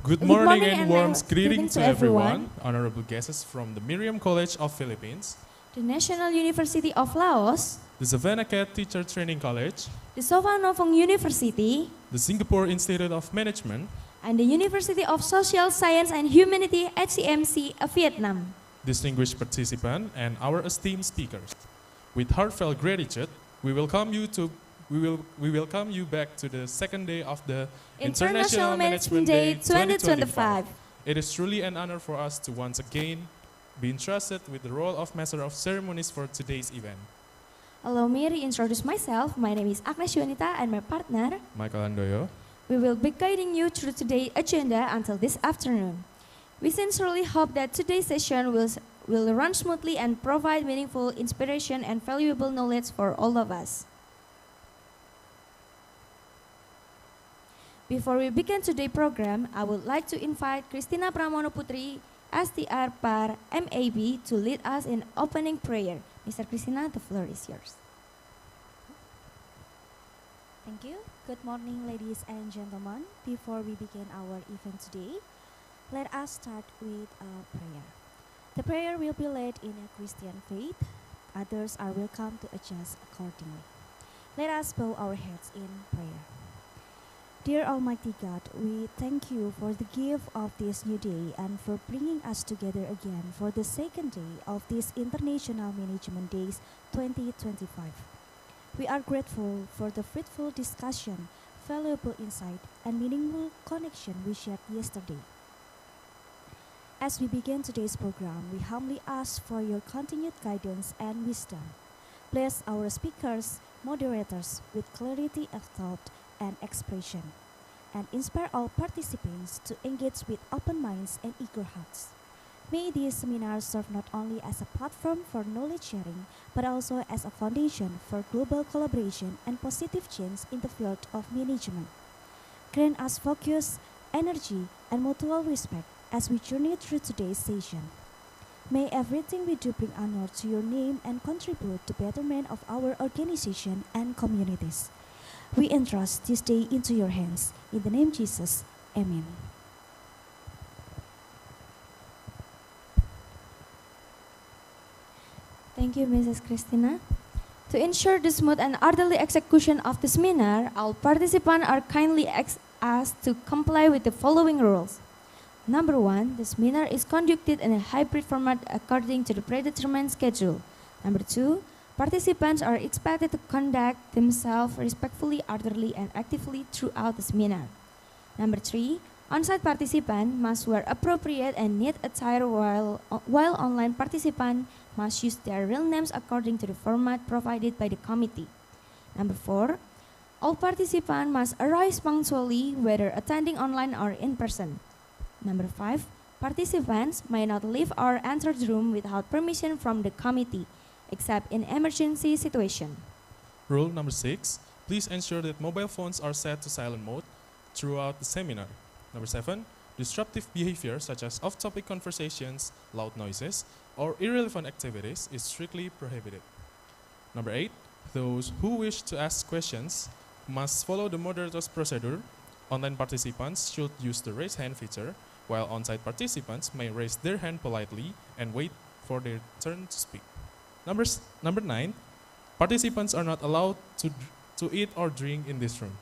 Good morning and warm greetings to everyone, honorable guests from the Miriam College of Philippines, the National University of Laos, the Savannah Cat Teacher Training College, the Sovanovong University, the Singapore Institute of Management, and the University of Social Science and Humanity HCMC of Vietnam. Distinguished participants and our esteemed speakers. With heartfelt gratitude, we welcome you back to the second day of the International Management Day 2025. It is truly an honor for us to once again be entrusted with the role of Master of Ceremonies for today's event. Allow me to reintroduce myself. My name is Agnes Yuanita and my partner, Michael Andoyo. We will be guiding you through today's agenda until this afternoon. We sincerely hope that today's session will run smoothly and provide meaningful inspiration and valuable knowledge for all of us. Before we begin today's program, I would like to invite Christina Pramono Putri, STR Par MAB, to lead us in opening prayer. Mr. Christina, the floor is yours. Thank you. Good morning, ladies and gentlemen. Before we begin our event today, let us start with a prayer. The prayer will be led in a Christian faith. Others are welcome to adjust accordingly. Let us bow our heads in prayer. Dear Almighty God, we thank you for the gift of this new day and for bringing us together again for the second day of this International Management Days 2025. We are grateful for the fruitful discussion, valuable insight, and meaningful connection we shared yesterday. As we begin today's program, we humbly ask for your continued guidance and wisdom. Bless our speakers, moderators with clarity of thought and expression, and inspire all participants to engage with open minds and eager hearts. May this seminar serve not only as a platform for knowledge sharing, but also as a foundation for global collaboration and positive change in the field of management. Grant us focus, energy, and mutual respect as we journey through today's session. May everything we do bring honor to your name and contribute to betterment of our organization and communities. We entrust this day into your hands. In the name of Jesus, Amen. Thank you, Mrs. Christina. To ensure the smooth and orderly execution of the seminar, all participants are kindly asked to comply with the following rules. Number 1, the seminar is conducted in a hybrid format according to the predetermined schedule. Number 2, participants are expected to conduct themselves respectfully, orderly, and actively throughout the seminar. Number 3, on-site participants must wear appropriate and neat attire while online participants must use their real names according to the format provided by the committee. Number 4, all participants must arrive punctually whether attending online or in person. Number 5, participants may not leave or enter the room without permission from the committee, except in emergency situation. Rule number 6, please ensure that mobile phones are set to silent mode throughout the seminar. Number 7, disruptive behavior such as off-topic conversations, loud noises, or irrelevant activities is strictly prohibited. Number 8, those who wish to ask questions must follow the moderator's procedure. Online participants should use the raise hand feature, while on-site participants may raise their hand politely and wait for their turn to speak. Number 9, participants are not allowed to eat or drink in this room.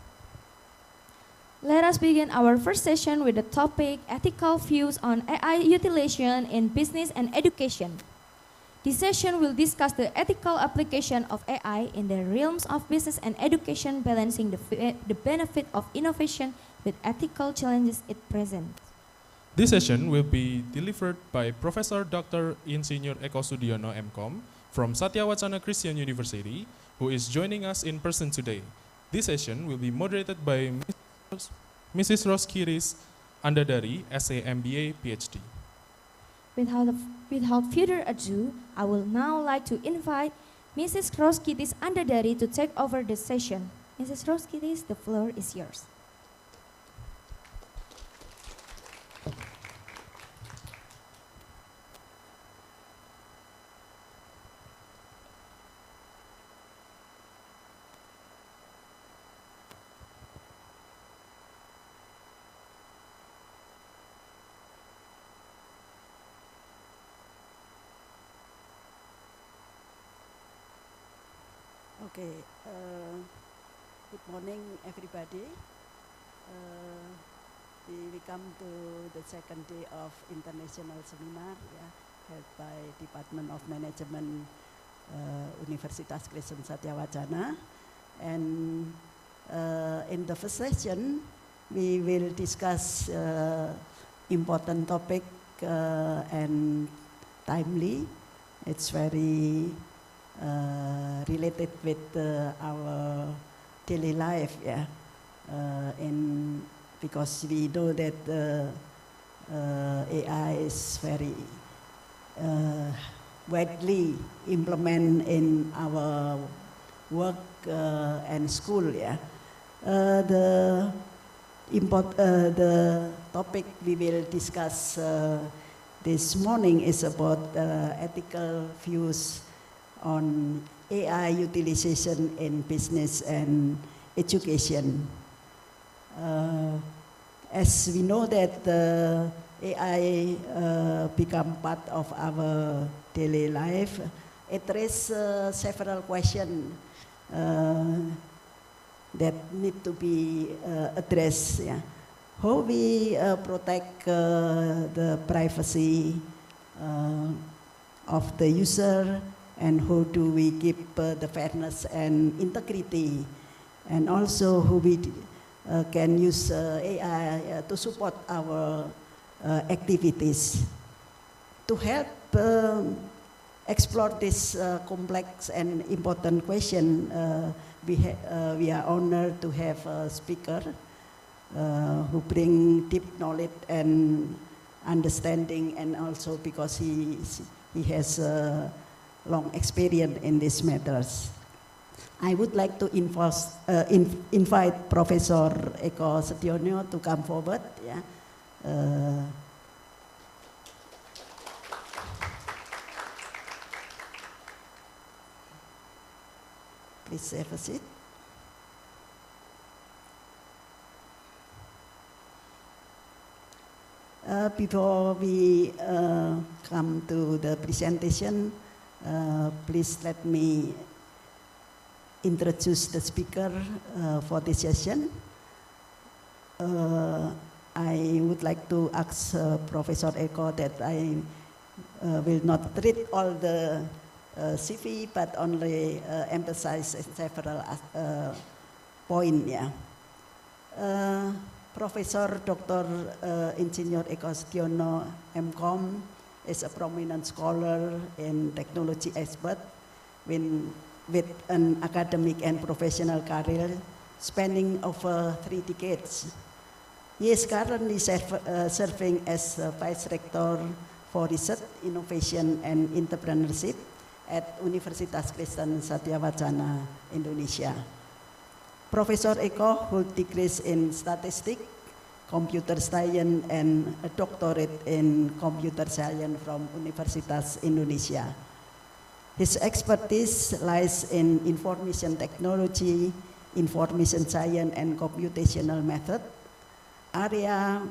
Let us begin our first session with the topic Ethical Views on AI Utilization in Business and Education. This session will discuss the ethical application of AI in the realms of business and education, balancing the benefit of innovation with ethical challenges it presents. This session will be delivered by Professor Dr. Insinyur Eko Sudiono MCom from Satya Wacana Christian University, who is joining us in person today. This session will be moderated by Mrs. Roskiris Andadari, SA MBA PhD. Without further ado, I would now like to invite Mrs. Roskiris Andadari to take over the session. Mrs. Roskiris, the floor is yours. Okay, good morning everybody. We come to the second day of international seminar held by Department of Management Universitas Kristen Satyawacana. And in the first session, we will discuss important topic and timely. It's very related with our daily life, because we know that AI is very widely implemented in our work and school. The topic we will discuss this morning is about ethical views on AI utilization in business and education. As we know that AI become part of our daily life, it raises several questions that need to be addressed. How we protect the privacy of the user, and how do we keep the fairness and integrity, and also how we can use AI to support our activities. To help explore this complex and important question, we are honored to have a speaker who bring deep knowledge and understanding, and also because he has long experience in these matters. I would like to invite Professor Eko Setiono to come forward. Please have a seat. Before we come to the presentation, please let me introduce the speaker for this session. I would like to ask Professor Eko that I will not read all the CV, but only emphasize several points. Professor Dr. Engineer Eko Setiono, MCom, is a prominent scholar and technology expert with an academic and professional career spanning over 3 decades. He is currently serving as Vice Rector for Research, Innovation, and Entrepreneurship at Universitas Kristen Satyawacana, Indonesia. Professor Eko holds degrees in Statistics, Computer Science, and a doctorate in Computer Science from Universitas Indonesia. His expertise lies in information technology, information science, and computational method, area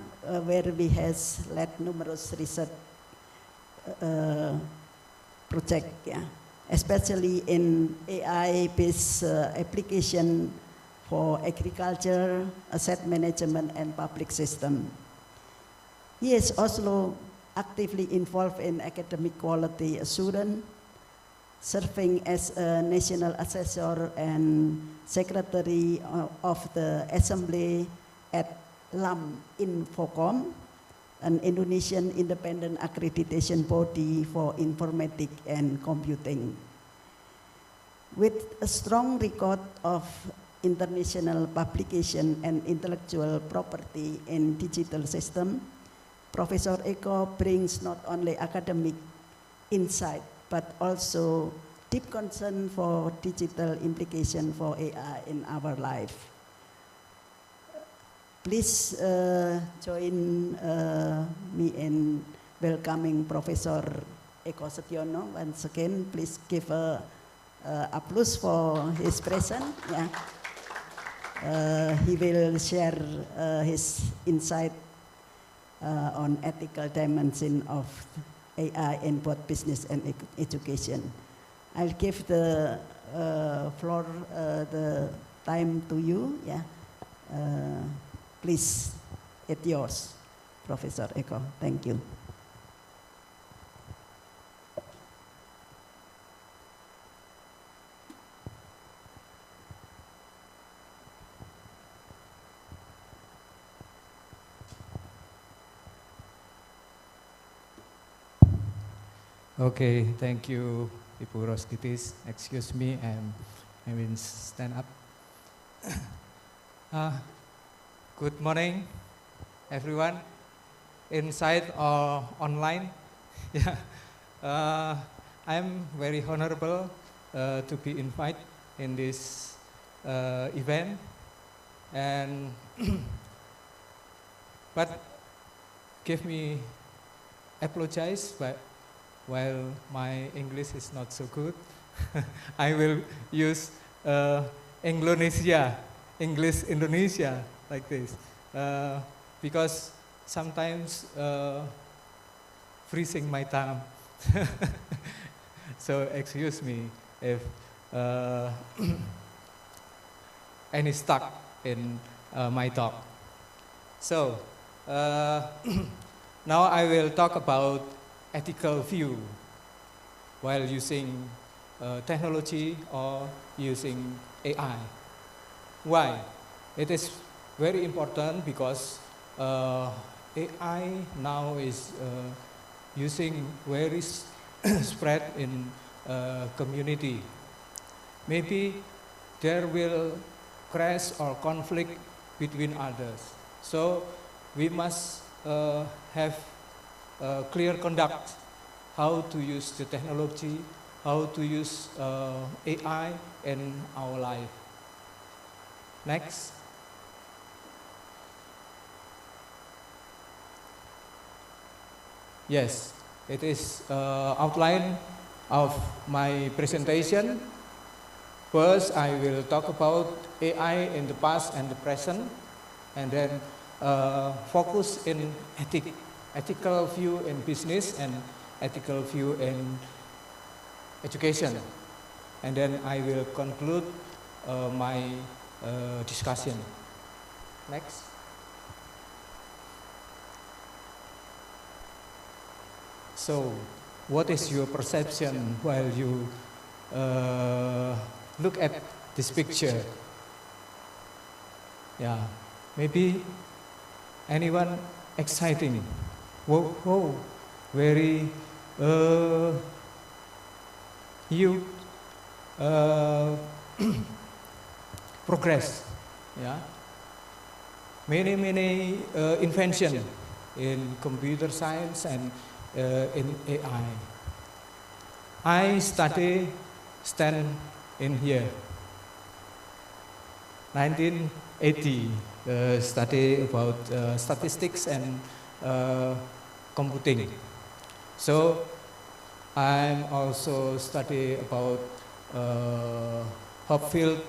where he has led numerous research projects, especially in AI-based application for agriculture, asset management, and public system. He is also actively involved in academic quality assurance, serving as a national assessor and secretary of the assembly at LAM Infocom, an Indonesian independent accreditation body for informatics and computing. With a strong record of international publication and intellectual property in digital system, Professor Eko brings not only academic insight, but also deep concern for digital implication for AI in our life. Please join me in welcoming Professor Eko Setiono once again. Please give applause for his presence. He will share his insight on ethical dimension of AI in both business and education. I'll give the floor the time to you. Yeah, please, it's yours, Professor Eko. Thank you. Okay, thank you, Ibu Roskitis. Excuse me, I will stand up. Good morning, everyone, inside or online. Yeah, I'm very honorable to be invited in this event, and but give me apologize, but while my English is not so good, I will use English Indonesia like this, because sometimes freezing my tongue. So excuse me if any stuck in my talk. So now I will talk about ethical view while using technology or using AI. Why? It is very important because AI now is using very spread in community. Maybe there will crash or conflict between others. So we must have clear conduct, how to use the technology, how to use AI in our life. Next. Yes, it is outline of my presentation. First, I will talk about AI in the past and the present, and then focus in ethical view in business and ethical view in education. And then I will conclude my discussion. Next. So, what is your perception while you look at this picture? Yeah, maybe anyone exciting? Whoa, very huge progress. Yeah, many invention in computer science and in AI. I stand in here. 1980, study about statistics and computing. So I'm also study about Hopfield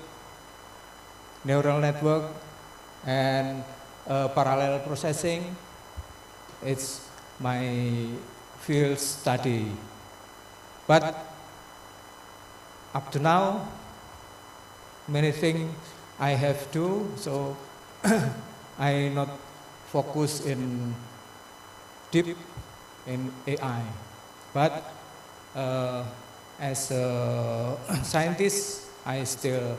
neural network and parallel processing. It's my field study. But up to now, many things I have to, so I not focus in deep in AI. But as a scientist, I still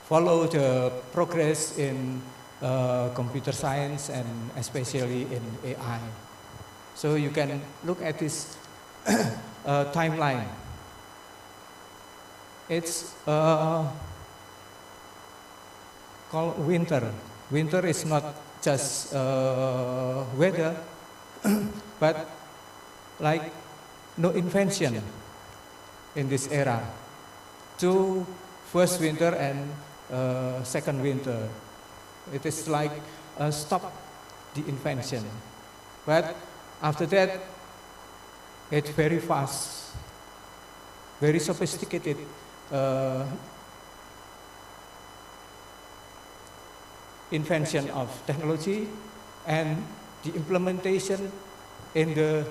follow the progress in computer science and especially in AI. So you can look at this timeline. It's called winter. Winter is not just weather, but like no invention in this era. Two first winter and second winter. It is like stop the invention. But after that, it's very fast, very sophisticated invention of technology and the implementation in the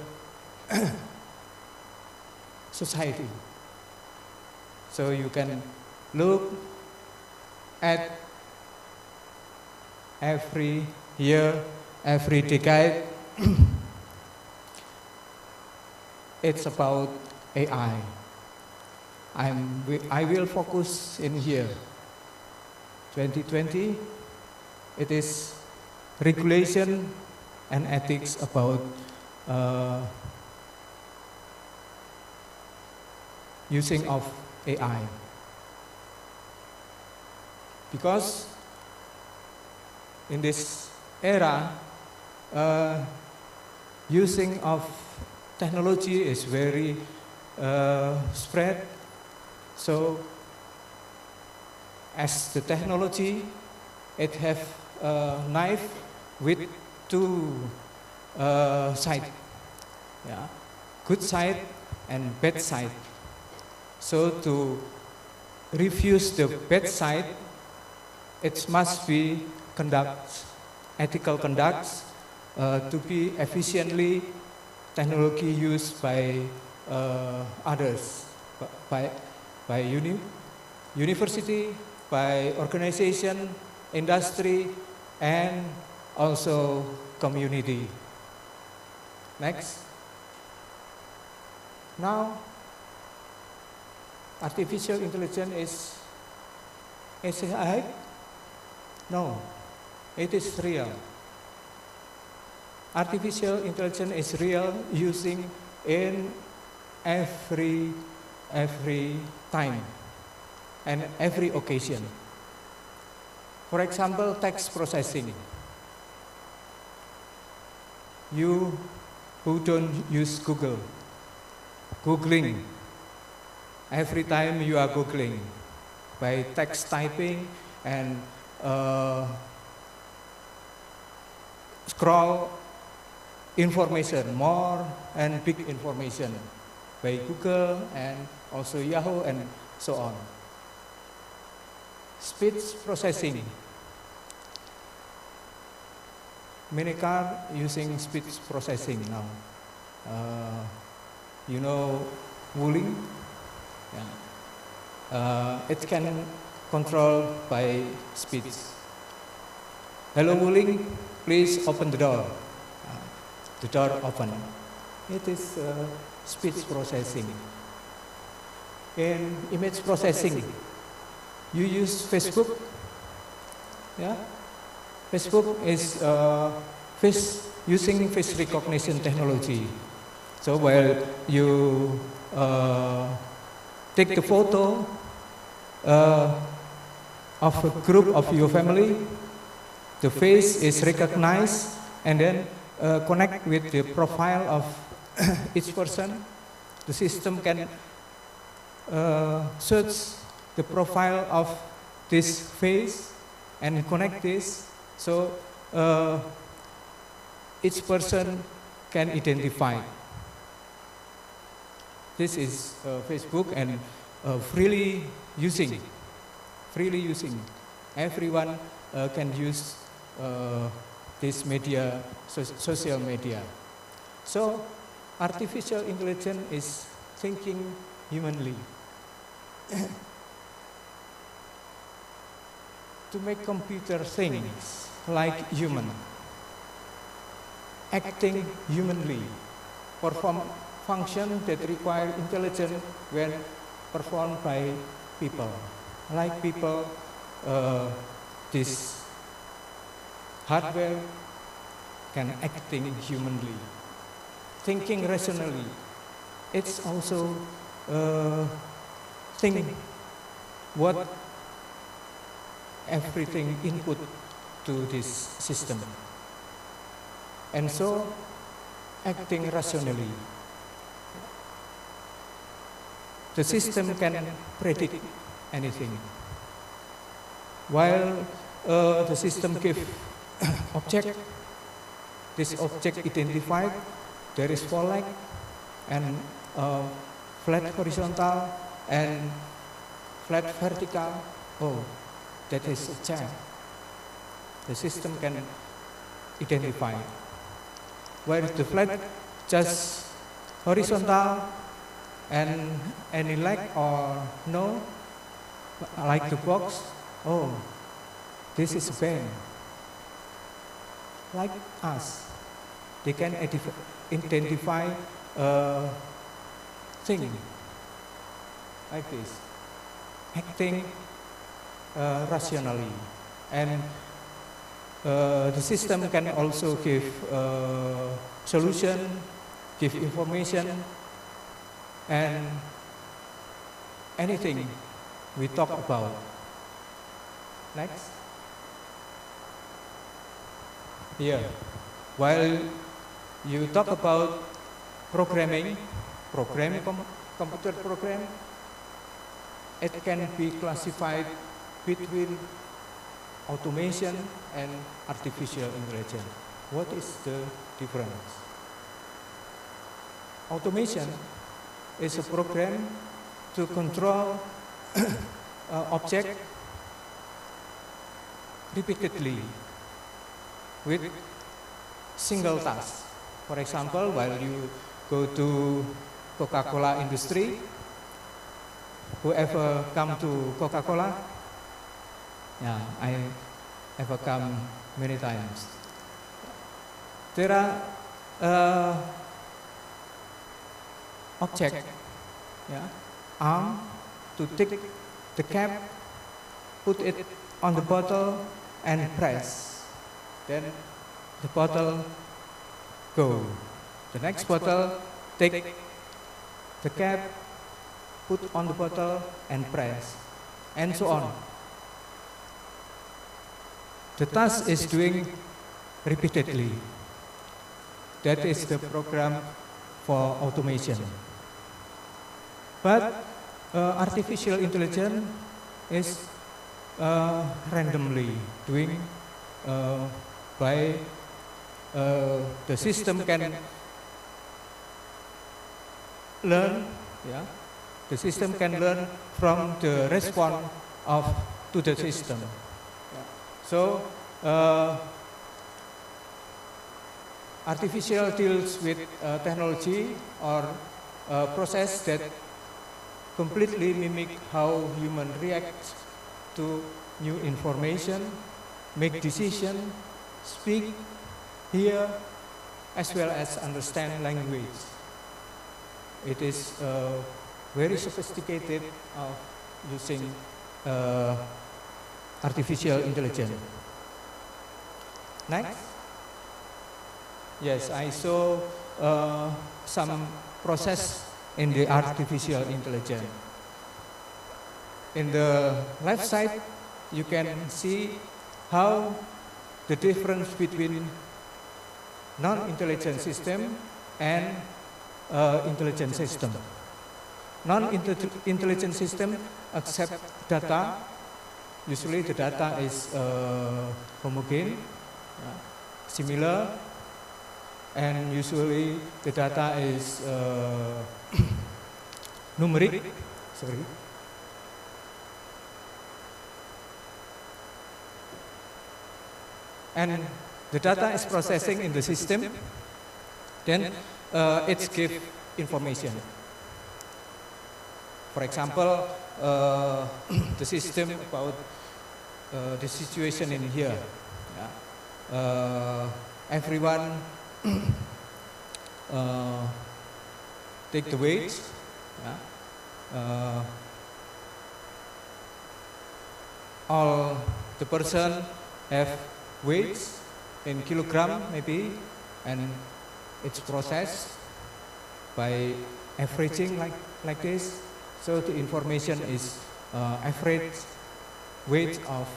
society. So you can look at every year, every decade. It's about AI. I will focus in here. 2020, it is regulation and ethics about using of AI. Because in this era, using of technology is very spread. So as the technology, it have a knife with two sides, yeah, good side and bad side. So to refuse the bad side, it must be ethical conduct to be efficiently technology used by others, by university, by organization, industry, and also community. Next. Now, artificial intelligence is AI? No, it is real. Artificial intelligence is real using in every time and every occasion. For example, text processing. You who don't use Google, Googling, every time you are Googling by text typing and scroll information, more and big information by Google and also Yahoo and so on. Speech processing. Many cars using speech processing now. You know Wuling? Yeah. It can control by speech. Hello Wuling, please open the door. The door open. It is speech processing. In image processing, you use Facebook. Yeah, Facebook is using face recognition technology. So while you take the photo of a group of your family, the face is recognized and then connect with the profile of each person. The system can search the profile of this face and connect this, so each person can identify. This is Facebook and freely using. Everyone can use this media, social media. So artificial intelligence is thinking humanly. To make computer things like human, acting humanly, perform function that require intelligence when performed by people. Like people, this hardware can acting humanly, thinking rationally. It's also think what everything input to this system, and so acting rationally. The system can predict anything. While the system give object, this object identified, there is four leg and flat horizontal and flat vertical. Oh, that is a chair. The system can identify. Where the flat just horizontal, and any like or no, like the box, oh, this is a pen. Like us, they can identify a thing like this, acting rationally, and the system can also give solution, give information, and anything we talk about. Next. Here, while you talk about programming, computer program, it can be classified between automation and artificial intelligence. What is the difference? Automation is a program to control object repeatedly with single task. For example, while you go to Coca-Cola industry, whoever come to Coca-Cola, yeah, I ever come many times. There are object, yeah, arm to take the cap, put it on the bottle and press. Then the bottle go. The next bottle take the cap, put on the bottle and press, and so on. The task is doing repeatedly. That is the program for automation. But artificial intelligence is randomly doing by the system can learn, yeah. The system can learn from the response to the system. Yeah. So artificial deals with technology or process that completely mimic how human react to new information, make decision, speak, hear, as well as understand language. It is very sophisticated of using artificial intelligence. Next. Yes, I saw some process in the artificial intelligence. In the left side, you can see how the difference between non-intelligent system and intelligent system. Non-intelligent system accept data. Usually the data is homogeneous, similar, and usually the data is numeric. Sorry. And the data is processing in the system, then it gives information. For example, the system about the situation in here. Yeah. Everyone take the weight. Yeah. All the person have weights in kilogram maybe, and it's processed by averaging like this. So the information is average weight of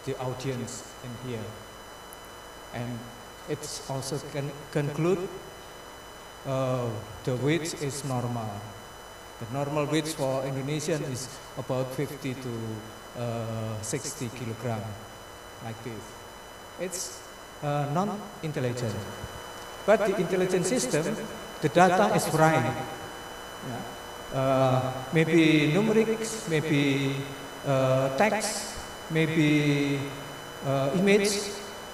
the audience in here, and it's also can conclude the weight is normal. The normal weight for Indonesian is about 50 to 60 kilogram, like this. It's non-intelligent. But the intelligent system, the data is right. Yeah. Maybe numerics, maybe text, maybe image,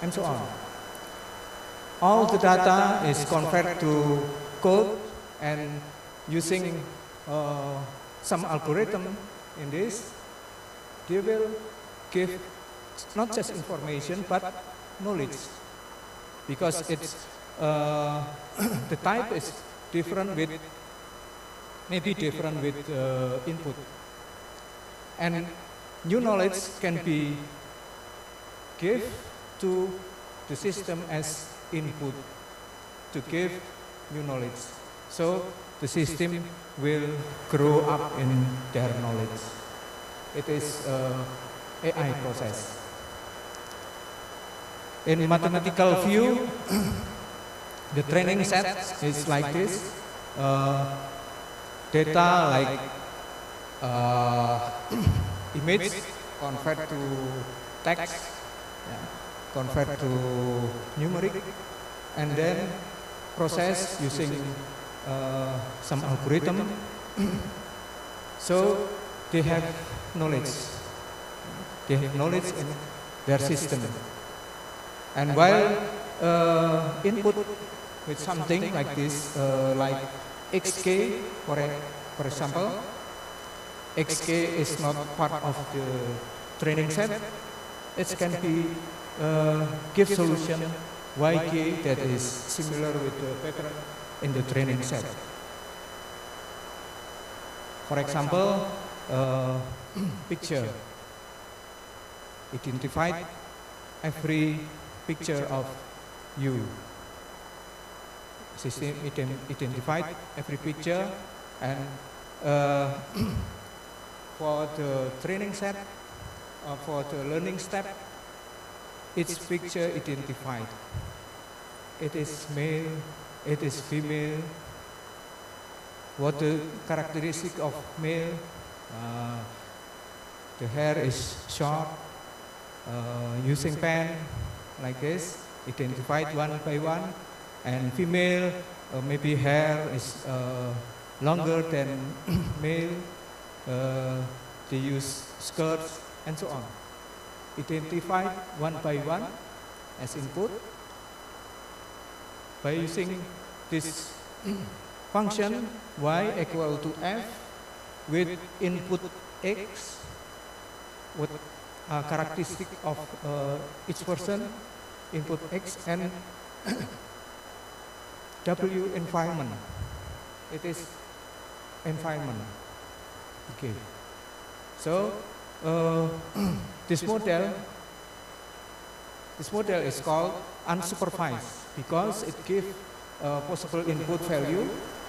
and so on. All the data is converted to code and using some algorithm in this, they will give not just information but knowledge, because it's the type is different with maybe different with input, and new knowledge can be give to the system as input to give new knowledge. So the system will grow up in their knowledge. It is AI process. In mathematical view, the training set is like this. Data like image convert to text, convert to numeric, and then process using some algorithm. So they have knowledge. They have knowledge in their system. And while input with something like this, like XK, for example, XK is not part of the training set. It can be give solution YK that is similar with the pattern in the training set. For example, picture. Identified every picture of you. System identified every picture, and for the training set, for the learning step, each picture identified. It is male, it is female. What the characteristic of male? The hair is short, using pen like this, identified one by one. And female, maybe hair is longer than male. They use skirts and so on. Identified one by one as input. By using this function y equal to f with input x, with characteristic of each person, input x, and W environment. It is environment. Okay. So this model is called unsupervised because it gives possible input value,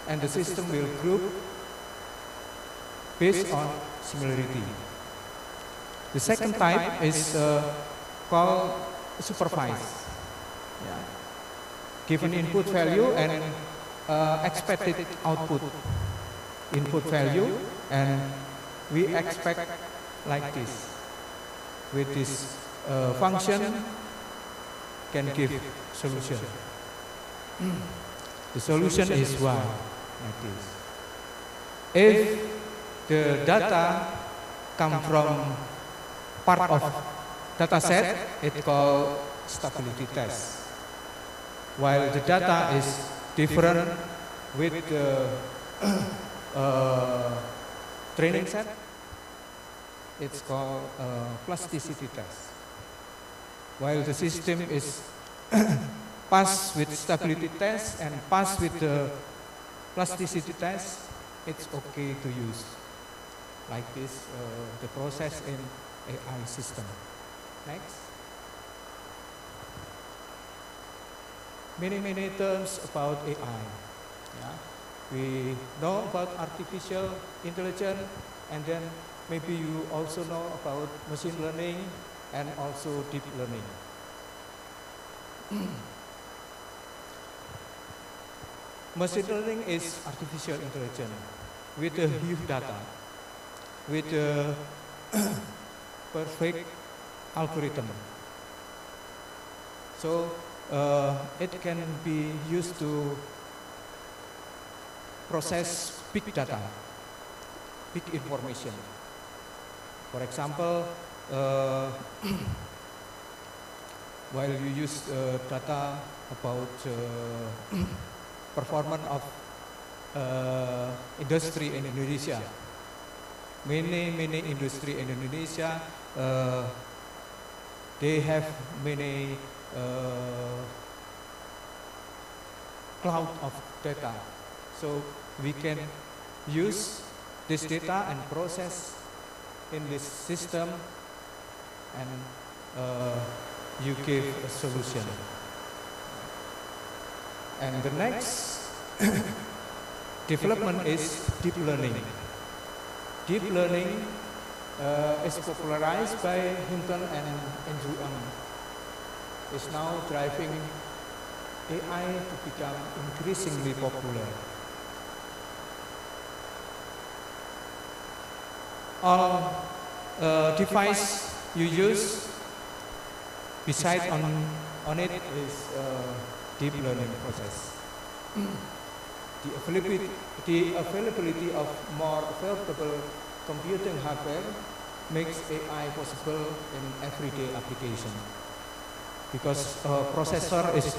and the system will group based on similarity. The second type is called supervised. Yeah. Given input value and expected output input value, and we expect like this. With this function can give solution. The solution is y, like this. If the data come from part of data set, it's called stability test. While the data is different with the training set, it's called plasticity test. While the system is pass with stability test and pass with the plasticity test, it's okay to use. Like this, the process in AI system. Next. Many terms about AI. Yeah. We know about artificial intelligence, and then maybe you also know about machine learning and also deep learning. Machine learning is artificial intelligence with a huge data, with a perfect algorithm. So it can be used to process big data, big information. For example, while you use data about performance of industry in Indonesia. Many industry in Indonesia, they have many cloud of data. So we can use this data and process in this system, and you give a solution. And the next development is deep learning. Deep learning is popularized by Hinton and Andrew Ng. Is now driving AI to become increasingly popular. All device you use, besides on it is deep learning process. The availability of more affordable computing hardware makes AI possible in everyday application. Because processor is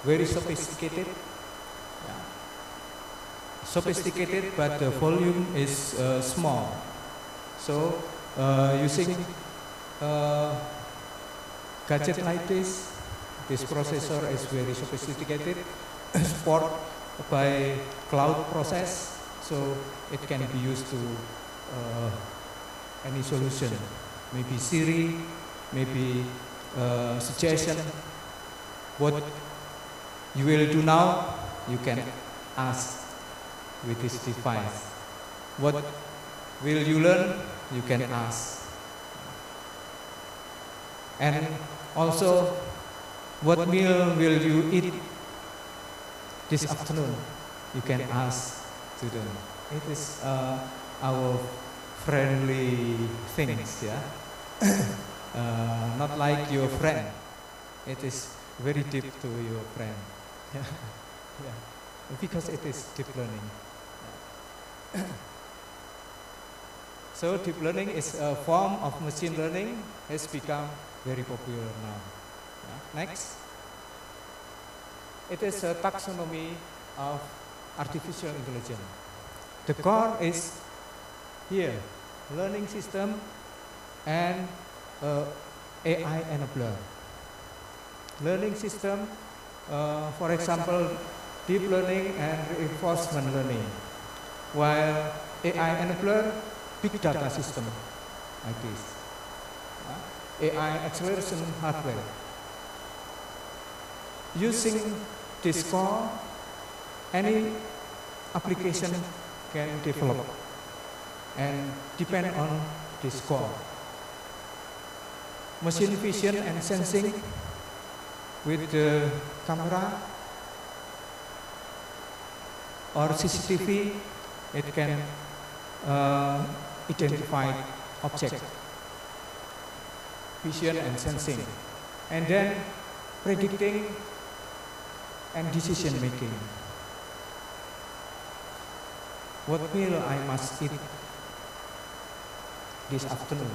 very sophisticated. Yeah. Sophisticated, but the volume is small. So using gadget like this processor is very sophisticated, supported by cloud process, so it can be used to any solution, maybe Siri, maybe suggestion. What you will do now, you can ask with this device. What will you learn? You can ask. And also, what meal will you eat this afternoon? You can ask to them. It is our friendly things, yeah. Not like your friend. It is very deep to your friend. Yeah. Yeah. Because it is deep learning. Yeah. So deep learning is a form of machine learning. Has become very popular now. Yeah. Next. It is a taxonomy of artificial intelligence. The core is here, learning system and AI enabler. Learning system, for example, deep learning and reinforcement learning. While AI enabler, big data system, like this. AI acceleration hardware. Using this core, any application can develop and depend on this core. Machine vision and sensing with the camera or CCTV, it can identify object, vision and sensing, and then predicting and decision making. What meal I must eat this afternoon?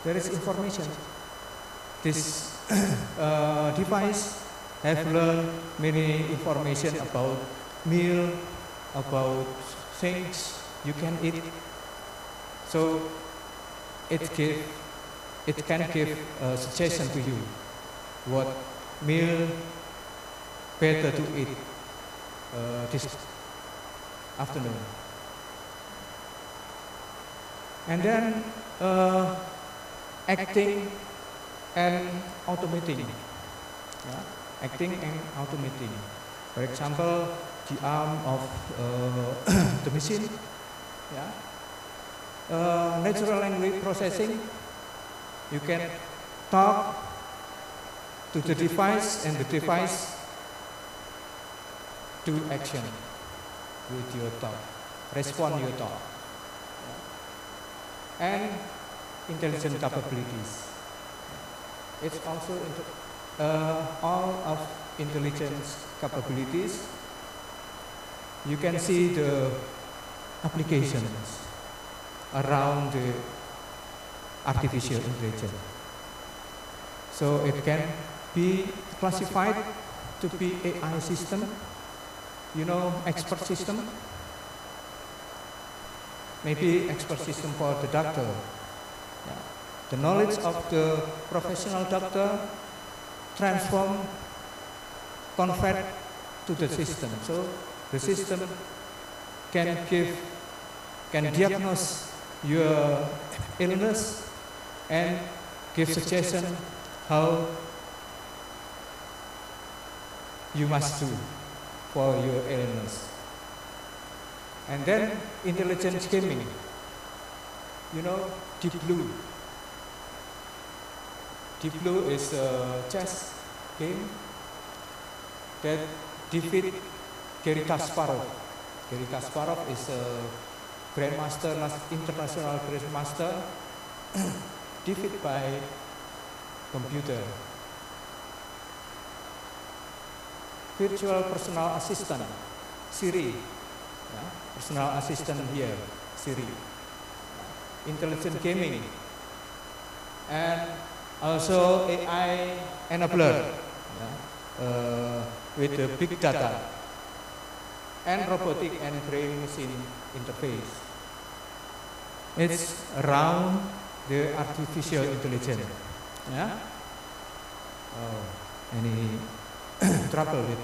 There is information. This device have learned many information about meal, about things you can eat. So it can give a suggestion to you what meal better to eat this afternoon. And then acting and automating. Yeah? Acting and automating. For example, the arm of the machine. Yeah? Natural language processing. You can talk to the device, and the device do action with your talk, respond your talk. And intelligent capabilities. It's also all of intelligence capabilities. You can see the applications around the artificial intelligence. So it can be classified to be AI system, you know, expert system. Maybe expert system for the doctor. Yeah. The knowledge of the professional doctor transform, convert to the system. So the system can diagnose your illness and give suggestion how you must do for your illness. And then intelligent gaming, you know, Deep Blue. Deep Blue is a chess game that defeat Garry Kasparov. Garry Kasparov is a grandmaster, international grandmaster, defeated by computer. Virtual personal assistant, Siri. Yeah, personal assistant here, Siri. Intelligent gaming. And also AI enabler, with the big data. And robotic and brain machine interface. It's around the artificial intelligence. Yeah? Oh, any trouble with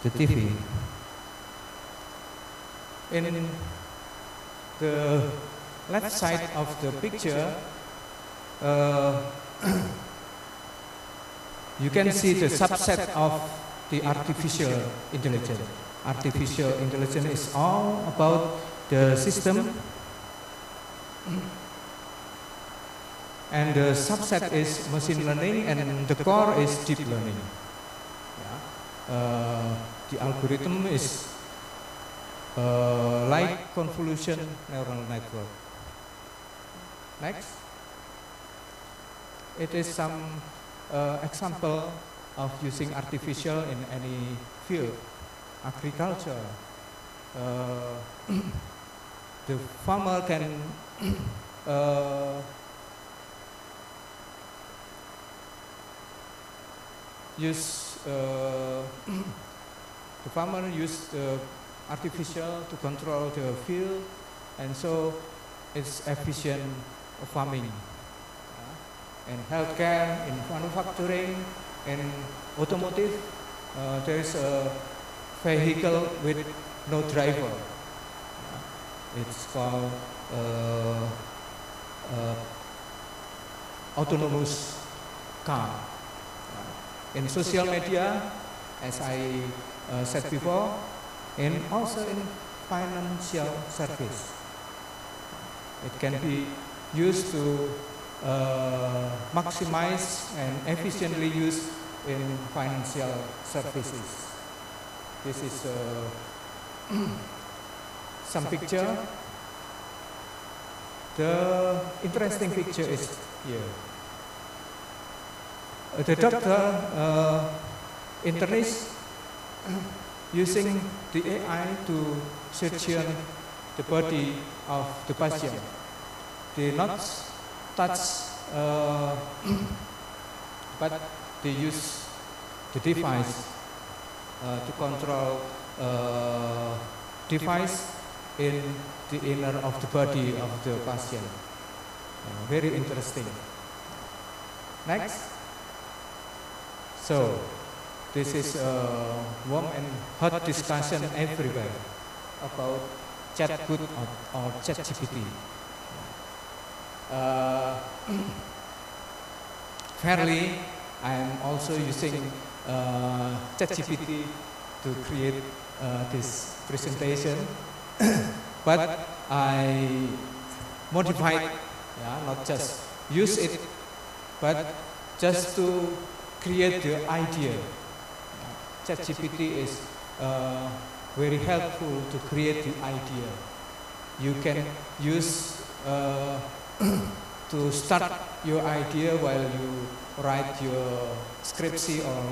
the TV? In the left side of the picture, you can see the subset of the artificial intelligence. Artificial intelligence is all about the system, and the subset is machine learning, and the core is deep learning. Yeah. The algorithm is like convolution neural network. Next, it is some example of using artificial in any field. Agriculture. The farmer can use artificial to control the field, and so it's efficient farming. In healthcare, in manufacturing, in automotive, there is a vehicle with no driver. It's called autonomous car. In social media, as I said before, and also in financial service. It can be used to maximize and efficiently use in financial services. This is some picture. The interesting picture is here. The doctor, internist, using the AI to search the body of the patient. They not touch, but they use the device to control device in the inner of the body of the patient. Very interesting. Next. So, this is a warm and hot discussion everywhere about chatbot or ChatGPT. Fairly, I am also using ChatGPT to create this presentation, but I modified, not just use it, but just to create the idea. ChatGPT is very helpful to create the idea. You can use to start your idea while you write your scriptsy or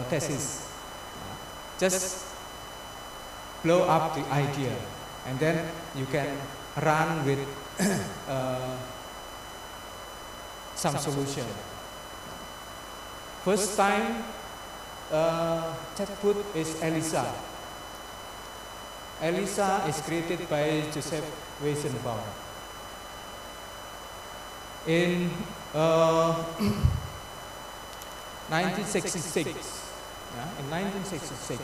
thesis. Just blow up the idea, and then you can run with some solution. First time chatbot is Elisa. Elisa is created by Joseph Weizenbaum. In 1966, in 1966.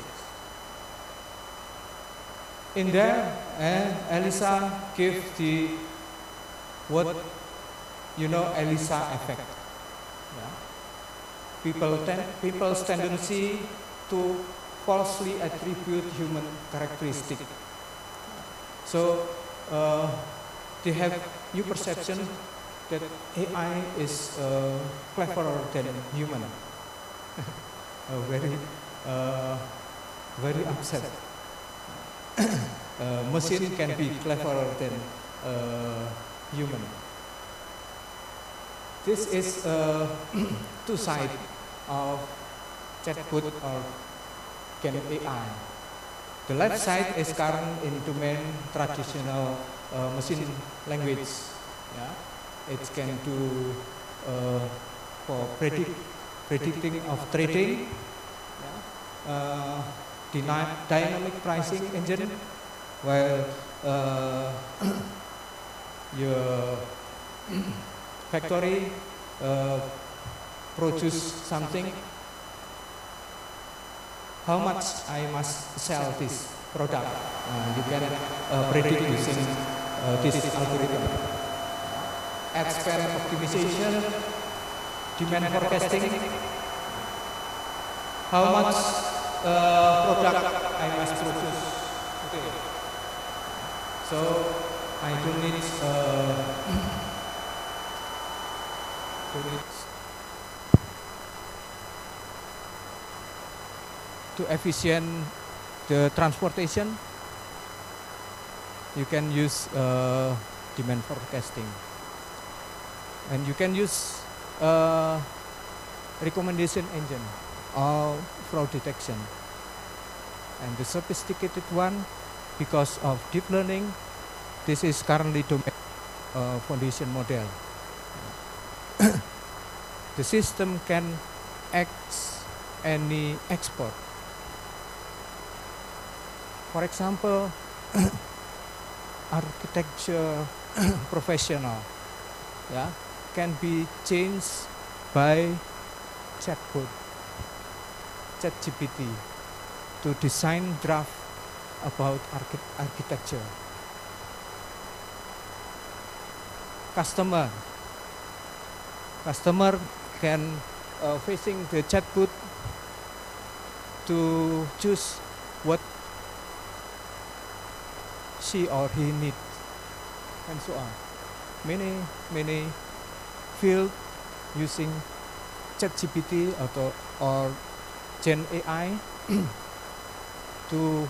In there, Elisa gave the what Elisa effect. Yeah. People's tendency to falsely attribute human characteristic. So they have new perception that AI is cleverer than human. Very upset. Machine can be cleverer than human. This is two sides of chatbot or Gen AI. The left side is current in domain traditional machine language. Yeah, it can do for predicting of trading, dynamic pricing engine, while your factory produce something, how much I must sell this product. You can predict using this algorithm. Ad spend optimization, demand forecasting, how much product I must produce. Okay. So I don't need to efficient the transportation. You can use demand forecasting, and you can use recommendation engine or fraud detection. And the sophisticated one, because of deep learning, this is currently domain foundation model. The system can act any export. For example, architecture professional, can be changed by chatbot, ChatGPT, to design draft about architecture. Customer can facing the chatbot to choose what she or he needs, and so on. Many field using ChatGPT or Gen AI to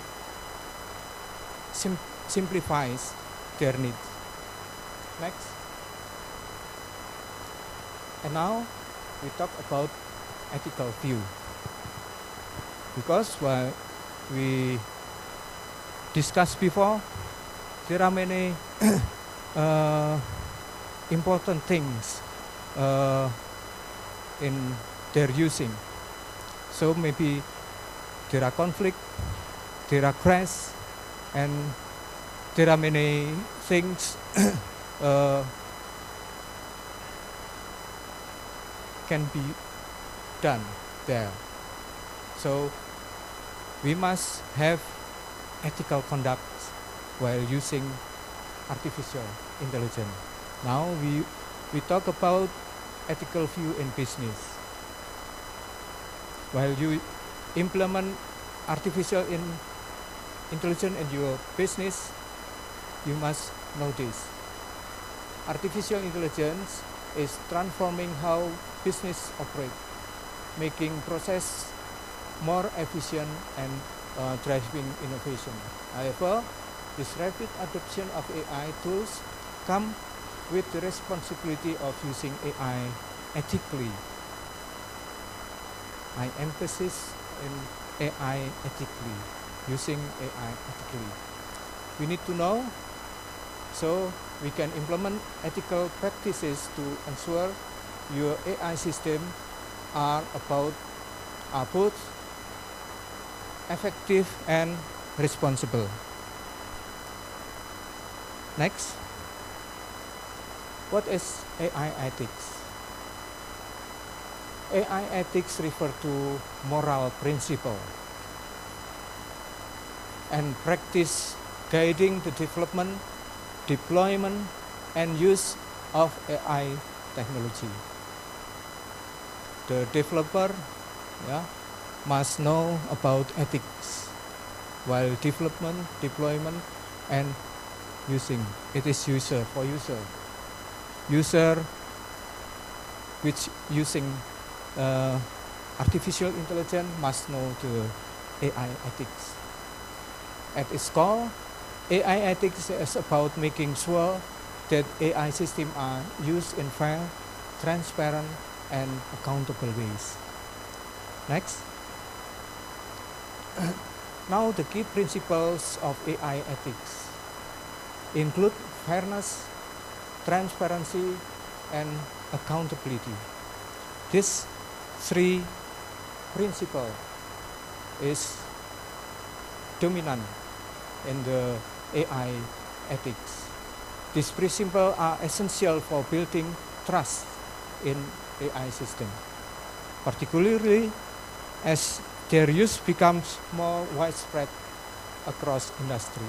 simplify their needs. Next. And now we talk about ethical view, because while we discussed before, there are many important things in their using. So maybe there are conflict, there are crash, and there are many things can be done there. So we must have ethical conduct while using artificial intelligence. Now we talk about ethical view in business. While you implement artificial intelligence in your business, you must know this. Artificial intelligence is transforming how business operates, making process more efficient and driving innovation. However, this rapid adoption of AI tools come with the responsibility of using AI ethically. I emphasis in AI ethically, using AI ethically. We need to know, so we can implement ethical practices to ensure your AI system are both effective and responsible. Next, what is AI ethics? AI ethics refer to moral principle and practice guiding the development, deployment, and use of AI technology. The developer must know about ethics while development, deployment, and using. It is user for user. User which using artificial intelligence must know the AI ethics. At its core, AI ethics is about making sure that AI systems are used in fair, transparent, and accountable ways. Next. Now the key principles of AI ethics include fairness, transparency, and accountability. These three principles is dominant in the AI ethics. These principles are essential for building trust in AI system, particularly as their use becomes more widespread across industry.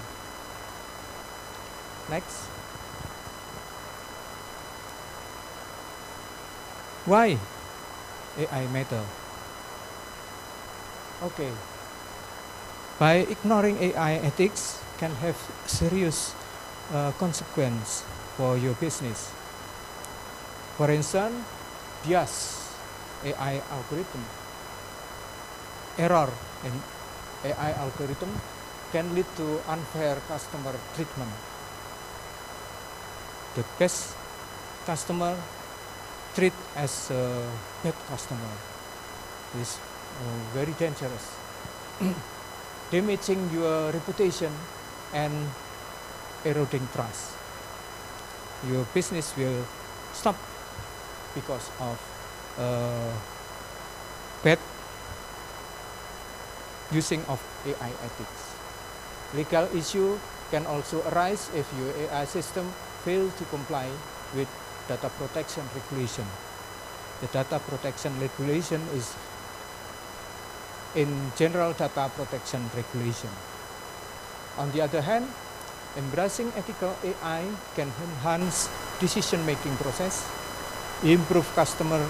Next. Why AI matter? Okay. By ignoring AI ethics can have serious consequence for your business. For instance, bias AI algorithm, error in AI algorithm can lead to unfair customer treatment. The best customer treat as a bad customer is very dangerous, damaging your reputation and eroding trust. Your business will stop because of bad using of AI ethics. Legal issue can also arise if your AI system fail to comply with data protection regulation. The data protection regulation is in general data protection regulation. On the other hand, embracing ethical AI can enhance decision-making process, improve customer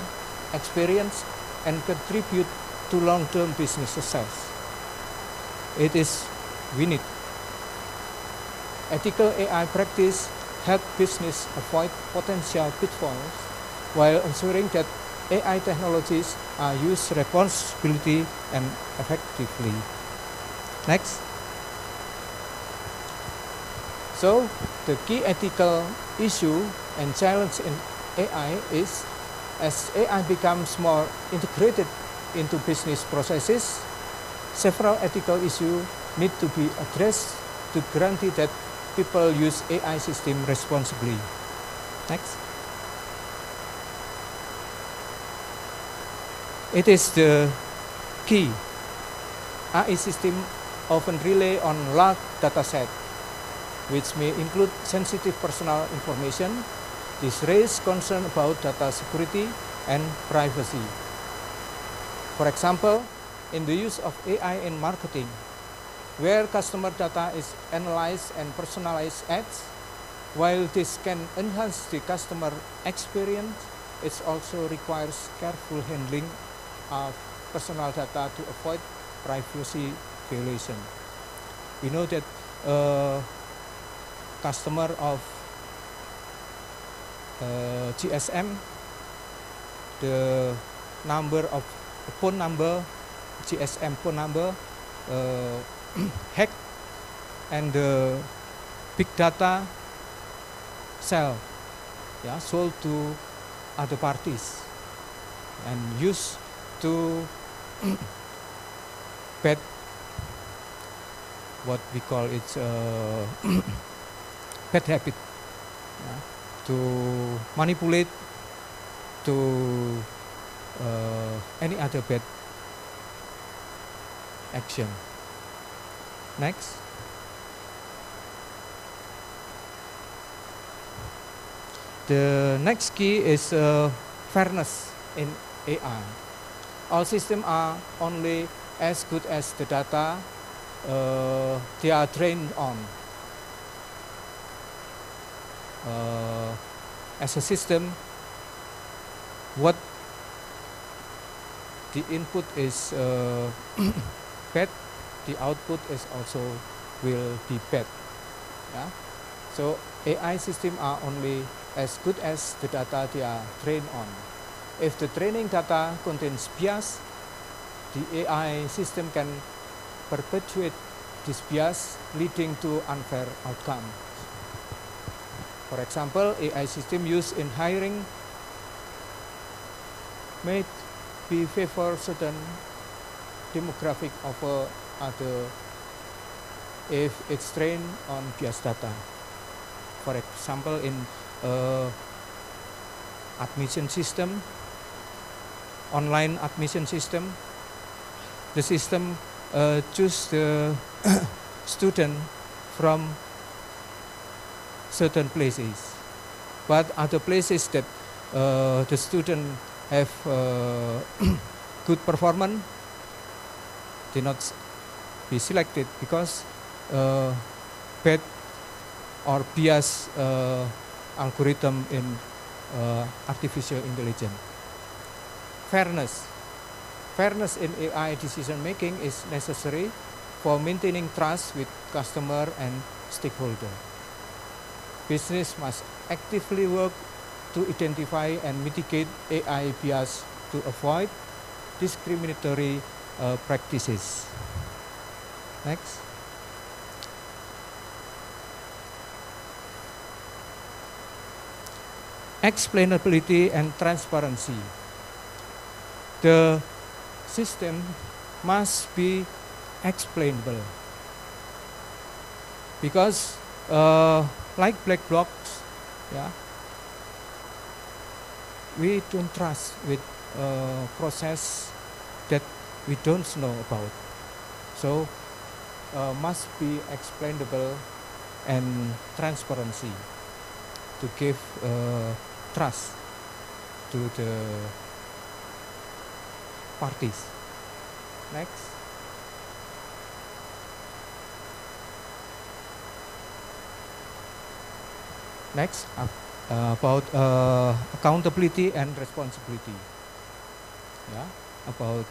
experience, and contribute to long-term business success. It is we need. Ethical AI practice help business avoid potential pitfalls while ensuring that AI technologies are used responsibly and effectively. Next. So, the key ethical issue and challenge in AI is as AI becomes more integrated into business processes, several ethical issues need to be addressed to guarantee that people use AI system responsibly. Next. It is the key. AI system often rely on large data set, which may include sensitive personal information. This raises concern about data security and privacy. For example, in the use of AI in marketing, where customer data is analyzed and personalized ads, while this can enhance the customer experience, it also requires careful handling of personal data to avoid privacy violation. We know that customer of GSM, the number of phone number, GSM phone number, hacked, and the big data sold to other parties and used to bad, what we call it, bad habit, to manipulate, to any other bad action. Next. The next key is fairness in AI. All systems are only as good as the data they are trained on. As a system, what the input is bad, the output is also will be bad. Yeah? So AI systems are only as good as the data they are trained on. If the training data contains bias, the AI system can perpetuate this bias, leading to unfair outcome. For example, AI system used in hiring may be favor certain demographic over other if it's trained on biased data. For example, in admission system, online admission system, the system choose the student from certain places, but other places that the student have good performance, they not be selected because bad or bias algorithm in artificial intelligence. Fairness in AI decision making is necessary for maintaining trust with customer and stakeholder. Business must actively work to identify and mitigate AI bias to avoid discriminatory practices. Next. Explainability and transparency. The system must be explainable because like black box, yeah, we don't trust with process that we don't know about. So must be explainable and transparency to give trust to the parties. Next. Next, about accountability and responsibility. Yeah, about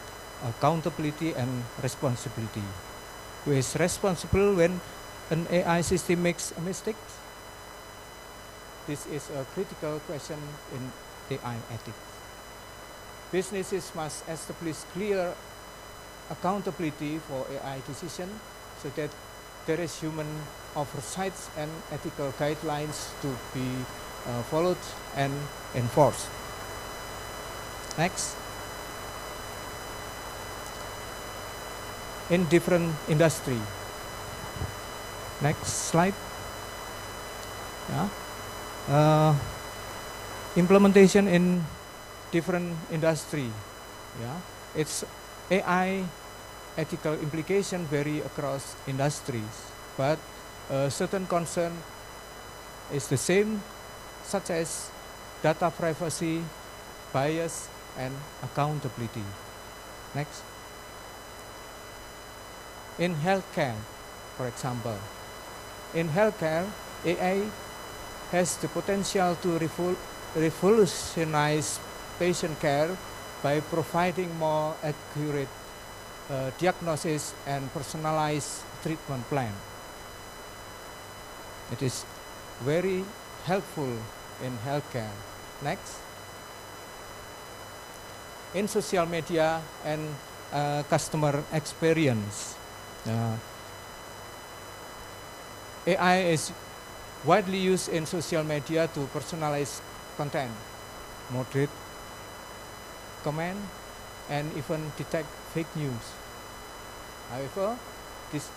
accountability and responsibility. Who is responsible when an AI system makes a mistake? This is a critical question in AI ethics. Businesses must establish clear accountability for AI decision so that there is human oversight and ethical guidelines to be followed and enforced. Next. In different industry. Next slide. Yeah. Implementation in different industry. Yeah. It's AI ethical implication vary across industries, but certain concern is the same, such as data privacy, bias, and accountability. Next. In healthcare, for example, in healthcare, AI has the potential to revolutionize patient care by providing more accurate diagnosis and personalized treatment plan. It is very helpful in healthcare. Next. In social media and customer experience. AI is widely used in social media to personalize content, moderate comment, and even detect fake news. However, this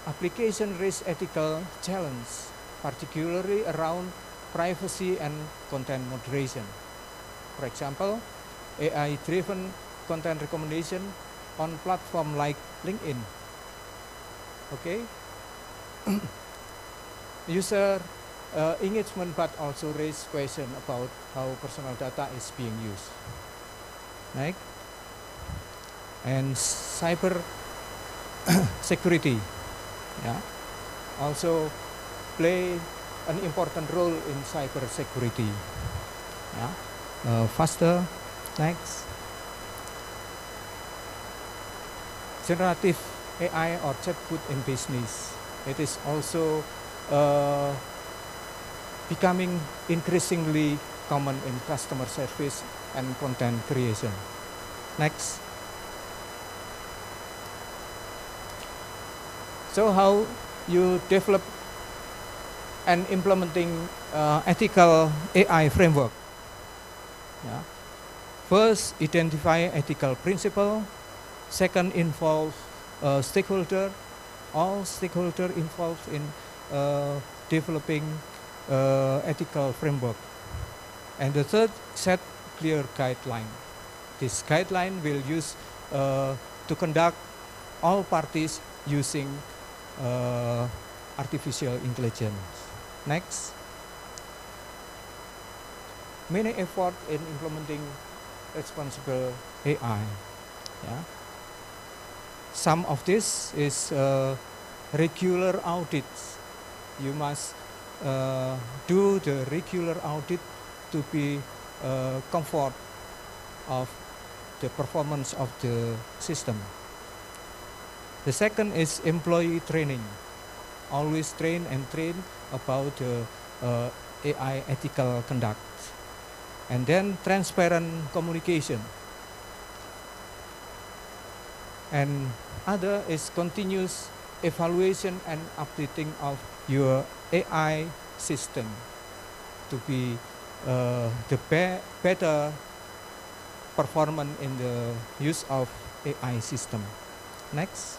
application raises ethical challenge, particularly around privacy and content moderation. For example, AI-driven content recommendation on platform like LinkedIn. Okay, user engagement, but also raise question about how personal data is being used. Right? And cyber security, yeah, also play an important role in cyber security. Yeah. Faster. Next. Generative AI or chatbot in business. It is also becoming increasingly common in customer service and content creation. Next. So how you develop and implementing ethical AI framework? Yeah. First, identify ethical principle. Second, involve stakeholder. All stakeholder involved in developing ethical framework. And the third, set clear guideline. This guideline will use to conduct all parties using artificial intelligence. Next. Many effort in implementing responsible AI. Yeah. Some of this is regular audits. You must do the regular audit to be comfort of the performance of the system. The second is employee training. Always train about AI ethical conduct. And then transparent communication. And other is continuous evaluation and updating of your AI system to be the better performance in the use of AI system. Next.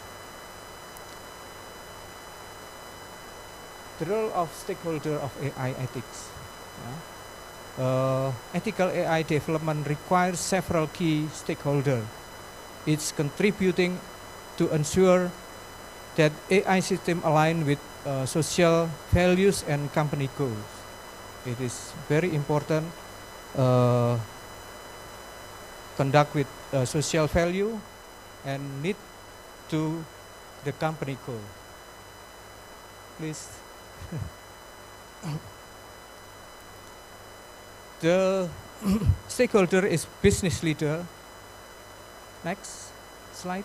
The role of stakeholder of AI ethics. Ethical AI development requires several key stakeholders. It's contributing to ensure that AI system align with social values and company goals. It is very important conduct with social value and need to the company goal. Please. The stakeholder is business leader. Next slide.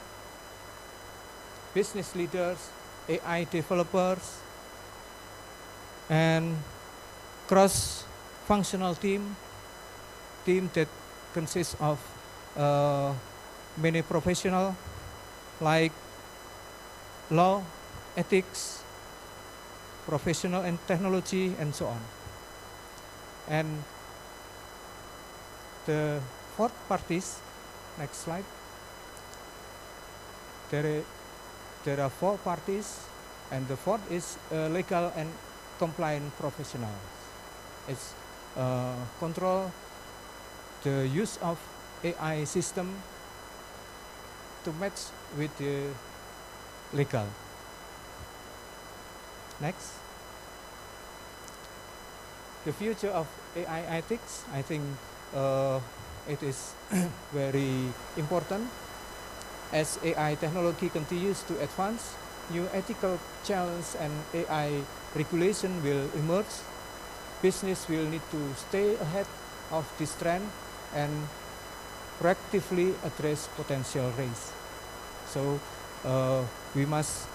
Business leaders, AI developers, and cross-functional team that consists of many professionals like law, ethics, professional and technology, and so on. And the fourth parties, next slide. There are four parties, and the fourth is legal and compliant professionals. It's control the use of AI system to match with the legal. Next. The future of AI ethics, I think it is very important. As AI technology continues to advance, new ethical challenges and AI regulation will emerge. Business will need to stay ahead of this trend and proactively address potential risks. So we must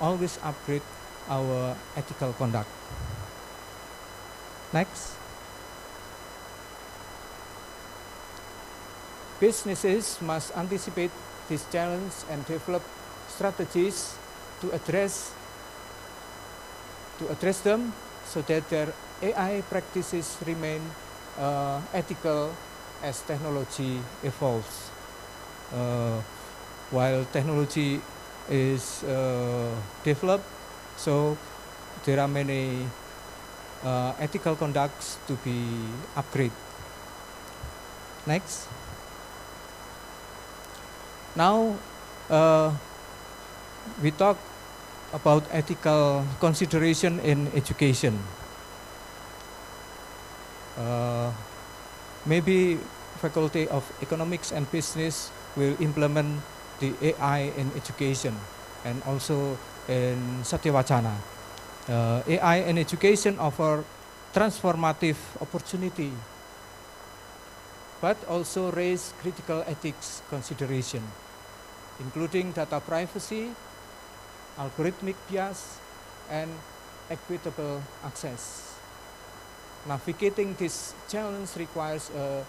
always upgrade our ethical conduct. Next. Businesses must anticipate this challenge and develop strategies to address them so that their AI practices remain ethical as technology evolves. While technology is developed, so there are many ethical conducts to be upgraded. Next. Now we talk about ethical consideration in education. Maybe Faculty of Economics and Business will implement the AI in education and also in Satyawacana. AI in education offer transformative opportunity, but also raise critical ethics consideration, including data privacy, algorithmic bias, and equitable access. Navigating this challenge requires a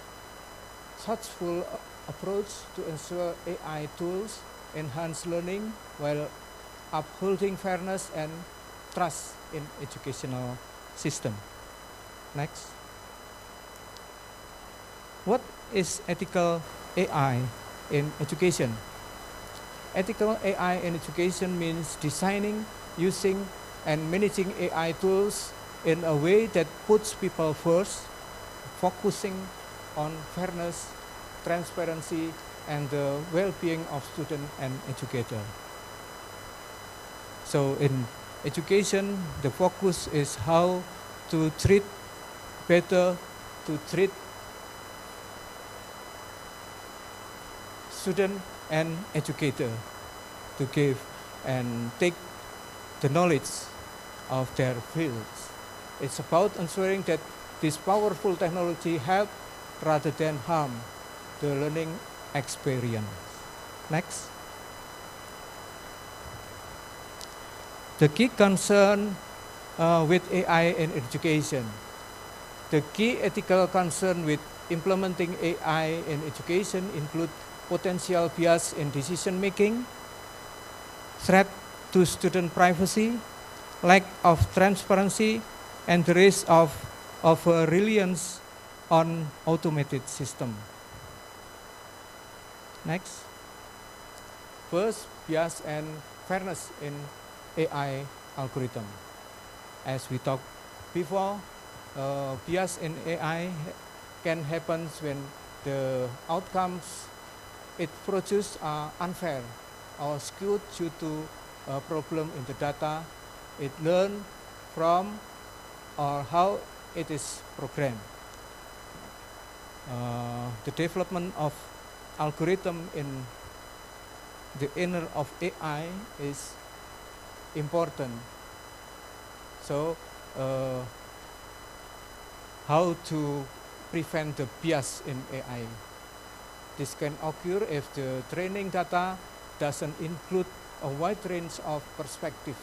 thoughtful approach to ensure AI tools enhance learning while upholding fairness and trust in educational system. Next. What is ethical AI in education? Ethical AI in education means designing, using, and managing AI tools in a way that puts people first, focusing on fairness, transparency, and the well-being of student and educator. So in education, the focus is how to treat better, to treat student and educator, to give and take the knowledge of their fields. It's about ensuring that this powerful technology help rather than harm the learning experience. Next. The key concern with AI in education. The key ethical concern with implementing AI in education include potential bias in decision making, threat to student privacy, lack of transparency, and the risk of reliance on automated system. Next. First, bias and fairness in AI algorithm. As we talked before, bias in AI can happen when the outcomes it produces are unfair or skewed due to a problem in the data it learned from or how it is programmed. The development of algorithm in the inner of AI is important. So, how to prevent the bias in AI? This can occur if the training data doesn't include a wide range of perspectives,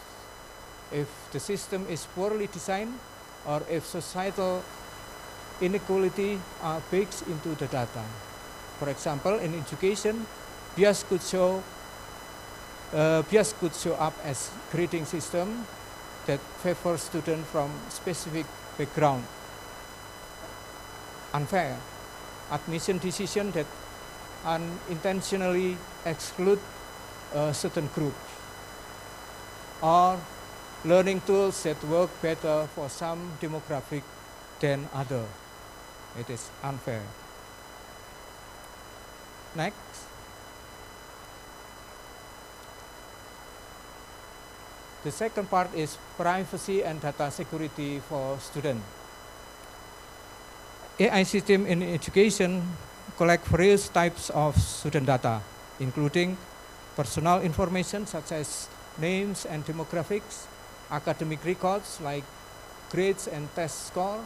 if the system is poorly designed, or if societal inequality are baked into the data. For example, in education, bias could show up as grading system that favors students from specific background. Unfair admission decision that unintentionally exclude certain groups, or learning tools that work better for some demographic than other. It is unfair. Next. The second part is privacy and data security for students. AI system in education collect various types of student data, including personal information such as names and demographics, academic records like grades and test score,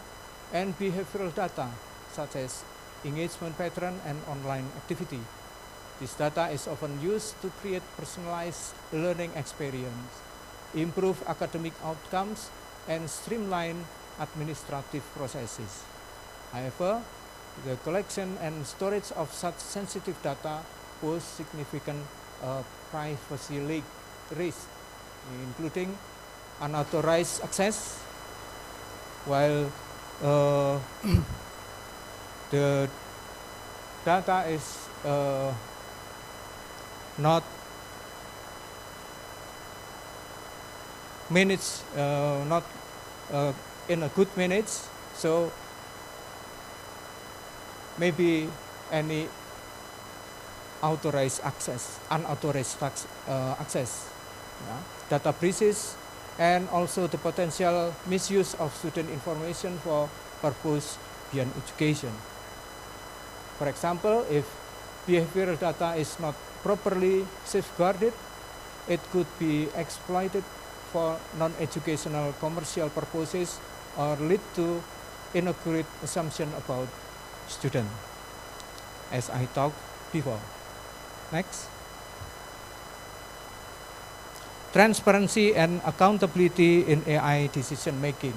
and behavioral data such as engagement pattern and online activity. This data is often used to create personalized learning experience, improve academic outcomes, and streamline administrative processes. However, the collection and storage of such sensitive data pose significant privacy risk, including unauthorized access, while the data is not managed, not in a good minutes. So maybe any unauthorized access, yeah, data breaches, and also the potential misuse of student information for purpose beyond education. For example, if behavioral data is not properly safeguarded, it could be exploited for non-educational commercial purposes or lead to inaccurate assumption about student, as I talked before. Next. Transparency and accountability in AI decision making.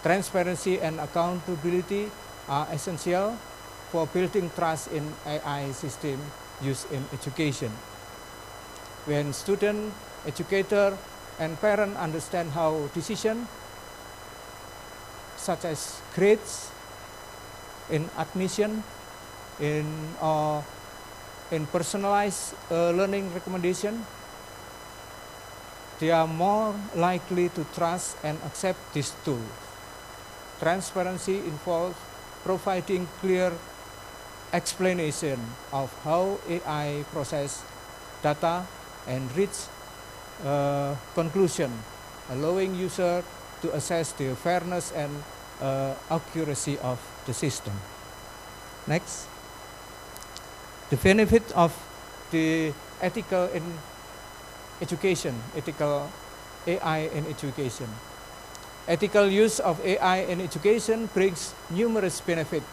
Transparency and accountability are essential for building trust in AI system used in education. When student, educator, and parent understand how decisions such as grades, in admission, in personalized learning recommendation, they are more likely to trust and accept this tool. Transparency involves providing clear explanation of how AI process data and reach conclusion, allowing user to assess the fairness and accuracy of the system. Next. The benefit of the ethical in education, ethical AI in education. Ethical use of AI in education brings numerous benefits,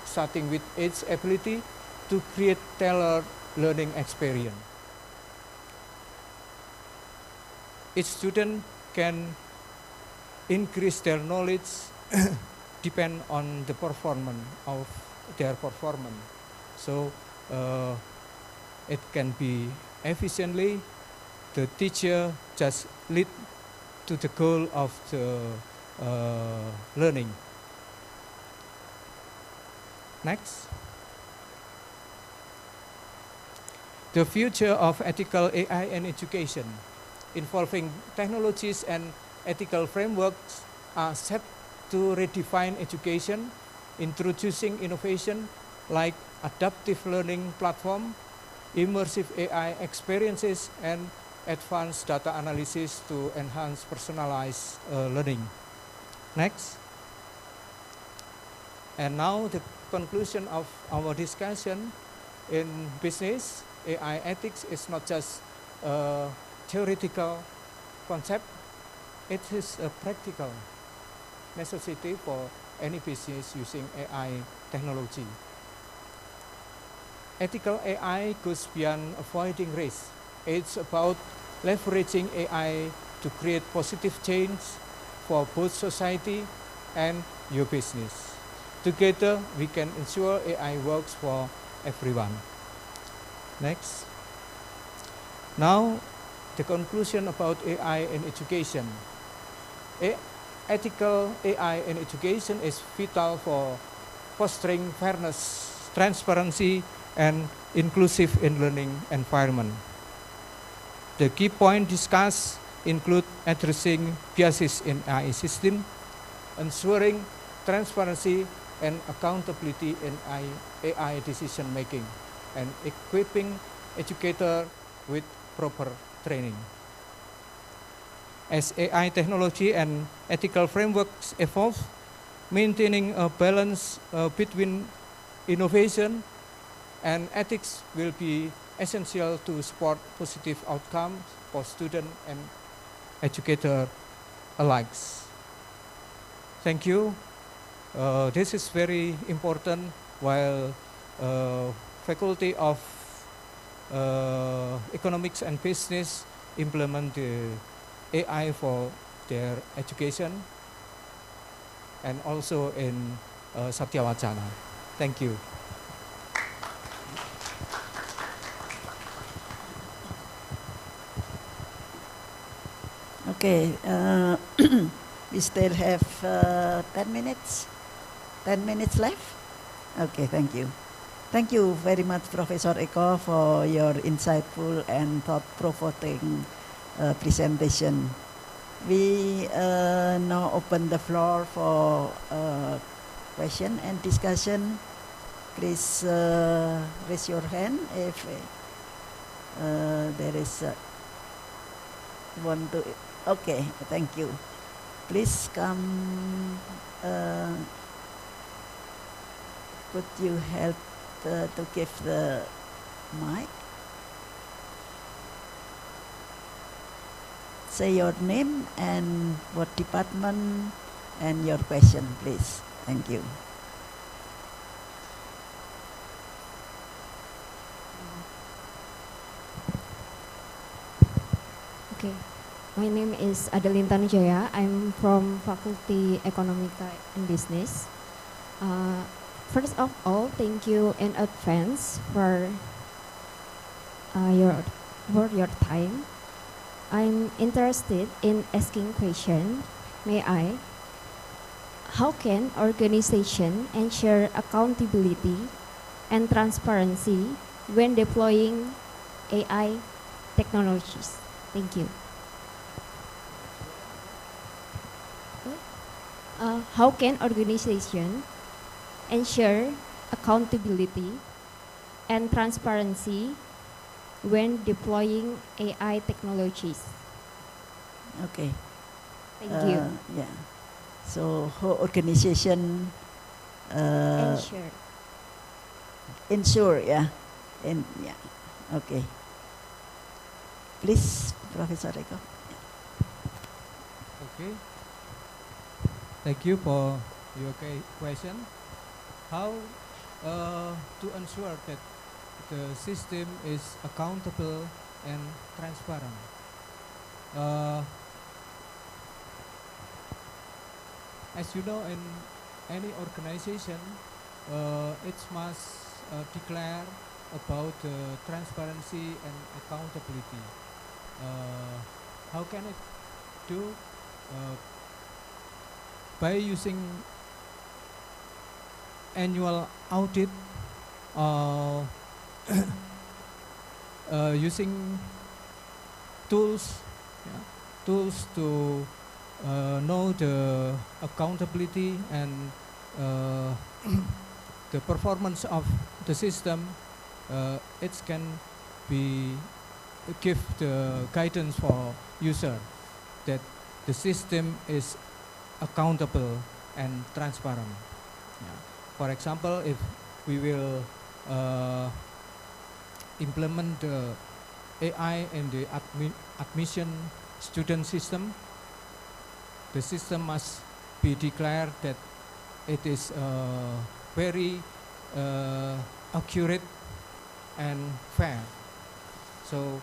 starting with its ability to create tailored learning experience. Each student can increase their knowledge depend on the performance of their performance. So it can be efficiently, the teacher just lead to the goal of the learning. Next. The future of ethical AI in education, involving technologies and ethical frameworks, are set to redefine education, introducing innovation like adaptive learning platform, immersive AI experiences, and advanced data analysis to enhance personalized learning. Next. And now the conclusion of our discussion. In business, AI ethics is not just a theoretical concept, it is a practical necessity for any business using AI technology. Ethical AI goes beyond avoiding risk. It's about leveraging AI to create positive change for both society and your business. Together, we can ensure AI works for everyone. Next. Now, the conclusion about AI in education. Ethical AI in education is vital for fostering fairness, transparency, and inclusive in learning environment. The key points discussed include addressing biases in AI system, ensuring transparency and accountability in AI decision making, and equipping educators with proper training. As AI technology and ethical frameworks evolve, maintaining a balance between innovation and ethics will be essential to support positive outcomes for students and educators alike. Thank you. This is very important while Faculty of Economics and Business implement the AI for their education and also in Satya Wacana. Thank you. Okay, we still have 10 minutes. 10 minutes left? Okay, thank you. Thank you very much, Professor Eko, for your insightful and thought-provoking presentation. We now open the floor for question and discussion. Please raise your hand if there is one to. Okay, thank you. Please come. Could you help to give the mic? Say your name and what department and your question, please. Thank you. Okay, my name is Adeline Tanujaya. I'm from Faculty Economica and Business. First of all, thank you in advance for your time. I'm interested in asking question. May I? How can organization ensure accountability and transparency when deploying AI technologies? Thank you. How can organization ensure accountability and transparency when deploying AI technologies? Okay. Thank you. Yeah. So how organization ensure, yeah, and yeah. Okay. Please, Professor Eko. Okay. Thank you for your question. How to ensure that the system is accountable and transparent? As you know, in any organization, it must declare about transparency and accountability. How can it do? By using annual audit, using tools, tools to know the accountability and the performance of the system. It can be give the guidance for user that the system is accountable and transparent. Yeah. For example, if we will implement the AI in the admission student system, the system must be declared that it is very accurate and fair. So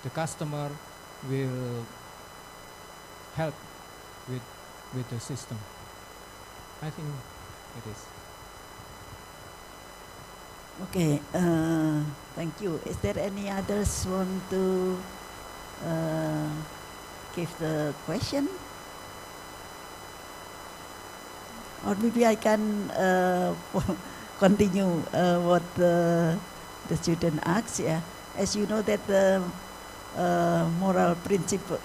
the customer will help with the system. I think it is. Okay, thank you. Is there any others want to give the question? Or maybe I can continue what the student asks. Yeah, as you know that the moral principle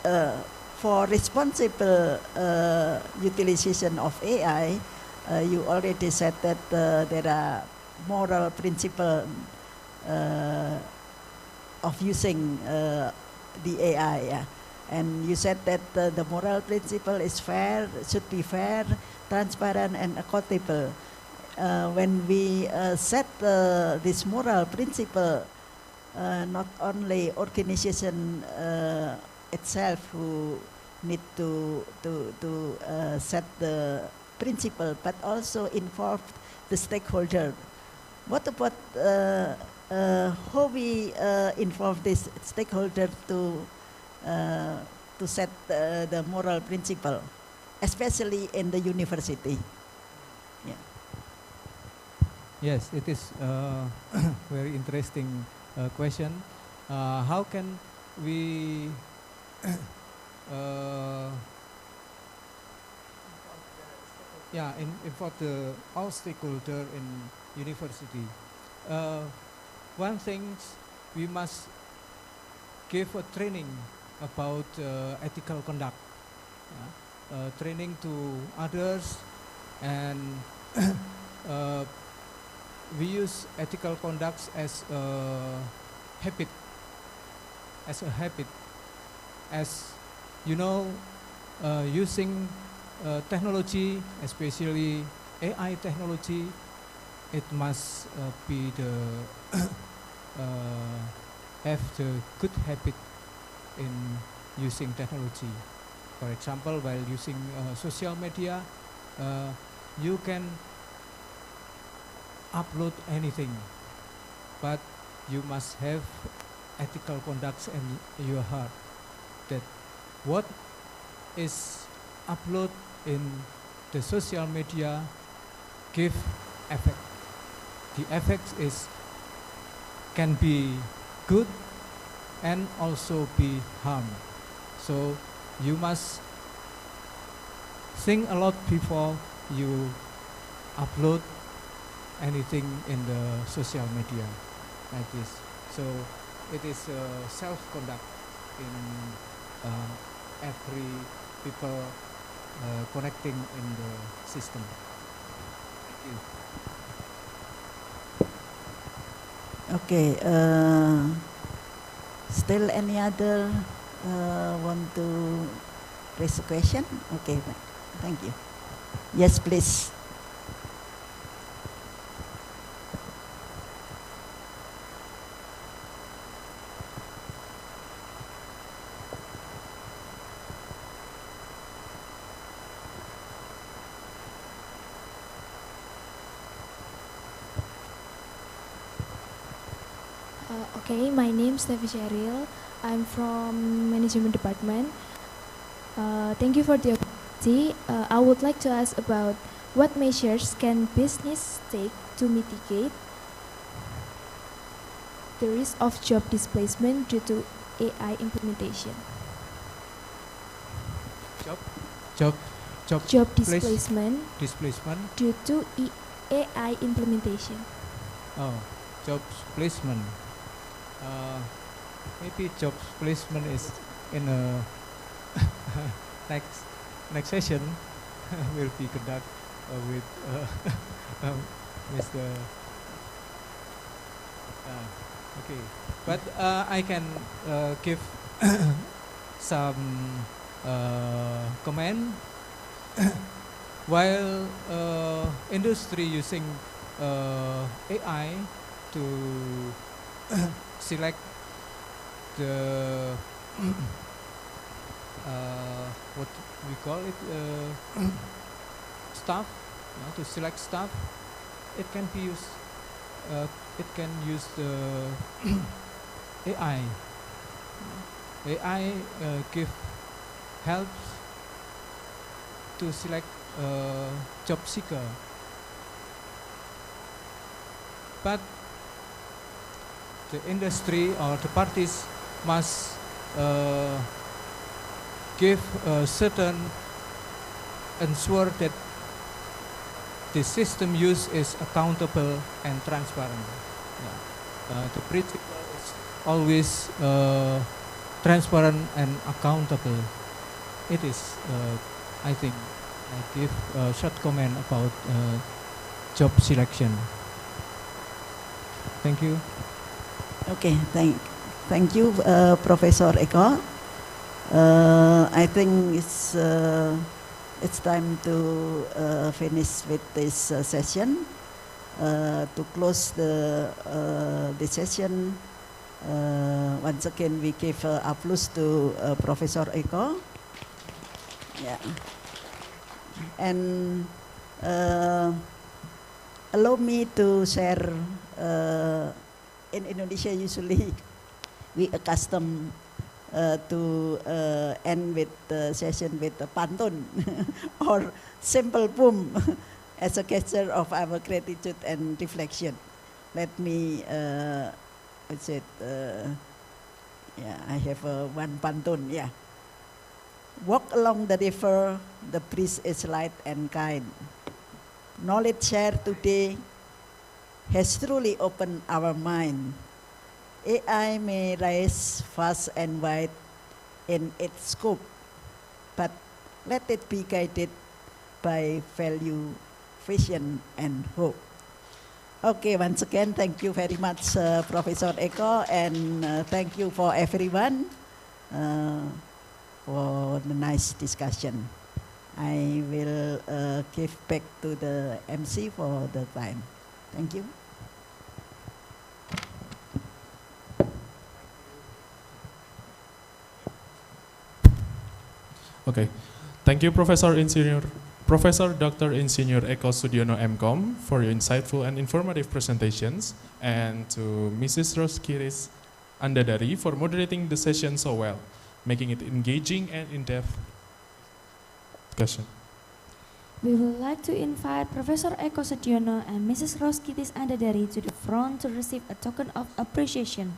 for responsible utilization of AI, you already said that there are moral principle of using the AI. Yeah. And you said that the moral principle is fair, should be fair, transparent, and accountable. When we set this moral principle, not only organization itself who need to set the principle, but also involve the stakeholder. What about how we involve this stakeholder to set the moral principle, especially in the university? Yeah. Yes, it is very interesting question. How can we involve all stakeholder in university? One thing, we must give a training about ethical conduct, training to others, and we use ethical conducts as a habit, as you know, using technology, especially AI technology, it must be the have the good habit in using technology. For example, while using social media, you can upload anything, but you must have ethical conducts in your heart, that what is upload in the social media give effect. The effect is can be good and also be harm. So you must think a lot before you upload anything in the social media like this. So it is self-conduct in every people connecting in the system. Thank you. Okay. Still any other want to raise a question? Okay. Thank you. Yes, please. Okay, my name is Devi Cheryl. I'm from Management Department. Thank you for the opportunity. I would like to ask about what measures can business take to mitigate the risk of job displacement due to AI implementation? Job displacement due to AI implementation. Oh, job placement. Maybe job placement is in a next session will be conducted with Mr. Okay, but I can give some comment. While industry using AI to select the what we call it staff, to select staff, it can be used. It can use the AI. AI give help to select job seeker, but the industry or the parties must give a certain ensure that the system use is accountable and transparent. The principle is always transparent and accountable. It is, I think, I give a short comment about job selection. Thank you. Okay, thank you, Professor Eko. I think it's time to finish with this session. To close the session, once again we give applause to Professor Eko. Yeah, and allow me to share. In Indonesia, usually we accustomed to end with the session with a pantun or simple poem as a gesture of our gratitude and reflection. Let me say it. Yeah, I have one pantun. Yeah. Walk along the river, the breeze is light and kind. Knowledge shared today has truly opened our mind. AI may rise fast and wide, in its scope, but let it be guided by value, vision, and hope. Okay, once again, thank you very much, Professor Eko, and thank you for everyone for the nice discussion. I will give back to the MC for the time. Thank you. Okay, thank you, Professor Dr. Insinyur Eko Sudiono MCom for your insightful and informative presentations, and to Mrs. Roskiris Andadari for moderating the session so well, making it engaging and in-depth discussion. We would like to invite Professor Eko Sudiono and Mrs. Roskiris Andadari to the front to receive a token of appreciation,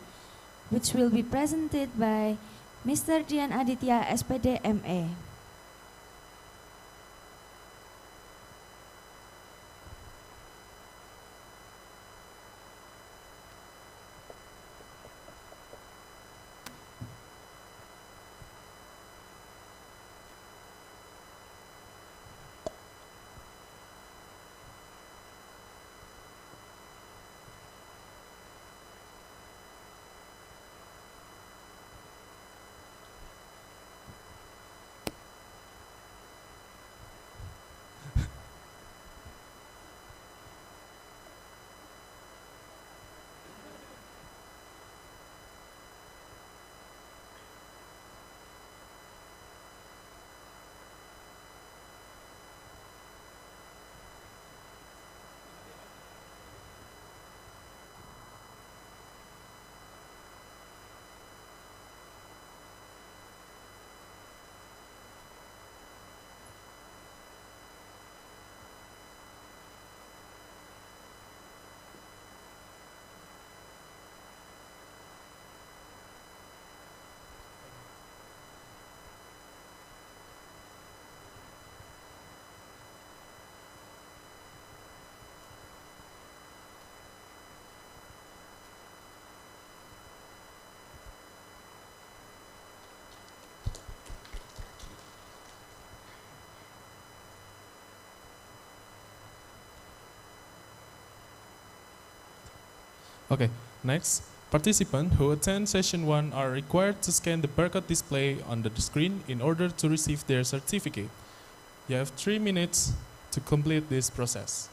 which will be presented by Mr. Dian Aditya, SPD MA. Okay, next, participants who attend session 1 are required to scan the barcode display on the screen in order to receive their certificate. You have 3 minutes to complete this process.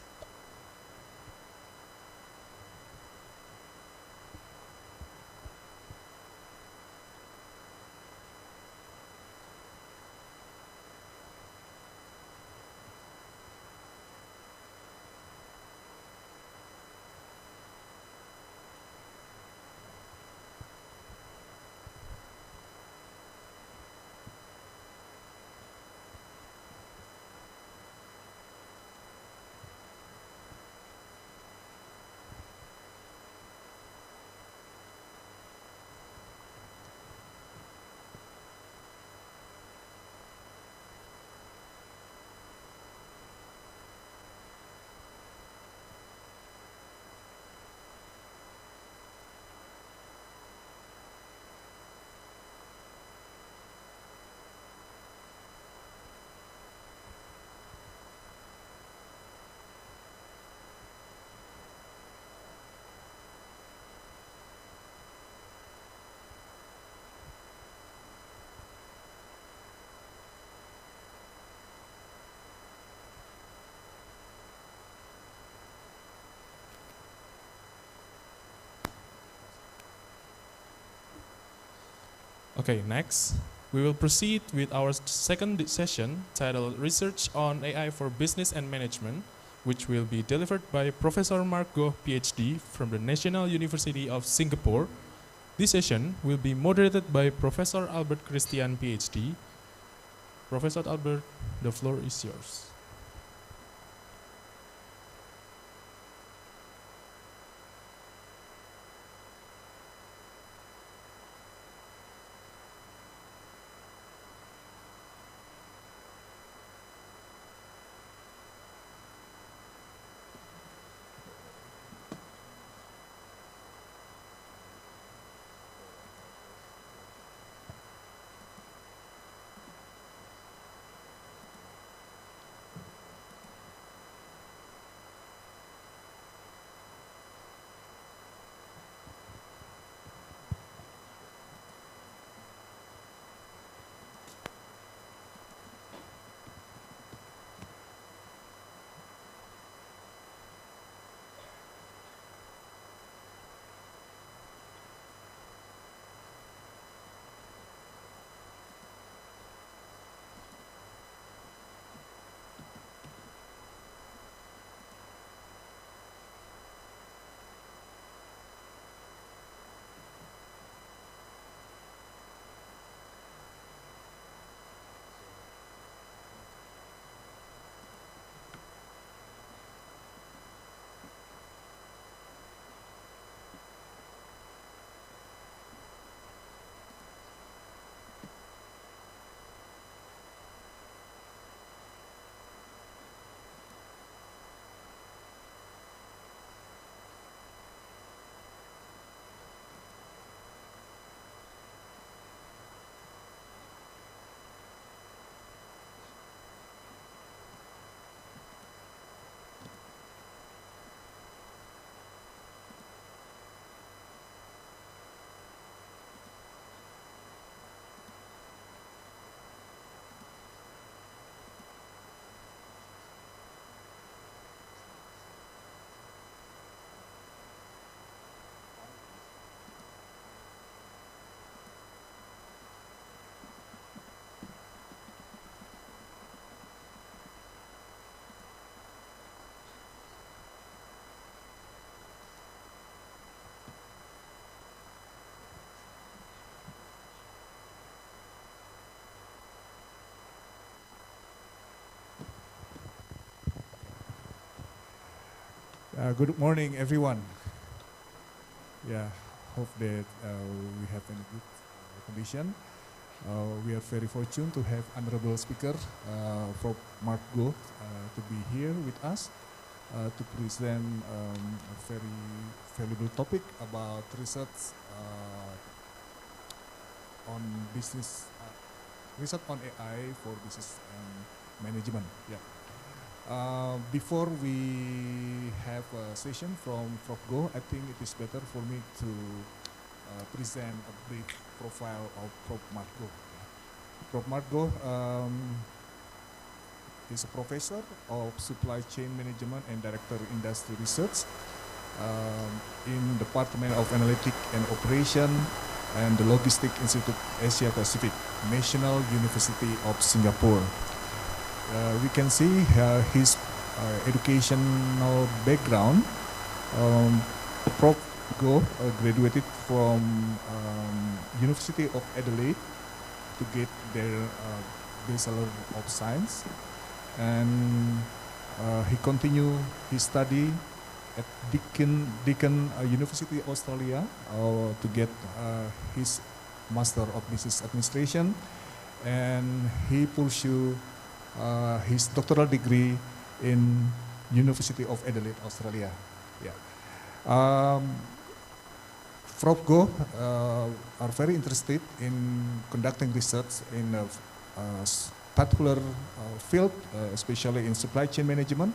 Okay, next, we will proceed with our second session titled Research on AI for Business and Management, which will be delivered by Professor Mark Goh, PhD, from the National University of Singapore. This session will be moderated by Professor Albert Christian, PhD. Professor Albert, the floor is yours. Good morning, everyone. Yeah, hope that we have a good condition. We are very fortunate to have honorable speaker from Mark Go to be here with us to present a very valuable topic about research on business, research on AI for business management. Yeah. Before we have a session from Go, I think it is better for me to present a brief profile of Prof. Margo. Prof. Margo is a professor of supply chain management and director of industry research in Department of Analytic and Operation and the Logistic Institute Asia Pacific, National University of Singapore. We can see his educational background. Prof. Go graduated from University of Adelaide to get their Bachelor of Science, and he continued his study at Deakin University Australia to get his Master of Business Administration, and he pursued his doctoral degree in University of Adelaide, Australia. Yeah. Prof. Go are very interested in conducting research in a particular field, especially in supply chain management,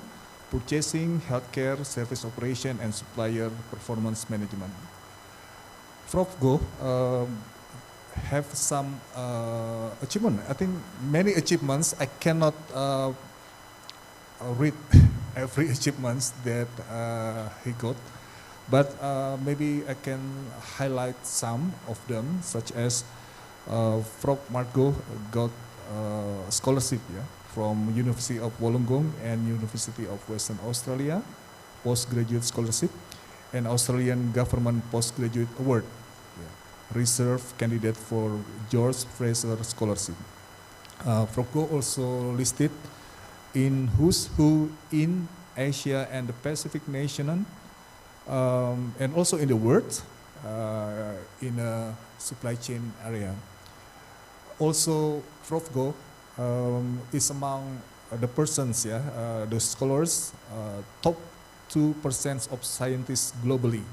purchasing, healthcare, service operation, and supplier performance management. Prof. Go have some achievement. I think many achievements. I cannot read every achievements that he got, but maybe I can highlight some of them, such as Prof. Margo got scholarship from University of Wollongong and University of Western Australia, postgraduate scholarship, and Australian Government Postgraduate Award. Reserve candidate for George Fraser Scholarship. Prof. Go also listed in Who's Who in Asia and the Pacific nation, and also in the world in a supply chain area. Also, Prof. Go is among the persons, the scholars, top 2% of scientists globally.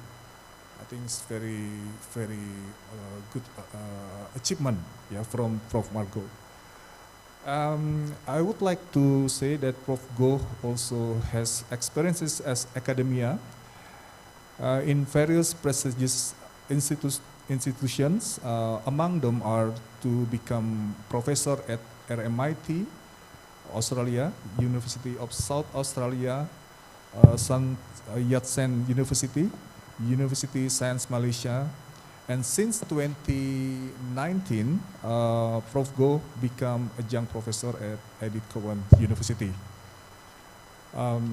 I think it's very, very good achievement, from Prof. Margo. I would like to say that Prof. Go also has experiences as academia in various prestigious institutions. Among them are to become professor at RMIT, Australia, University of South Australia, Sun Yat-sen University, University Science Malaysia, and since 2019, Prof. Go become adjunct professor at Edith Cowan University.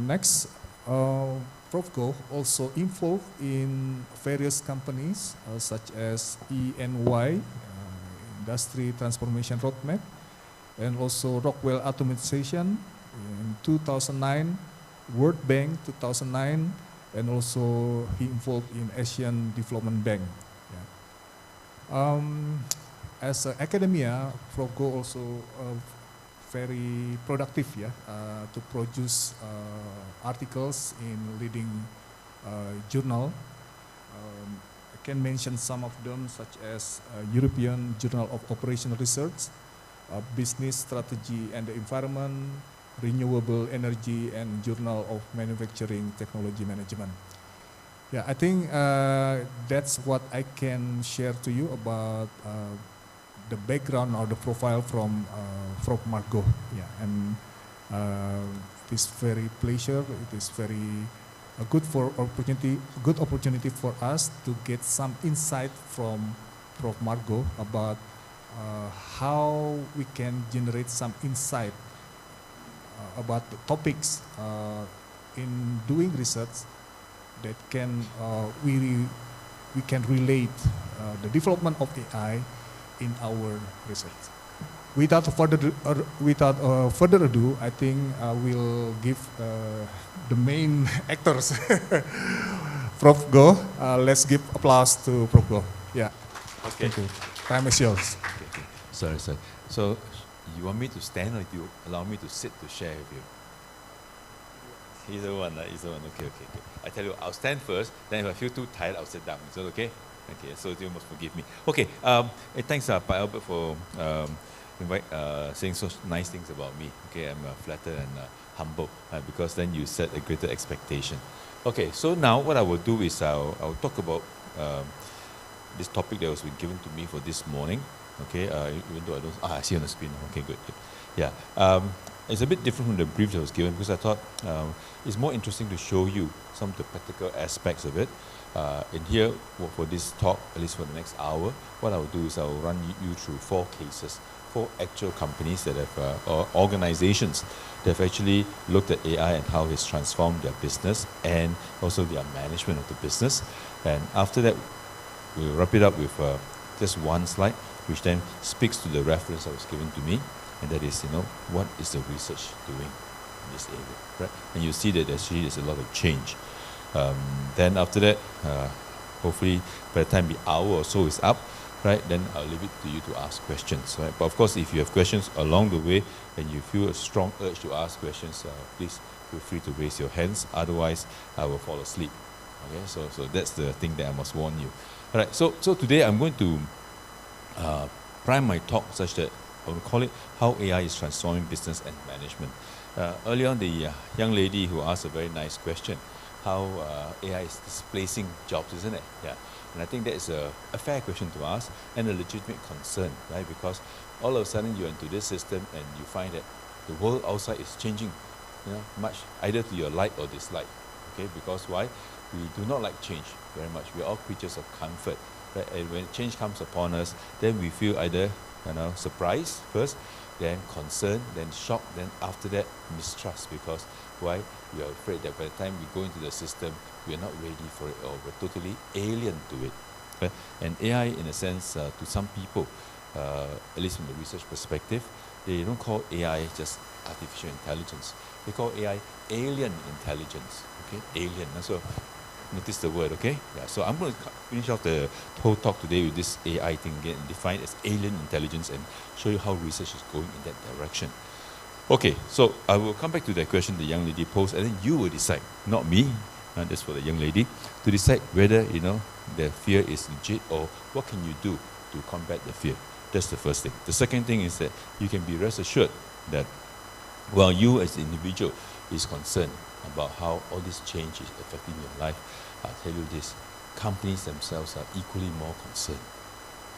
Next, Prof. Go also involved in various companies such as ENY, Industry Transformation Roadmap, and also Rockwell Automation in 2009, World Bank 2009, and also he involved in Asian Development Bank. As an academia, Prof. Go also very productive, to produce articles in leading journal. I can mention some of them, such as European Journal of Operational Research, Business Strategy and the Environment, Renewable Energy, and Journal of Manufacturing Technology Management. Yeah, I think that's what I can share to you about the background or the profile from Prof. Margo. Yeah, and it is very pleasure. It is very good opportunity for us to get some insight from Prof. Margo about how we can generate some insight about the topics in doing research that can we can relate the development of AI in our research. Without further ado, I think I will give the main actors. Prof. Go. Let's give applause to Prof. Go. Yeah. Okay. Thank you. Time is yours. Okay. Sorry. So, you want me to stand or do you allow me to sit to share with you? Either one, either one. Okay. I tell you, I'll stand first. Then if I feel too tired, I'll sit down. Is that okay? Okay. So you must forgive me. Okay. Thanks, Pa Albert, for saying such nice things about me. Okay. I'm flattered and humble because then you set a greater expectation. Okay. So now what I will do is I'll talk about this topic that was been given to me for this morning. Okay. Even though I don't. I see on the screen. Okay. Good. Yeah. It's a bit different from the brief that was given because I thought it's more interesting to show you some of the practical aspects of it. In here, for this talk, at least for the next hour, what I'll do is I'll run you through 4 cases, 4 actual companies that have, or organizations that have actually looked at AI and how it's transformed their business and also their management of the business. And after that, we'll wrap it up with just one slide, which then speaks to the reference that was given to me. And that is, what is the research doing in this area, right? And you see that actually there's a lot of change. Then after that, hopefully by the time the hour or so is up, right, then I'll leave it to you to ask questions, right? But of course, if you have questions along the way and you feel a strong urge to ask questions, please feel free to raise your hands. Otherwise, I will fall asleep. Okay, so that's the thing that I must warn you. All right, so today I'm going to prime my talk such that I will call it How AI is Transforming Business and Management. Earlier on, the young lady who asked a very nice question, how AI is displacing jobs, isn't it? Yeah. And I think that is a fair question to ask and a legitimate concern, right? Because all of a sudden you're into this system and you find that the world outside is changing, much either to your like or dislike. Okay, because why? We do not like change very much. We are all creatures of comfort, right? And when change comes upon us, then we feel either surprise first, then concern, then shock, then after that mistrust, because why? We are afraid that by the time we go into the system, we are not ready for it or we're totally alien to it. Right? And AI, in a sense, to some people, at least from the research perspective, they don't call AI just artificial intelligence. They call AI alien intelligence. Okay, alien. So notice the word, okay? Yeah. So I'm going to finish off the whole talk today with this AI thing again, defined as alien intelligence, and show you how research is going in that direction. Okay, so I will come back to that question the young lady posed, and then you will decide, not me, that's for the young lady, to decide whether the fear is legit or what can you do to combat the fear. That's the first thing. The second thing is that you can be rest assured that while you as an individual is concerned about how all this change is affecting your life, I'll tell you this, companies themselves are equally more concerned.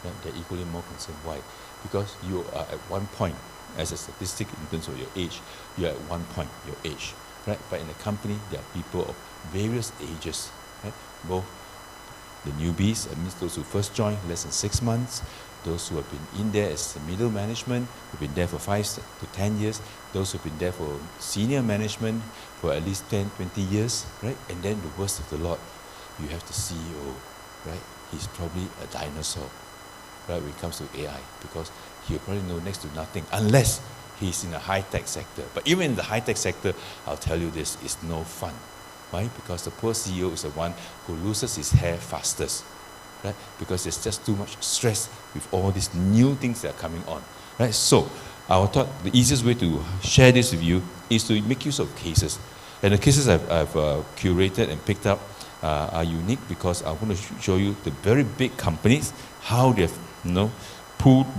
Right? They're equally more concerned. Why? Because you are at one point, as a statistic in terms of your age, you're at one point, your age. Right? But in a company, there are people of various ages. Right? Both the newbies, that means those who first joined less than 6 months, those who have been in there as the middle management, who've been there for 5 to 10 years, those who've been there for senior management for at least 10, 20 years, right? And then the worst of the lot, you have the CEO, right? He's probably a dinosaur, right, when it comes to AI, because he'll probably know next to nothing unless he's in a high-tech sector. But even in the high-tech sector, I'll tell you this, is no fun. Why? Because the poor CEO is the one who loses his hair fastest. Right? Because there's just too much stress with all these new things that are coming on. Right? So, I thought the easiest way to share this with you is to make use of cases. And the cases I've curated and picked up are unique because I want to show you the very big companies, how they've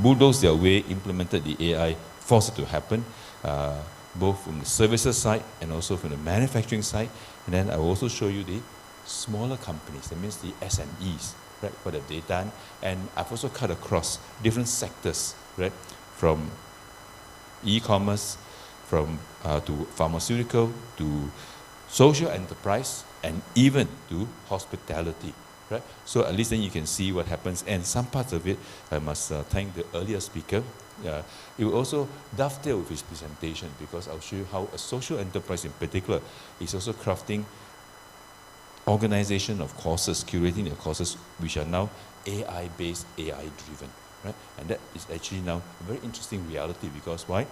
bulldozed their way, implemented the AI, forced it to happen, both from the services side and also from the manufacturing side. And then I will also show you the smaller companies, that means the SMEs. Right, what have they done? And I've also cut across different sectors, right, from e-commerce, from to pharmaceutical, to social enterprise, and even to hospitality, right? So at least then you can see what happens. And some parts of it, I must thank the earlier speaker. It will also dovetail with his presentation because I'll show you how a social enterprise in particular is also crafting organization of courses, curating their courses, which are now AI-based, AI-driven. right? And that is actually now a very interesting reality because why?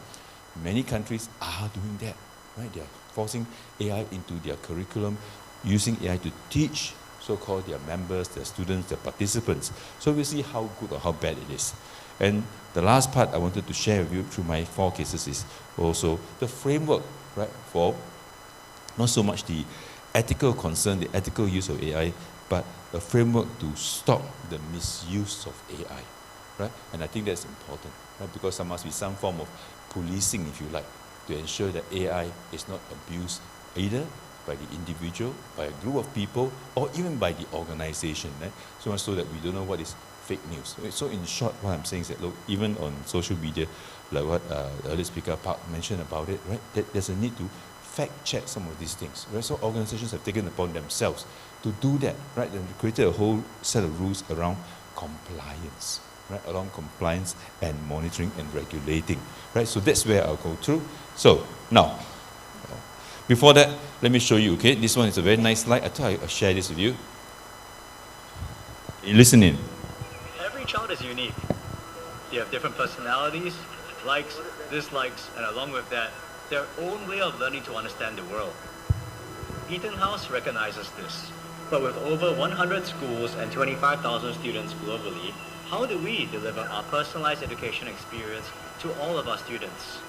Many countries are doing that, right? They are forcing AI into their curriculum, using AI to teach so-called their members, their students, their participants. So we see how good or how bad it is. And the last part I wanted to share with you through my 4 cases is also the framework, right, for not so much the ethical concern, the ethical use of AI, but a framework to stop the misuse of AI, right? And I think that's important, right? Because there must be some form of policing, if you like, to ensure that AI is not abused either by the individual, by a group of people, or even by the organization, right? So much so that we don't know what is fake news. So in short, what I'm saying is that, look, even on social media, like what the earlier speaker Park mentioned about it, right? There's a need to fact check some of these things, right? So organizations have taken upon themselves to do that, right? And created a whole set of rules around compliance, right? Around compliance and monitoring and regulating, right? So that's where I'll go through. So now, before that, let me show you, okay? This one is a very nice slide. I thought I'll share this with you. Listen in. Every child is unique. They have different personalities, likes, dislikes, and along with that, their own way of learning to understand the world. Eton House recognizes this. But with over 100 schools and 25,000 students globally, how do we deliver our personalized education experience to all of our students?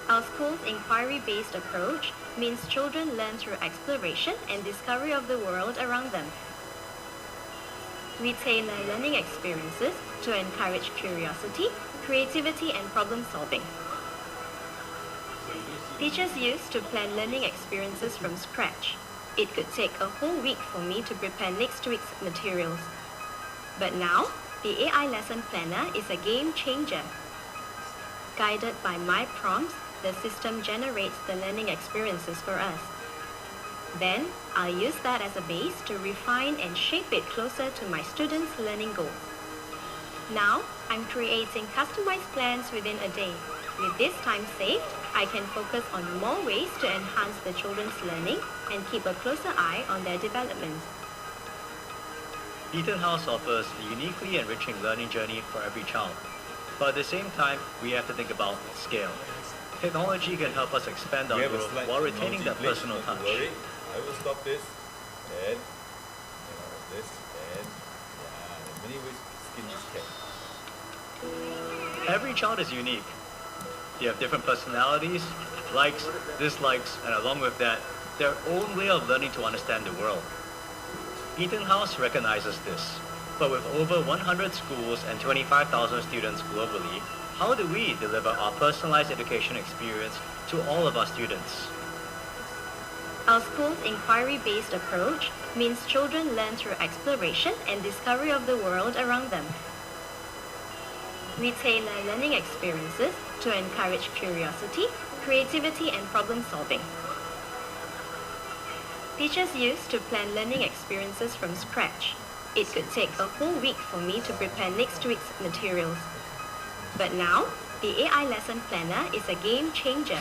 Our school's inquiry-based approach means children learn through exploration and discovery of the world around them. We tailor learning experiences to encourage curiosity, creativity, and problem-solving. Teachers used to plan learning experiences from scratch. It could take a whole week for me to prepare next week's materials. But now, the AI lesson planner is a game changer. Guided by my prompts, the system generates the learning experiences for us. Then, I'll use that as a base to refine and shape it closer to my students' learning goals. Now, I'm creating customized plans within a day. With this time saved, I can focus on more ways to enhance the children's learning and keep a closer eye on their development. Eton House offers a uniquely enriching learning journey for every child. But at the same time, we have to think about scale. Technology can help us expand our growth while retaining that personal touch. Don't worry. I will stop this and this and in many ways skin is cat. Every child is unique. They have different personalities, likes, dislikes, and along with that, their own way of learning to understand the world. Eton House recognizes this. But with over 100 schools and 25,000 students globally, how do we deliver our personalized education experience to all of our students? Our school's inquiry-based approach means children learn through exploration and discovery of the world around them. We tailor learning experiences to encourage curiosity, creativity, and problem-solving. Teachers used to plan learning experiences from scratch. It could take a whole week for me to prepare next week's materials. But now, the AI lesson planner is a game changer.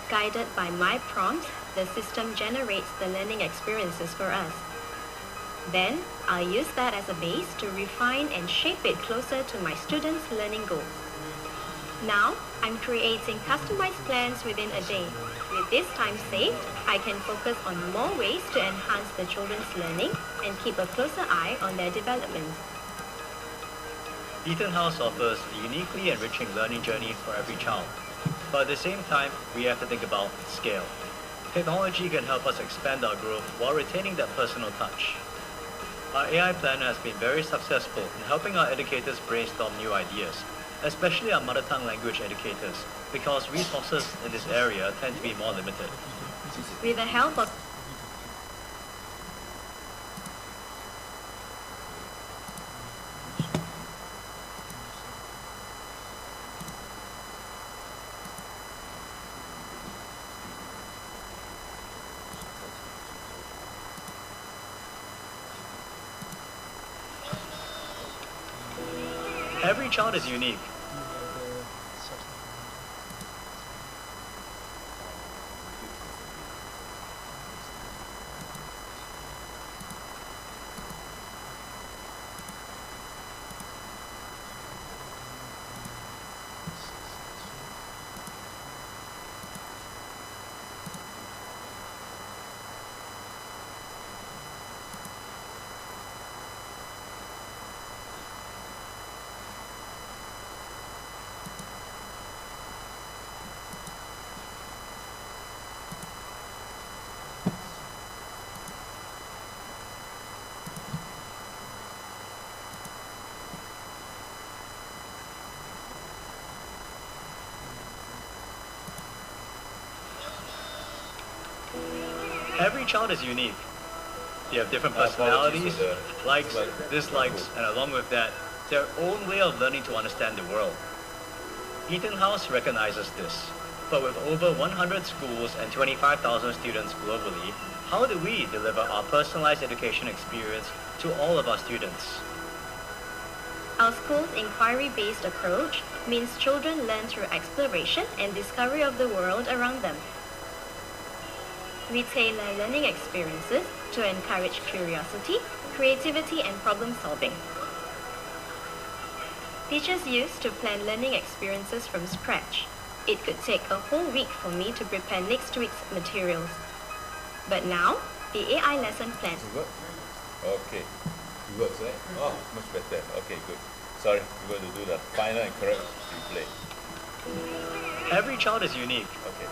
Guided by my prompts, the system generates the learning experiences for us. Then, I'll use that as a base to refine and shape it closer to my students' learning goals. Now, I'm creating customized plans within a day. With this time saved, I can focus on more ways to enhance the children's learning and keep a closer eye on their development. Eton House offers a uniquely enriching learning journey for every child. But at the same time, we have to think about scale. Technology can help us expand our growth while retaining that personal touch. Our AI planner has been very successful in helping our educators brainstorm new ideas, especially our mother tongue language educators, because resources in this area tend to be more limited. With the help of Every child is unique. Every child is unique. They have different personalities, likes, dislikes, and along with that, their own way of learning to understand the world. Eton House recognizes this, but with over 100 schools and 25,000 students globally, how do we deliver our personalized education experience to all of our students? Our school's inquiry-based approach means children learn through exploration and discovery of the world around them. We tailor learning experiences to encourage curiosity, creativity, and problem-solving. Teachers used to plan learning experiences from scratch. It could take a whole week for me to prepare next week's materials. But now, the AI lesson plan. It works? Okay. It works, right? Oh, much better. Okay, good. Sorry, we're going to do the final and correct replay. Every child is unique. Okay.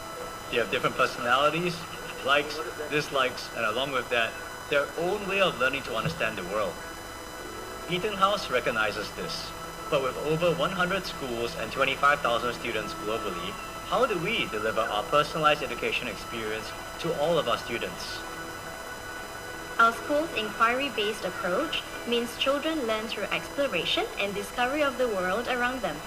They have different personalities, likes, dislikes, and along with that, their own way of learning to understand the world. Eton House recognizes this, but with over 100 schools and 25,000 students globally, how do we deliver our personalized education experience to all of our students? Our school's inquiry-based approach means children learn through exploration and discovery of the world around them.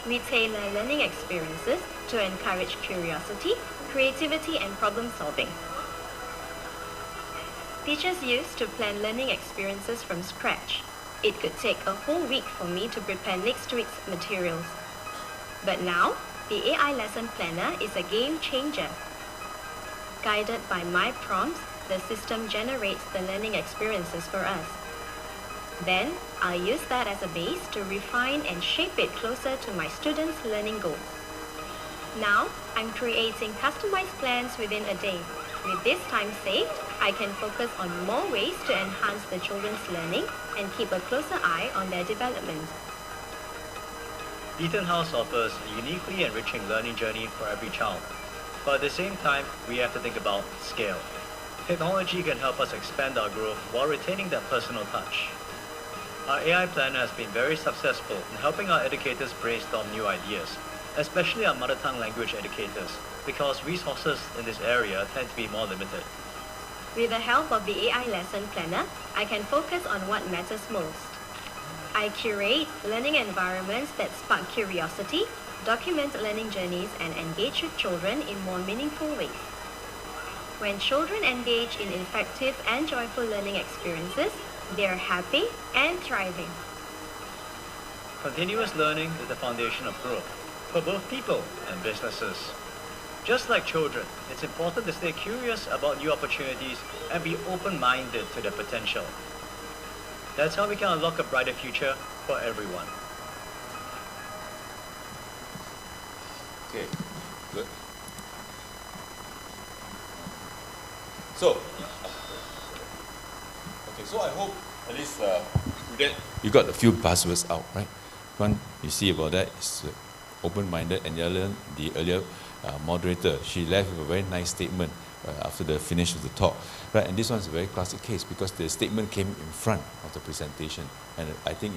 We tailor learning experiences to encourage curiosity, creativity, and problem-solving. Teachers used to plan learning experiences from scratch. It could take a whole week for me to prepare next week's materials. But now, the AI lesson planner is a game changer. Guided by my prompts, the system generates the learning experiences for us. Then, I'll use that as a base to refine and shape it closer to my students' learning goals. Now, I'm creating customized plans within a day. With this time saved, I can focus on more ways to enhance the children's learning and keep a closer eye on their development. Eton House offers a uniquely enriching learning journey for every child. But at the same time, we have to think about scale. Technology can help us expand our growth while retaining that personal touch. Our AI planner has been very successful in helping our educators brainstorm new ideas, especially our mother tongue language educators, because resources in this area tend to be more limited. With the help of the AI lesson planner, I can focus on what matters most. I curate learning environments that spark curiosity, document learning journeys, and engage with children in more meaningful ways. When children engage in effective and joyful learning experiences, they are happy and thriving. Continuous learning is the foundation of growth for both people and businesses. Just like children, it's important to stay curious about new opportunities and be open-minded to their potential. That's how we can unlock a brighter future for everyone. Okay, good. So I hope at least you got a few buzzwords out, right? One you see about that is open-minded, and the earlier moderator, she left with a very nice statement after the finish of the talk, right? And this one's a very classic case because the statement came in front of the presentation, and I think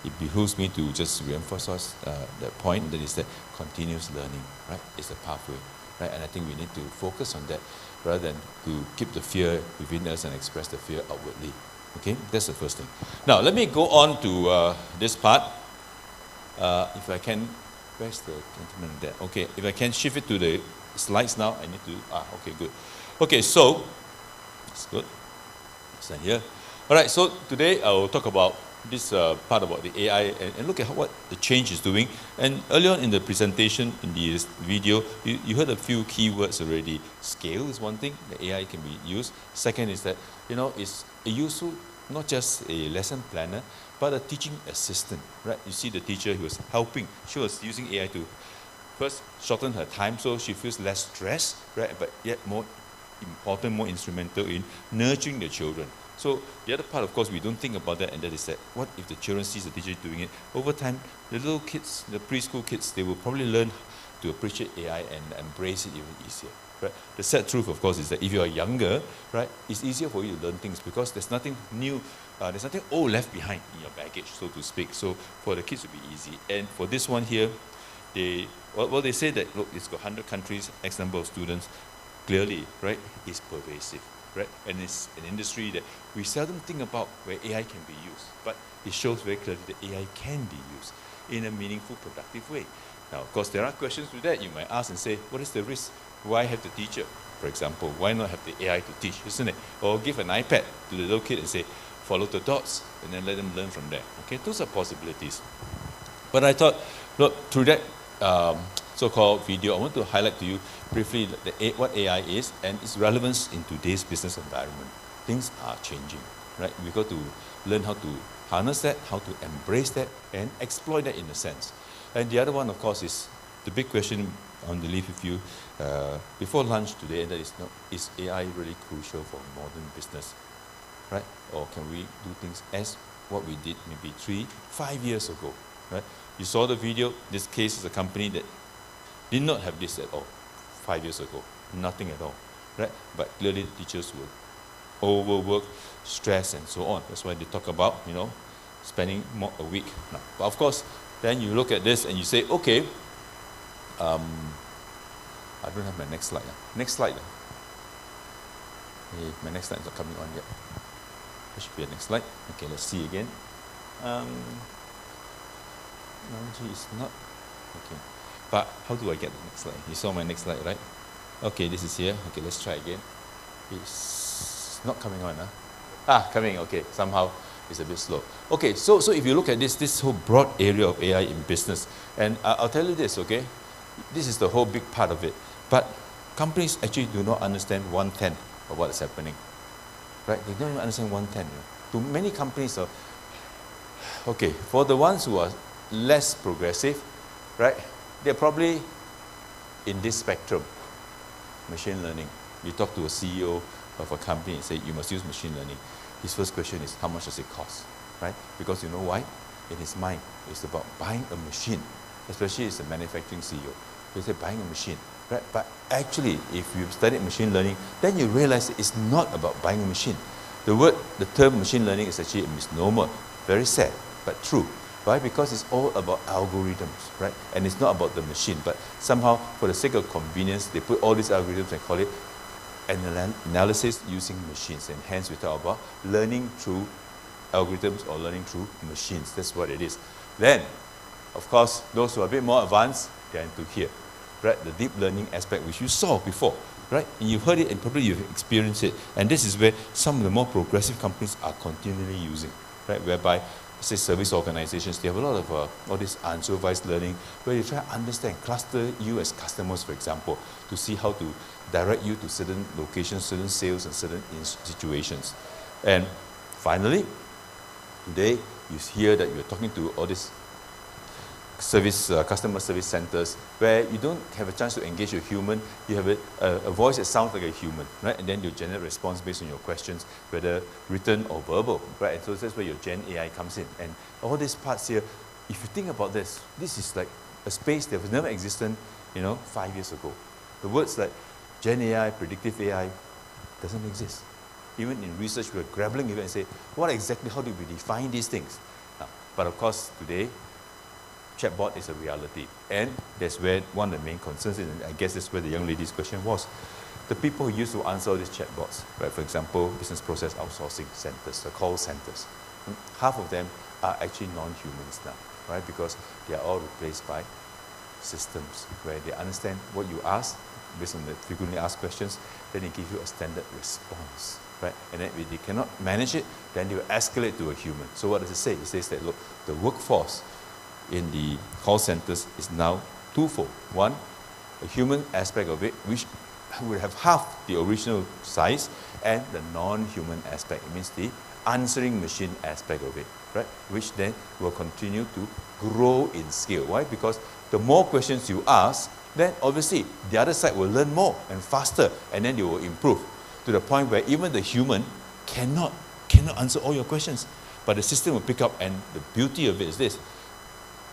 it behooves me to just re-emphasize that point, that is that continuous learning, right? It's a pathway, right? And I think we need to focus on that rather than to keep the fear within us and express the fear outwardly. Okay, that's the first thing. Now let me go on to this part. If I can, where's the gentleman there? Okay, if I can shift it to the slides now, I need to, okay, good. Okay, so, that's good. Stand here. All right, so today I will talk about this part about the AI and look at what the change is doing. And earlier on in the presentation, in this video, you heard a few keywords already. Scale is one thing, the AI can be used. Second is that, it's useful, not just a lesson planner, but a teaching assistant, right? You see the teacher who was helping. She was using AI to first shorten her time so she feels less stressed, right? But yet more important, more instrumental in nurturing the children. So the other part, of course, we don't think about that, and that is that what if the children sees the teacher doing it? Over time, the little kids, the preschool kids, they will probably learn to appreciate AI and embrace it even easier. Right? The sad truth, of course, is that if you are younger, right, it's easier for you to learn things because there's nothing new, there's nothing old left behind in your baggage, so to speak. So for the kids, it will be easy. And for this one here, they say that, look, it's got 100 countries, X number of students. clearly, right, is pervasive, right? And it's an industry that we seldom think about where AI can be used, but it shows very clearly that AI can be used in a meaningful, productive way. Now, of course, there are questions to that. You might ask and say, what is the risk? Why have the teacher, for example? Why not have the AI to teach, isn't it? Or give an iPad to the little kid and say, follow the dots, and then let them learn from there. Okay, those are possibilities. But I thought, look, through that so-called video, I want to highlight to you briefly what AI is and its relevance in today's business environment. Things are changing, right? We've got to learn how to harness that, how to embrace that, and exploit that in a sense. And the other one, of course, is the big question I want to leave with you before lunch today, and that is, is AI really crucial for modern business, right? Or can we do things as what we did maybe 3-5 years ago, right? You saw the video. This case is a company that did not have this at all 5 years ago, nothing at all, right? But clearly the teachers were overworked, stressed, and so on. That's why they talk about, spending more a week. Now, but of course, then you look at this and you say, okay, I don't have my next slide. Next slide. Hey, my next slide is not coming on yet. There should be a next slide. Okay, let's see again. No, it's not. Okay. But how do I get the next slide? You saw my next slide, right? Okay, this is here. Okay, let's try again. It's not coming on, huh? Coming, okay. Somehow it's a bit slow. Okay, so if you look at this whole broad area of AI in business, and I'll tell you this, okay? This is the whole big part of it. But companies actually do not understand 1/10 of what is happening. Right? They don't even understand 1/10. To many companies, okay, for the ones who are less progressive, right? They're probably in this spectrum, machine learning. You talk to a CEO of a company and say, you must use machine learning. His first question is, how much does it cost, right? Because you know why? In his mind, it's about buying a machine, especially as a manufacturing CEO. They say buying a machine, right? But actually, if you've studied machine learning, then you realize it's not about buying a machine. The term machine learning is actually a misnomer. Very sad, but true. Why? Because it's all about algorithms, right? And it's not about the machine, but somehow, for the sake of convenience, they put all these algorithms and call it analysis using machines. And hence, we talk about learning through algorithms or learning through machines. That's what it is. Then, of course, those who are a bit more advanced, they're into here, right? The deep learning aspect, which you saw before, right? And you've heard it and probably you've experienced it. And this is where some of the more progressive companies are continually using, right? Whereby, say, service organizations, they have a lot of all this unsupervised learning where you try to understand, cluster you as customers, for example, to see how to direct you to certain locations, certain sales, and certain situations. And finally, today, you hear that you're talking to all these customer service centers where you don't have a chance to engage a human. You have a voice that sounds like a human, right? And then you generate response based on your questions, whether written or verbal, right? And so that's where your Gen AI comes in. And all these parts here, if you think about this is like a space that was never existent, 5 years ago. The words like Gen AI, predictive AI, doesn't exist. Even in research, we're grappling with it and say, how do we define these things? Now, but of course, today, chatbot is a reality. And that's where one of the main concerns is, and I guess that's where the young lady's question was. The people who used to answer these chatbots, right? For example, business process outsourcing centers, the call centers, half of them are actually non-humans now, right? Because they are all replaced by systems where they understand what you ask based on the frequently asked questions, then they give you a standard response, right? And then if they cannot manage it, then they will escalate to a human. So what does it say? It says that, look, the workforce in the call centers is now twofold. One, a human aspect of it, which would have half the original size, and the non-human aspect. It means the answering machine aspect of it, right? Which then will continue to grow in scale. Why? Because the more questions you ask, then obviously the other side will learn more and faster, and then they will improve to the point where even the human cannot answer all your questions, but the system will pick up. And the beauty of it is this: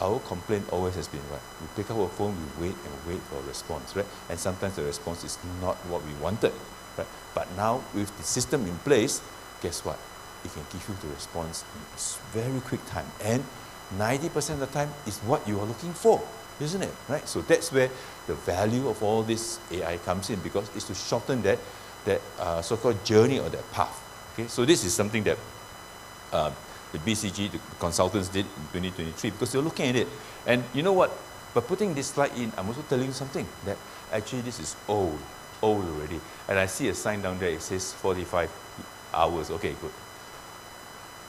our complaint always has been, right? We pick up our phone, we wait for a response, right? And sometimes the response is not what we wanted, right? But now with the system in place, guess what? It can give you the response in a very quick time, and 90% of the time is what you are looking for. isn't it? Right? So that's where the value of all this AI comes in, because it's to shorten that so-called journey or that path. Okay, so this is something that the BCG, the consultants did in 2023, because they're looking at it. And you know what? By putting this slide in, I'm also telling you something, that actually this is old already. And I see a sign down there, it says 45 hours. Okay, good.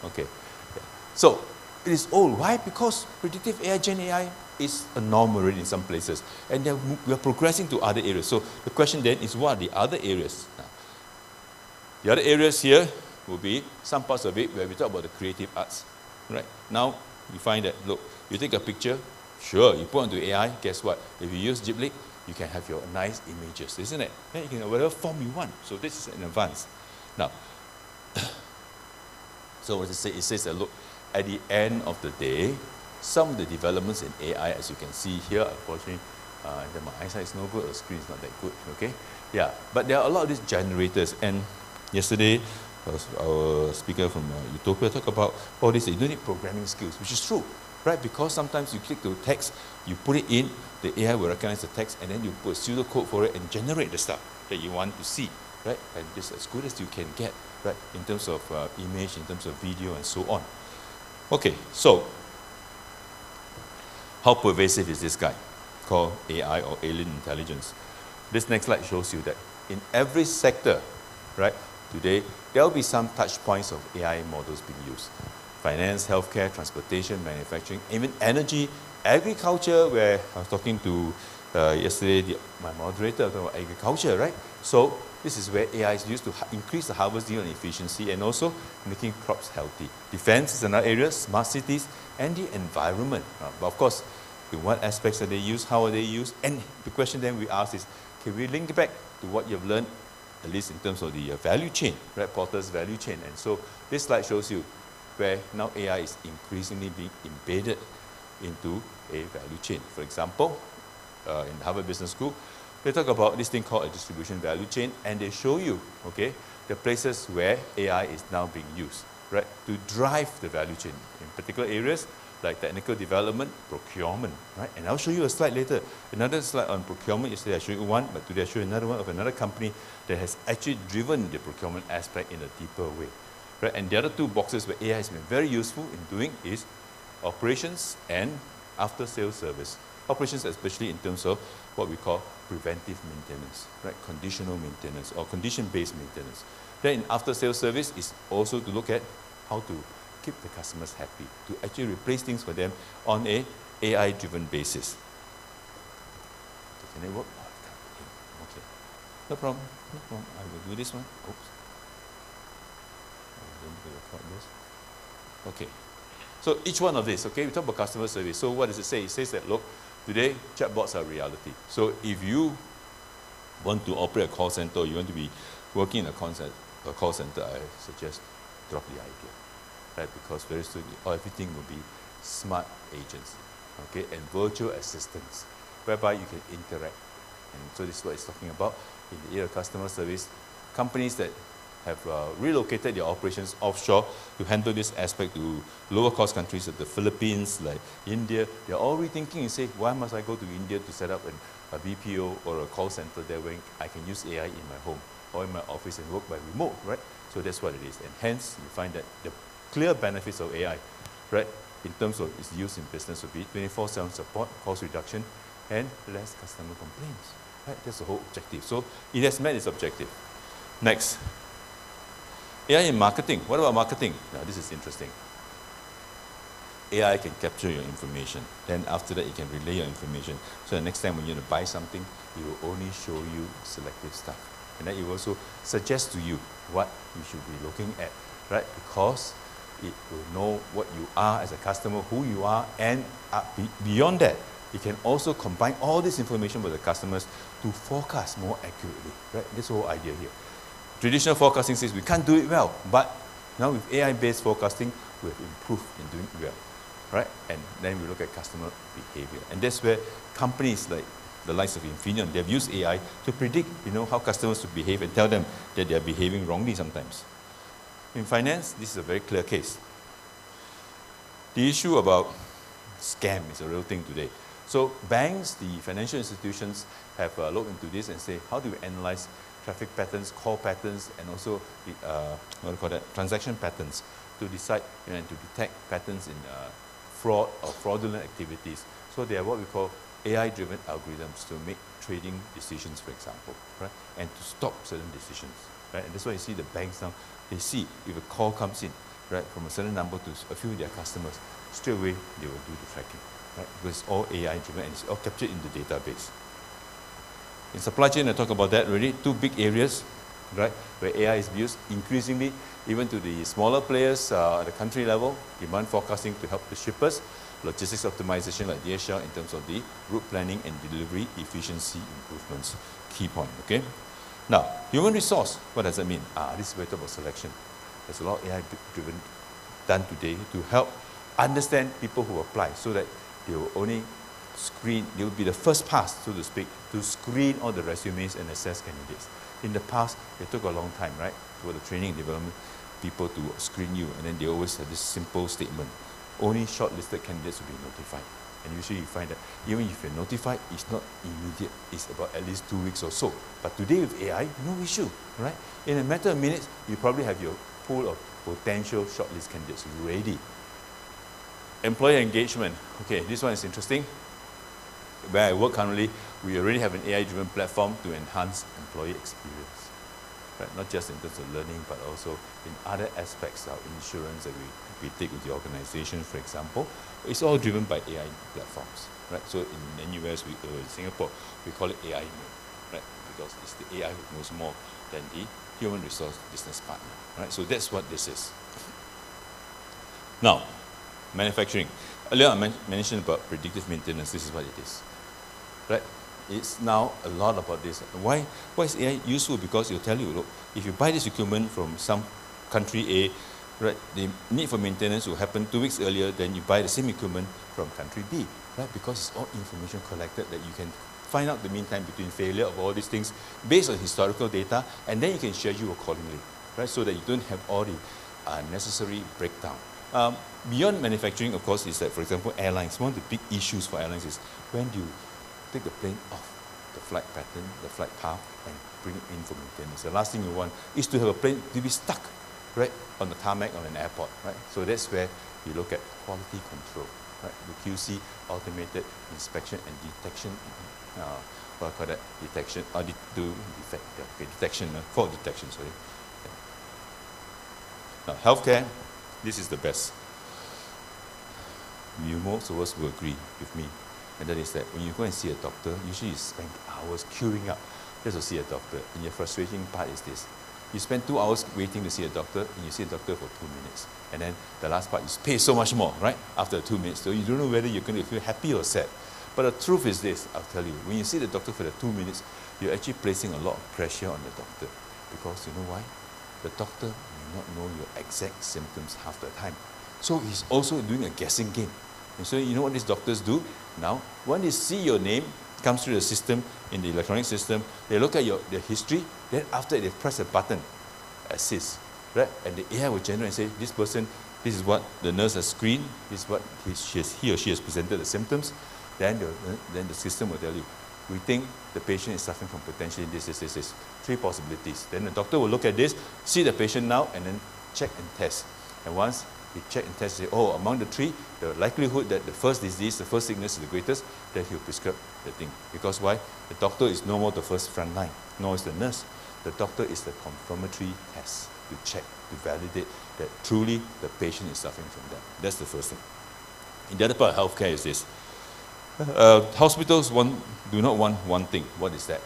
Okay. Yeah. So it is old. Why? Because predictive AI, Gen AI is a norm already in some places. And then we are progressing to other areas. So the question then is, what are the other areas? Now, the other areas here will be some parts of it where we talk about the creative arts. Right? Now, you find that, look, you take a picture, sure, you put onto AI, guess what? If you use Ghibli, you can have your nice images, isn't it? Yeah, you can have whatever form you want. So this is in advance. Now, so what does it say? It says that, look, at the end of the day, some of the developments in AI, as you can see here, unfortunately, my eyesight is no good, the screen is not that good, okay? Yeah, but there are a lot of these generators, and yesterday, our speaker from Utopia talked about all this, you don't need programming skills, which is true, right? Because sometimes you click the text, you put it in, the AI will recognize the text, and then you put pseudocode for it and generate the stuff that you want to see, right? And this is as good as you can get, right? In terms of image, in terms of video, and so on. Okay, so how pervasive is this guy called AI or alien intelligence? This next slide shows you that in every sector, right, today, there will be some touch points of AI models being used. Finance, healthcare, transportation, manufacturing, even energy, agriculture, where I was talking to yesterday, my moderator about agriculture, right? So this is where AI is used to increase the harvest yield and efficiency, and also making crops healthy. Defense is another area, smart cities, and the environment. But of course, in what aspects are they used, how are they used? And the question then we ask is, can we link it back to what you've learned, at least in terms of the value chain, right? Porter's value chain. And so this slide shows you where now AI is increasingly being embedded into a value chain. For example, in Harvard Business School, they talk about this thing called a distribution value chain, and they show you, okay, the places where AI is now being used, right, to drive the value chain in particular areas like technical development, procurement, right? And I'll show you a slide later. Another slide on procurement. Yesterday I showed you one, but today I show you another one of another company that has actually driven the procurement aspect in a deeper way, right? And the other two boxes where AI has been very useful in doing is operations and after-sales service. Operations, especially in terms of what we call preventive maintenance, right? Conditional maintenance or condition-based maintenance. Then in after-sales service is also to look at how to keep the customers happy, to actually replace things for them on a AI-driven basis. Can it work? Oh, it can't. Okay. No problem. No problem. I will do this one. Oops. I'm going to record this. Okay. So each one of these, okay, we talk about customer service. So what does it say? It says that, look, today chatbots are reality. So if you want to operate a call center, or you want to be working in a call center, I suggest drop the idea. Right, because very soon everything will be smart agents, okay, and virtual assistants, whereby you can interact. And so this is what it's talking about in the area of customer service. Companies that have relocated their operations offshore to handle this aspect to lower cost countries like the Philippines, like India, they're all rethinking and say, why must I go to India to set up a BPO or a call center there when I can use AI in my home or in my office and work by remote, right? So that's what it is. And hence, you find that the clear benefits of AI, right, in terms of its use in business would be 24/7 support, cost reduction, and less customer complaints, right? That's the whole objective. So it has met its objective. Next, AI in marketing. What about marketing? Now this is interesting. AI can capture your information. Then after that, it can relay your information. So the next time when you want to buy something, it will only show you selective stuff. And then it will also suggest to you what you should be looking at, right? Because it will know what you are as a customer, who you are, and beyond that, it can also combine all this information with the customers to forecast more accurately, right? That's the whole idea here. Traditional forecasting says we can't do it well, but now with AI-based forecasting, we have improved in doing it well, right? And then we look at customer behavior. And that's where companies like the likes of Infineon, they've used AI to predict, how customers should behave and tell them that they're behaving wrongly sometimes. In finance, this is a very clear case. The issue about scam is a real thing today. So banks, the financial institutions have looked into this and say, how do we analyze traffic patterns, call patterns, and also the, what do you call that, transaction patterns to decide and to detect patterns in fraud or fraudulent activities. So they are what we call AI-driven algorithms to make trading decisions, for example, right? And to stop certain decisions, right? And that's why you see the banks now, they see if a call comes in, right, from a certain number to a few of their customers, straight away they will do the tracking, right? Because it's all AI-driven and it's all captured in the database. In supply chain, I talk about that already, two big areas, right, where AI is used increasingly, even to the smaller players at the country level, demand forecasting to help the shippers, logistics optimization like DHL in terms of the route planning and delivery efficiency improvements. Key point, okay? Now, human resource, what does that mean? This is where we talk about selection. There's a lot of AI-driven done today to help understand people who apply so that they will only screen, they will be the first pass, so to speak, to screen all the resumes and assess candidates. In the past, it took a long time, right, for the training and development people to screen you, and then they always have this simple statement: only shortlisted candidates will be notified. And usually you find that even if you're notified, it's not immediate, it's about at least 2 weeks or so. But today with AI, no issue, right? In a matter of minutes, you probably have your pool of potential shortlist candidates ready. Employer engagement. Okay, this one is interesting. Where I work currently, we already have an AI-driven platform to enhance employee experience. Right? Not just in terms of learning, but also in other aspects of insurance that we take with the organization, for example. It's all driven by AI platforms. Right? So in NUS, in Singapore, we call it AI mode, right? Because it's the AI who knows more than the human resource business partner. Right? So that's what this is. Now, manufacturing. Earlier I mentioned about predictive maintenance. This is what it is. Right? It's now a lot about this. Why is AI useful? Because it'll tell you, look, if you buy this equipment from some country A, right, the need for maintenance will happen 2 weeks earlier than you buy the same equipment from country B, right? Because it's all information collected that you can find out the mean time between failure of all these things based on historical data, and then you can schedule accordingly, right? So that you don't have all the necessary breakdown. Beyond manufacturing, of course, is that, for example, airlines. One of the big issues for airlines is when do you take the plane off the flight pattern, the flight path, and bring it in for maintenance. The last thing you want is to have a plane to be stuck, right, on the tarmac on an airport, right? So that's where you look at quality control, right? The QC, automated inspection and detection, what I call that, detection, fault detection, sorry. Now, healthcare, this is the best. Most of us will agree with me. And that is that when you go and see a doctor, usually you spend hours queuing up just to see a doctor. And your frustrating part is this. You spend 2 hours waiting to see a doctor, and you see a doctor for 2 minutes. And then the last part, you pay so much more, right? After 2 minutes. So you don't know whether you're going to feel happy or sad. But the truth is this, I'll tell you. When you see the doctor for the 2 minutes, you're actually placing a lot of pressure on the doctor. Because you know why? The doctor may not know your exact symptoms half the time. So he's also doing a guessing game. And so you know what these doctors do? Now, when they see your name comes through the system, in the electronic system, they look at their history, then after they press a button, assist, right? And the AI will generate and say, this person, this is what the nurse has screened, this is what he or she has presented the symptoms, then the system will tell you, we think the patient is suffering from potentially this. 3 possibilities. Then the doctor will look at this, see the patient now, and then check and test. And once he check and test, say, oh, among the 3, the likelihood that the first disease, the first sickness is the greatest, then he'll prescribe the thing. Because why? The doctor is no more the first front line, nor is the nurse. The doctor is the confirmatory test to check, to validate that truly the patient is suffering from that. That's the first thing. And the other part of healthcare is this. Hospitals do not want one thing. What is that?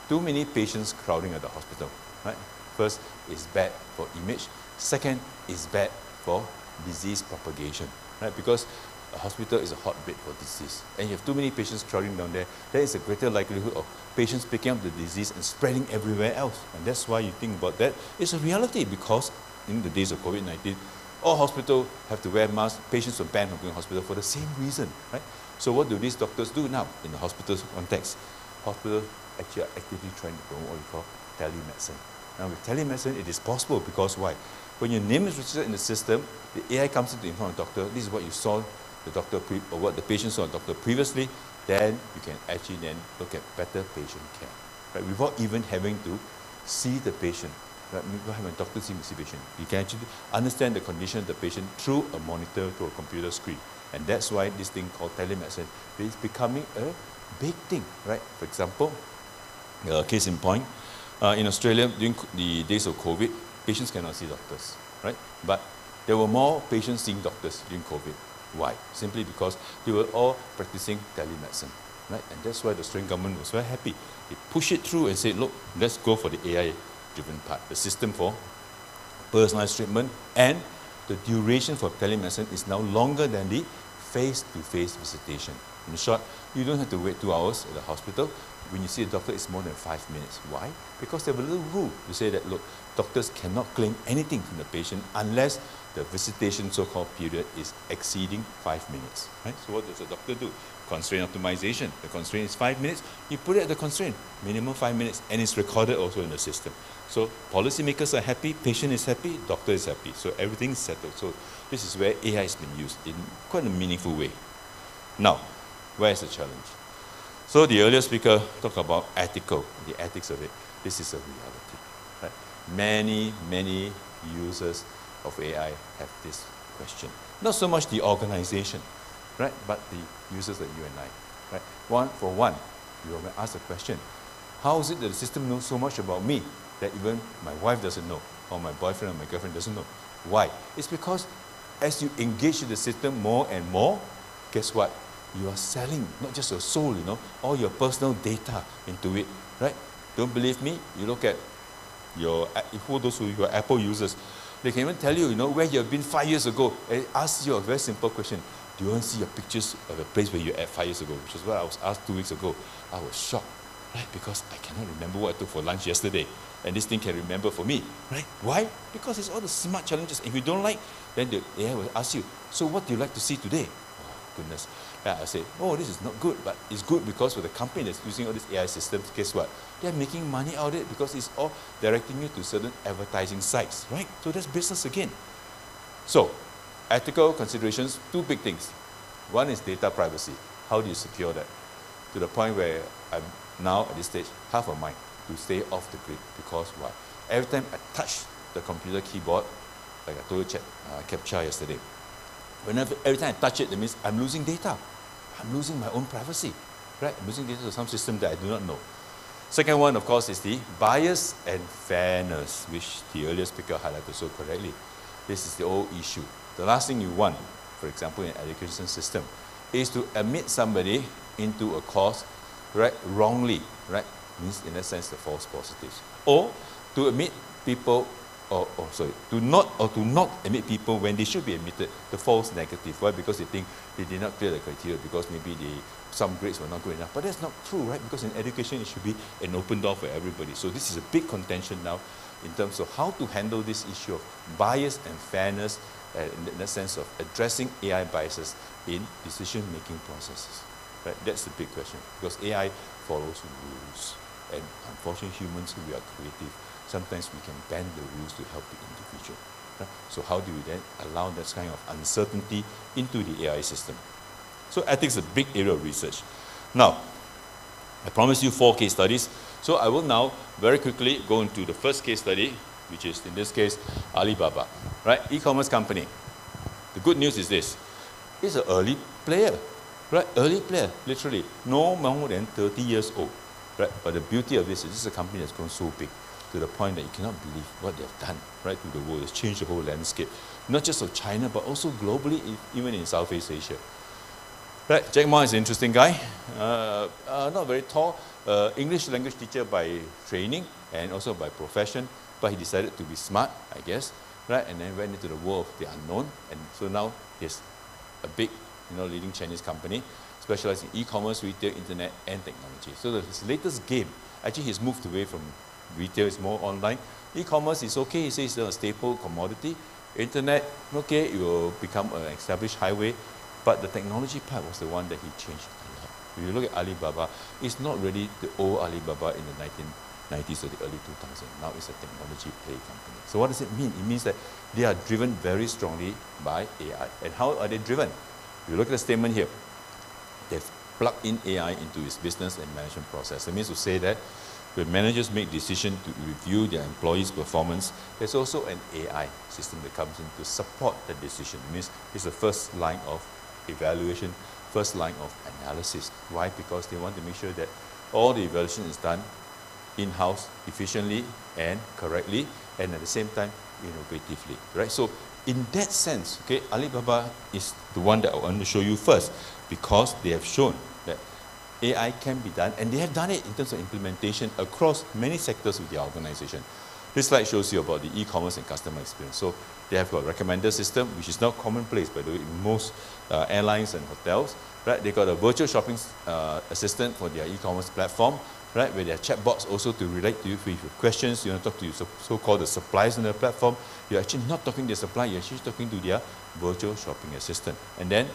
Too many patients crowding at the hospital, right? First, it's bad for image. Second, it's bad for disease propagation, right? Because a hospital is a hotbed for disease, and you have too many patients crowding down there, there is a greater likelihood of patients picking up the disease and spreading everywhere else. And that's why you think about that. It's a reality, because in the days of COVID-19, all hospitals have to wear masks. Patients are banned from going to hospital for the same reason, right? So what do these doctors do now in the hospital context? Hospitals actually are actively trying to promote what we call telemedicine. Now with telemedicine, it is possible because why? When your name is registered in the system, the AI comes into inform the doctor, this is what you saw the doctor, or what the patient saw the doctor previously, then you can actually then look at better patient care, right? Without even having to see the patient, right? Without having a doctor see the patient. You can actually understand the condition of the patient through a monitor, through a computer screen. And that's why this thing called telemedicine is becoming a big thing, right? For example, case in point, in Australia, during the days of COVID, patients cannot see doctors, right? But there were more patients seeing doctors during COVID. Why? Simply because they were all practicing telemedicine, right? And that's why the Australian government was very happy. They pushed it through and said, look, let's go for the AI-driven part, the system for personalized treatment, and the duration for telemedicine is now longer than the face-to-face visitation. In short, you don't have to wait 2 hours at the hospital. When you see a doctor, it's more than 5 minutes. Why? Because they have a little rule to say that, look, doctors cannot claim anything from the patient unless the visitation so-called period is exceeding 5 minutes. Right? So what does the doctor do? Constraint optimization. The constraint is 5 minutes. You put it at the constraint, minimum 5 minutes, and it's recorded also in the system. So policymakers are happy, patient is happy, doctor is happy. So everything is settled. So this is where AI has been used in quite a meaningful way. Now, where is the challenge? So the earlier speaker talked about ethical, the ethics of it. This is a reality. Right? Many users of AI have this question. Not so much the organization, right? But the users like you and I. Right? One, you will ask the question, how is it that the system knows so much about me that even my wife doesn't know, or my boyfriend or my girlfriend doesn't know? Why? It's because as you engage with the system more and more, guess what? You are selling not just your soul, all your personal data into it, right? Don't believe me? You look at those who are Apple users, they can even tell you, where you have been 5 years ago. And ask you a very simple question. Do you want to see your pictures of the place where you were at 5 years ago? Which is what I was asked 2 weeks ago. I was shocked, right? Because I cannot remember what I took for lunch yesterday. And this thing can remember for me, right? Why? Because it's all the smart challenges. If you don't like, then the AI will ask you, so what do you like to see today? Oh, goodness. I say, oh, this is not good, but it's good because for the company that's using all these AI systems, guess what? They're making money out of it because it's all directing you to certain advertising sites, right? So that's business again. So, ethical considerations, two big things. One is data privacy. How do you secure that? To the point where I'm now at this stage, half a mind to stay off the grid because why? Every time I touch the computer keyboard, like I told you, CAPTCHA yesterday, every time I touch it, that means I'm losing data. I'm losing my own privacy, right? I'm losing data to some system that I do not know. Second one, of course, is the bias and fairness, which the earlier speaker highlighted so correctly. This is the old issue. The last thing you want, for example, in an education system, is to admit somebody into a course, right, wrongly, right? Means in that sense the false positives. Or to admit people, to not admit people when they should be admitted, the false negative. Why? Because they think they did not clear the criteria, because maybe some grades were not good enough. But that's not true, right? Because in education it should be an open door for everybody. So this is a big contention now in terms of how to handle this issue of bias and fairness, in the sense of addressing AI biases in decision-making processes. Right? That's the big question, because AI follows rules. And unfortunately, humans, we are creative. Sometimes we can bend the rules to help the individual. Right? So how do we then allow that kind of uncertainty into the AI system? So ethics is a big area of research. Now, I promised you 4 case studies. So I will now very quickly go into the first case study, which is in this case, Alibaba, right? E-commerce company. The good news is this. It's an early player, right? Early player, literally. No more than 30 years old, right? But the beauty of this is a company that's grown so big to the point that you cannot believe what they've done, right, to the world. It's changed the whole landscape, not just of China, but also globally, even in Southeast Asia. Right, Jack Ma is an interesting guy, not very tall, English language teacher by training and also by profession, but he decided to be smart, I guess, right, and then went into the world of the unknown, and so now he's a big, leading Chinese company, specialized in e-commerce, retail, internet, and technology. So his latest game, actually he's moved away from retail, is more online. E-commerce is okay, he says it's a staple commodity. Internet, okay, it will become an established highway. But the technology part was the one that he changed a lot. If you look at Alibaba, it's not really the old Alibaba in the 1990s or the early 2000s. Now it's a technology play company. So what does it mean? It means that they are driven very strongly by AI. And how are they driven? If you look at the statement here, they've plug in AI into its business and management process. It means to say that when managers make decisions to review their employees' performance, there's also an AI system that comes in to support the decision. It means it's the first line of evaluation, first line of analysis. Why? Because they want to make sure that all the evaluation is done in-house efficiently and correctly, and at the same time innovatively, right? So in that sense, okay, Alibaba is the one that I want to show you first, because they have shown that AI can be done, and they have done it in terms of implementation across many sectors with their organization. This slide shows you about the e-commerce and customer experience. So they have got a recommender system, which is now commonplace, by the way, in most airlines and hotels, right? They got a virtual shopping assistant for their e-commerce platform, right? Where they have chatbots also to relate to you if you have questions, you want to talk to your so-called the suppliers on the platform. You're actually not talking to the supplier, you're actually talking to their virtual shopping assistant. And then,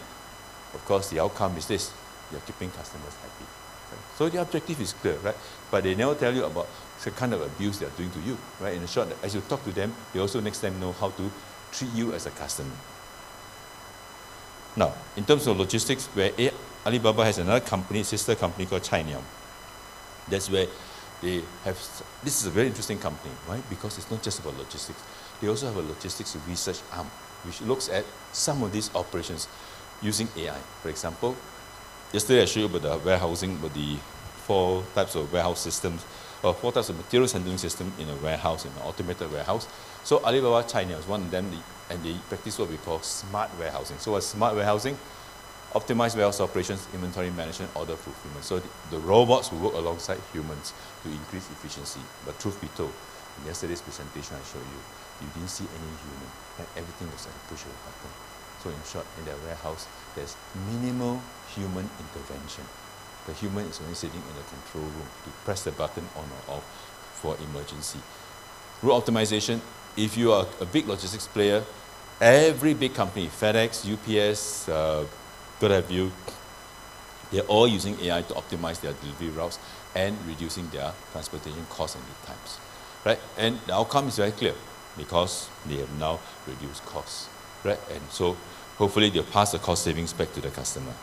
of course, the outcome is this: you're keeping customers happy. Right? So the objective is clear, right? But they never tell you about the kind of abuse they're doing to you, right? In short, as you talk to them, they also next time know how to treat you as a customer. Now, in terms of logistics, where Alibaba has another company, sister company called Cainiao. That's where they have, this is a very interesting company, right? Because it's not just about logistics. They also have a logistics research arm, which looks at some of these operations using AI. For example, yesterday I showed you about the warehousing, about the 4 types of warehouse systems, or 4 types of materials handling system in a warehouse, in an automated warehouse. So Alibaba China is one of them, and they practice what we call smart warehousing. So what's smart warehousing? Optimized warehouse operations, inventory management, order fulfillment. So the robots will work alongside humans to increase efficiency. But truth be told, in yesterday's presentation I showed you, you didn't see any human, and everything was at a push of a button. So in short, in that warehouse, there's minimal human intervention. The human is only sitting in the control room to press the button on or off for emergency. Route optimization, if you are a big logistics player, every big company, FedEx, UPS, what have you, they're all using AI to optimize their delivery routes and reducing their transportation costs and lead times, right? And the outcome is very clear, because they have now reduced costs, right? And so hopefully they'll pass the cost savings back to the customer.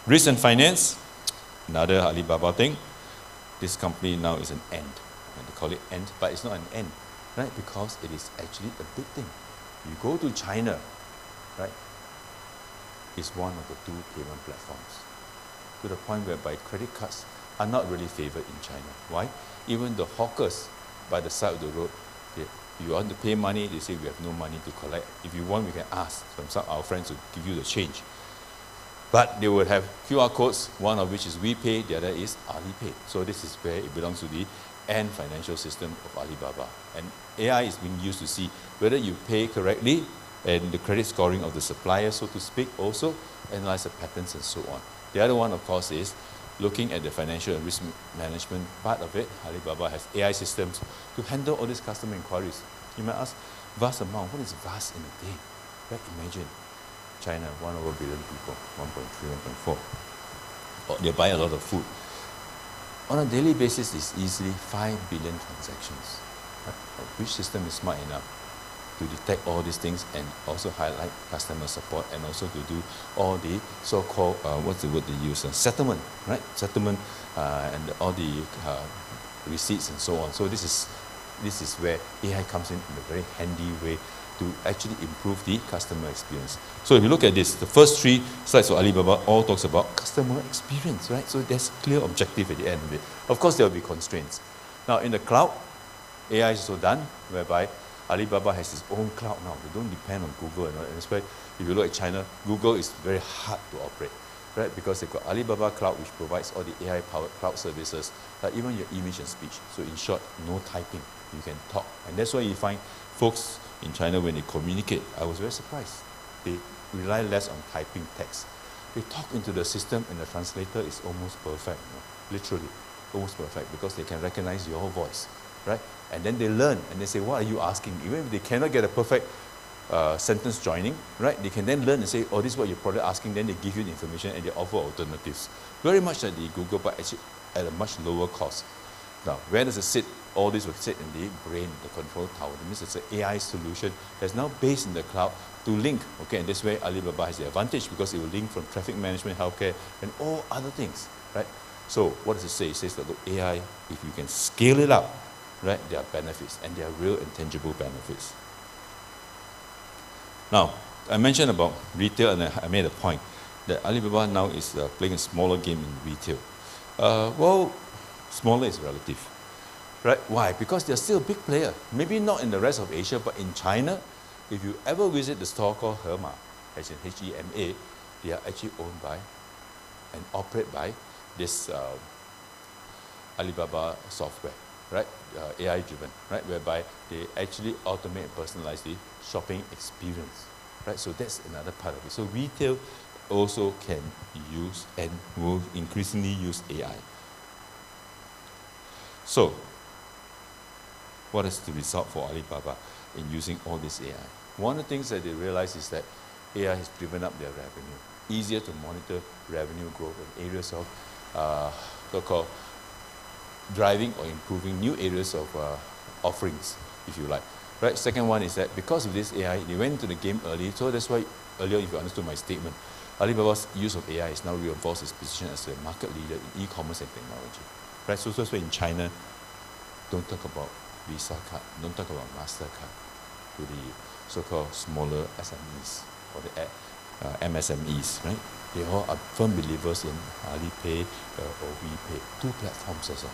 Risk and finance, another Alibaba thing. This company now is an end, and they call it end, but it's not an end, right? Because it is actually a big thing. You go to China, right? It's one of the 2 payment platforms, to the point whereby credit cards are not really favored in China. Why? Even the hawkers by the side of the road, you want to pay money, they say we have no money to collect. If you want, we can ask from some of our friends to give you the change. But they would have QR codes, one of which is WePay, the other is Alipay. So this is where it belongs to the end financial system of Alibaba. And AI is being used to see whether you pay correctly, and the credit scoring of the supplier, so to speak, also analyze the patterns and so on. The other one, of course, is looking at the financial and risk management part of it. Alibaba has AI systems to handle all these customer inquiries. You might ask, vast amount, what is vast in a day? Right? Imagine China, 1 over billion people, 1.3, 1.4. They buy a lot of food. On a daily basis, it's easily 5 billion transactions. Right? Which system is smart enough to detect all these things and also highlight customer support, and also to do all the so-called, what's the word they use, settlement, right? Settlement and all the receipts and so on. So this is where AI comes in a very handy way to actually improve the customer experience. So if you look at this, the first 3 slides of Alibaba all talks about customer experience, right? So there's clear objective at the end of it. Of course, there will be constraints. Now in the cloud, AI is also done, whereby Alibaba has its own cloud now. They don't depend on Google and all. And that's why if you look at China, Google is very hard to operate, right? Because they've got Alibaba Cloud, which provides all the AI-powered cloud services, like even your image and speech. So in short, no typing. You can talk. And that's why you find folks in China, when they communicate, I was very surprised. They rely less on typing text. They talk into the system, and the translator is almost perfect, literally, almost perfect, because they can recognize your voice, right? And then they learn, and they say, what are you asking? Even if they cannot get a perfect sentence joining, right? They can then learn and say, oh, this is what you're probably asking. Then they give you the information, and they offer alternatives. Very much like the Google, but actually at a much lower cost. Now, where does it sit? All this will sit in the brain, the control tower. That means it's an AI solution that's now based in the cloud to link. Okay, and this way Alibaba has the advantage because it will link from traffic management, healthcare, and all other things, right? So what does it say? It says that look, AI, if you can scale it up, right, there are benefits, and there are real and tangible benefits. Now, I mentioned about retail, and I made a point that Alibaba now is playing a smaller game in retail. Well, smaller is relative, right? Why? Because they're still a big player. Maybe not in the rest of Asia, but in China, if you ever visit the store called Hema, as in H-E-M-A, they are actually owned by and operate by this Alibaba software, right? AI-driven, right? Whereby they actually automate and personalize the shopping experience, right? So that's another part of it. So retail also can use and will increasingly use AI. So, what is the result for Alibaba in using all this AI? One of the things that they realize is that AI has driven up their revenue. Easier to monitor revenue growth in areas of so-called driving or improving new areas of offerings, if you like. Right. Second one is that because of this AI, they went into the game early. So that's why earlier, if you understood my statement, Alibaba's use of AI is now reinforced its position as a market leader in e-commerce and technology. Right. So that's why in China, don't talk about Visa card, don't talk about MasterCard to the so-called smaller SMEs or the MSMEs, right? They all are firm believers in Alipay or WePay, two platforms as well.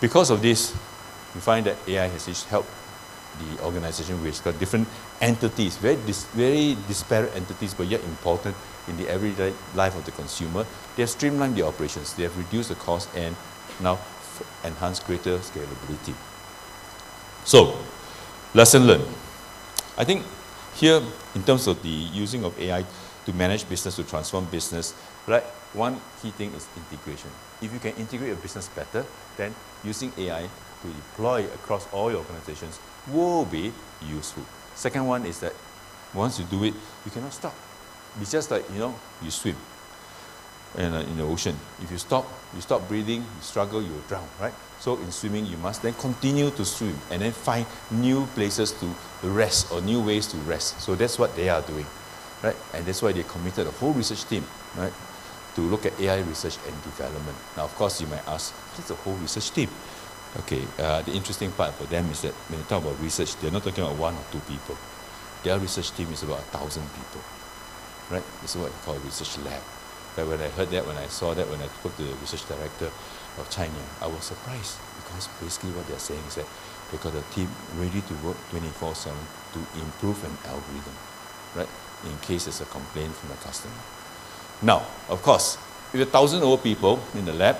Because of this, we find that AI has helped the organization, which got different entities, very disparate entities, but yet important in the everyday life of the consumer. They have streamlined the operations, they have reduced the cost, and now enhanced greater scalability. So, lesson learned. I think here, in terms of the using of AI to manage business, to transform business, right? One key thing is integration. If you can integrate your business better, then using AI to deploy across all your organizations will be useful. Second one is that once you do it, you cannot stop. It's just like, you swim in the ocean. If you stop breathing, you struggle, you will drown, right? So in swimming, you must then continue to swim and then find new places to rest or new ways to rest. So that's what they are doing, right? And that's why they committed a whole research team, right, to look at AI research and development. Now, of course, you might ask, what's the whole research team? Okay, the interesting part for them is that when they talk about research, they're not talking about 1 or 2 people. Their research team is about 1,000 people, right? This is what they call a research lab. But when I heard that, when I saw that, when I spoke to the research director of China, I was surprised because basically what they're saying is that they got a team ready to work 24/7 to improve an algorithm, right? In case there's a complaint from a customer. Now, of course, with 1,000 over people in the lab,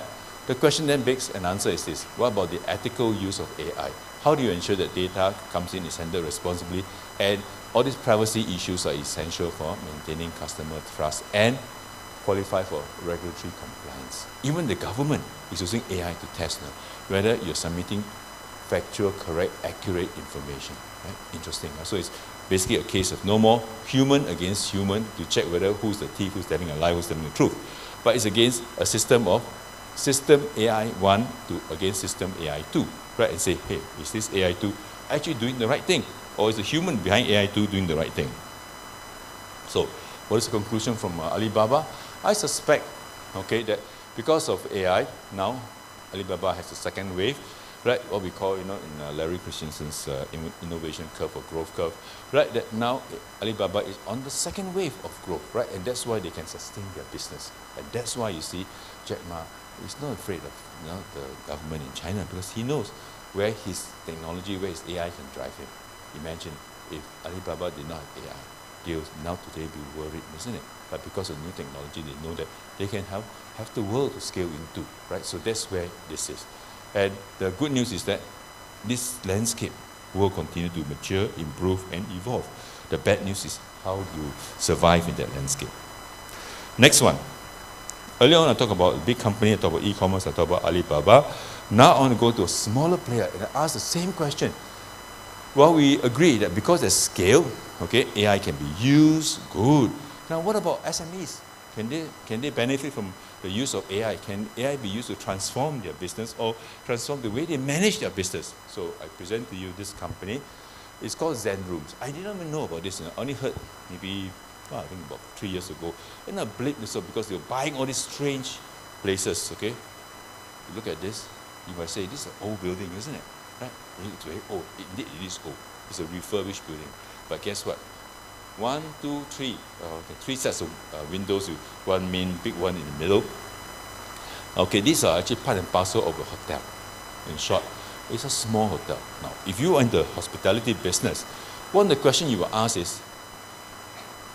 the question then begs an answer is this: what about the ethical use of AI? How do you ensure that data comes in is handled responsibly, and all these privacy issues are essential for maintaining customer trust and qualify for regulatory compliance? Even the government is using AI to test now whether you're submitting factual, correct, accurate information. Right? Interesting. So it's basically a case of no more human against human to check whether who's the thief, who's telling a lie, who's telling the truth. But it's against a system of system AI 1 against system AI 2, right? And say, hey, is this AI 2 actually doing the right thing? Or is the human behind AI 2 doing the right thing? So, what is the conclusion from Alibaba? I suspect, okay, that because of AI, now Alibaba has a second wave, right? What we call, in Larry Christensen's innovation curve or growth curve, right? That now Alibaba is on the second wave of growth, right? And that's why they can sustain their business. And that's why you see Jack Ma is not afraid of the government in China, because he knows where his technology, where his AI can drive him. Imagine if Alibaba did not have AI, they will now today be worried, isn't it? But because of new technology, they know that they can have the world to scale into, right? So that's where this is. And the good news is that this landscape will continue to mature, improve, and evolve. The bad news is how you survive in that landscape. Next one. Earlier on, I talked about a big company, I talked about e-commerce, I talked about Alibaba. Now I want to go to a smaller player and I ask the same question. Well, we agree that because there's scale, okay, AI can be used, good. Now, what about SMEs? Can they benefit from the use of AI? Can AI be used to transform their business or transform the way they manage their business? So I present to you this company. It's called Zen Rooms. I didn't even know about this. I only heard maybe, I think about 3 years ago. And I blipped this up because they were buying all these strange places, okay? You look at this, you might say, this is an old building, isn't it? Right? It's very old. Indeed, it is old. It's a refurbished building. But guess what? 1, 2, 3, okay, 3 sets of windows with one main big one in the middle. Okay, these are actually part and parcel of a hotel. In short, it's a small hotel. Now, if you are in the hospitality business, one of the questions you will ask is,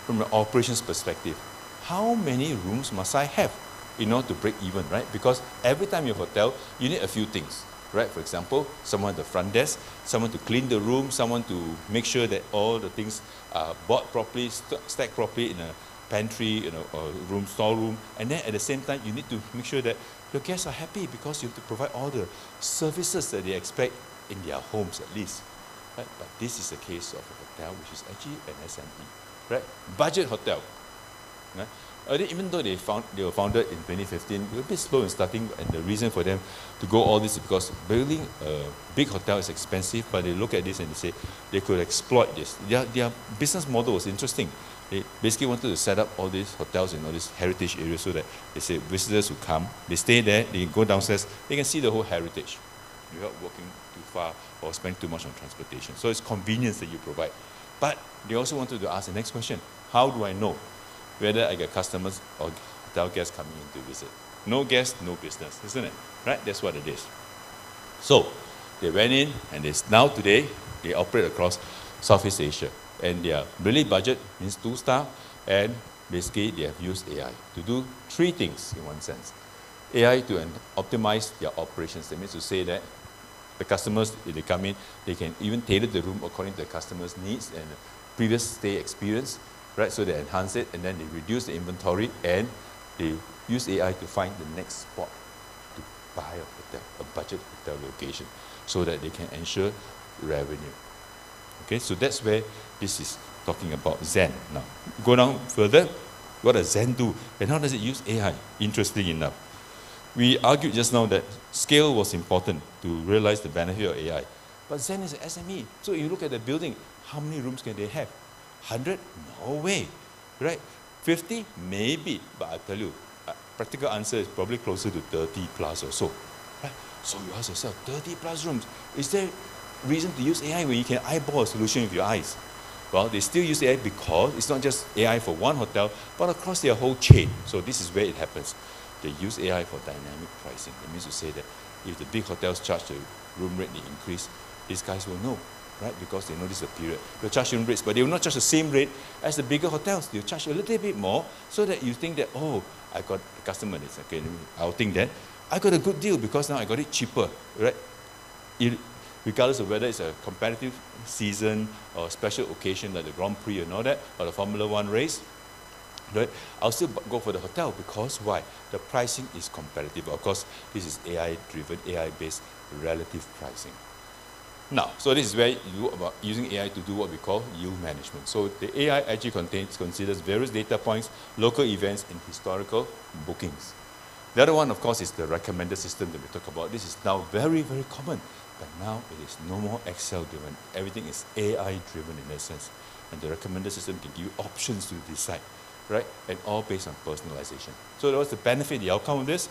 from an operations perspective, how many rooms must I have in order to break even, right? Because every time you're a hotel, you need a few things, right? For example, someone at the front desk, someone to clean the room, someone to make sure that all the things are bought properly, stacked properly in a pantry, or room, storeroom. And then at the same time, you need to make sure that your guests are happy because you have to provide all the services that they expect in their homes at least, right? But this is a case of a hotel which is actually an SME, right? Budget hotel, right? Even though they were founded in 2015, they were a bit slow in starting, and the reason for them to go all this is because building a big hotel is expensive, but they look at this and they say they could exploit this. Their business model was interesting. They basically wanted to set up all these hotels in all these heritage areas so that they say visitors who come, they stay there, they can go downstairs, they can see the whole heritage without walking too far or spending too much on transportation. So it's convenience that you provide. But they also wanted to ask the next question, how do I know whether I get customers or hotel guests coming in to visit? No guests, no business, isn't it? Right? That's what it is. So they went in, and now today they operate across Southeast Asia, and their really budget means 2-star, and basically they have used AI to do 3 things in one sense. AI to optimize their operations. That means to say that the customers, if they come in, they can even tailor the room according to the customer's needs and previous stay experience, right? So they enhance it, and then they reduce the inventory, and they use AI to find the next spot to buy a hotel, a budget hotel location, so that they can ensure revenue. Okay, so that's where this is talking about Zen. Now, go down further, what does Zen do, and how does it use AI? Interesting enough. We argued just now that scale was important to realize the benefit of AI. But Zen is an SME. So you look at the building, how many rooms can they have? 100? No way, right? 50? Maybe, but I tell you, practical answer is probably closer to 30 plus or so, right? So you ask yourself, 30 plus rooms, is there reason to use AI when you can eyeball a solution with your eyes? Well, they still use AI because it's not just AI for one hotel, but across their whole chain. So this is where it happens. They use AI for dynamic pricing. It means to say that if the big hotels charge the room rate, they increase, these guys will know, right? Because they know this is a period. They'll charge room rates, but they will not charge the same rate as the bigger hotels. They'll charge a little bit more so that you think that, oh, I got a customer. Okay, I'll think that I got a good deal because now I got it cheaper, right? Regardless of whether it's a competitive season or special occasion like the Grand Prix and all that, or the Formula One race, right? I'll still go for the hotel because why? The pricing is competitive. Of course, this is AI-driven, AI-based relative pricing. Now, so this is where you do about using AI to do what we call yield management. So the AI actually considers various data points, local events, and historical bookings. The other one, of course, is the recommender system that we talk about. This is now very, very common. But now it is no more Excel-driven. Everything is AI-driven in that sense. And the recommender system can give you options to decide, right? And all based on personalization. So what's the benefit, the outcome of this?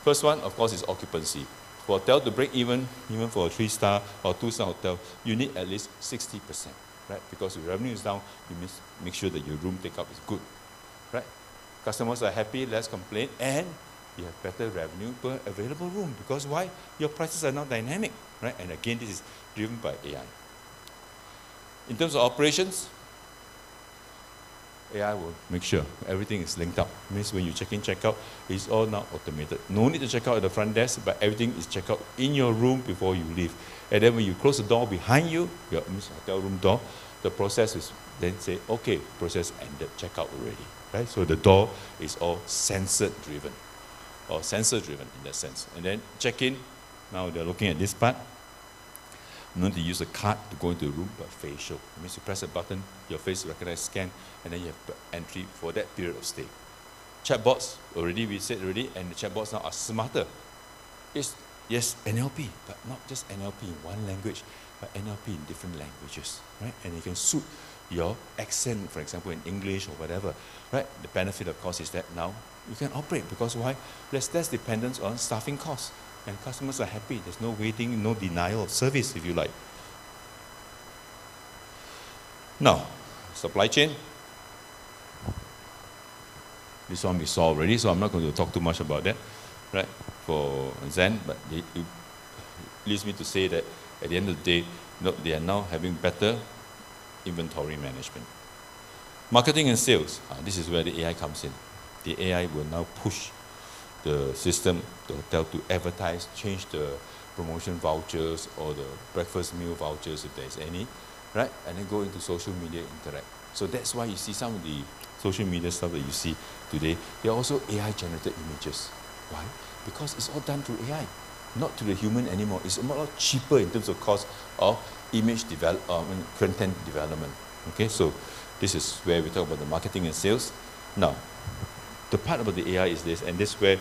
First one, of course, is occupancy. For a hotel to break even for a 3-star or 2-star hotel, you need at least 60%, right? Because if revenue is down, you must make sure that your room take-up is good, right? Customers are happy, less complaint, and you have better revenue per available room. Because why? Your prices are not dynamic, right? And again, this is driven by AI. In terms of operations, AI will make sure everything is linked up. It means when you check in, check out, it's all now automated. No need to check out at the front desk, but everything is checked out in your room before you leave. And then when you close the door behind you, your hotel room door, the process is then say, okay, process ended, check out already, right? So the door is all sensor-driven, or sensor-driven in that sense. And then check in, now they're looking at this part. You don't need to use a card to go into a room, but facial. It means you press a button, your face recognized, scan, and then you have entry for that period of stay. chatbots, we said already, and the chatbots now are smarter. It's, yes, NLP, but not just NLP in one language, but NLP in different languages, right? And you can suit your accent, for example, in English or whatever, right? The benefit, of course, is that now you can operate, because why? There's less dependence on staffing costs, and customers are happy. There's no waiting, no denial of service, if you like. Now, supply chain. This one we saw already, so I'm not going to talk too much about that, right, for Zen, but it leads me to say that at the end of the day, they are now having better inventory management. Marketing and sales, this is where the AI comes in. The AI will now push the system, the hotel, to advertise, change the promotion vouchers or the breakfast meal vouchers if there's any, right, and then go into social media, interact. So that's why you see some of the social media stuff that you see today, they're also AI-generated images. Why? Because it's all done through AI, not through the human anymore. It's a lot cheaper in terms of cost of image content development. Okay, so this is where we talk about the marketing and sales. Now, the part about the AI is this, and this is where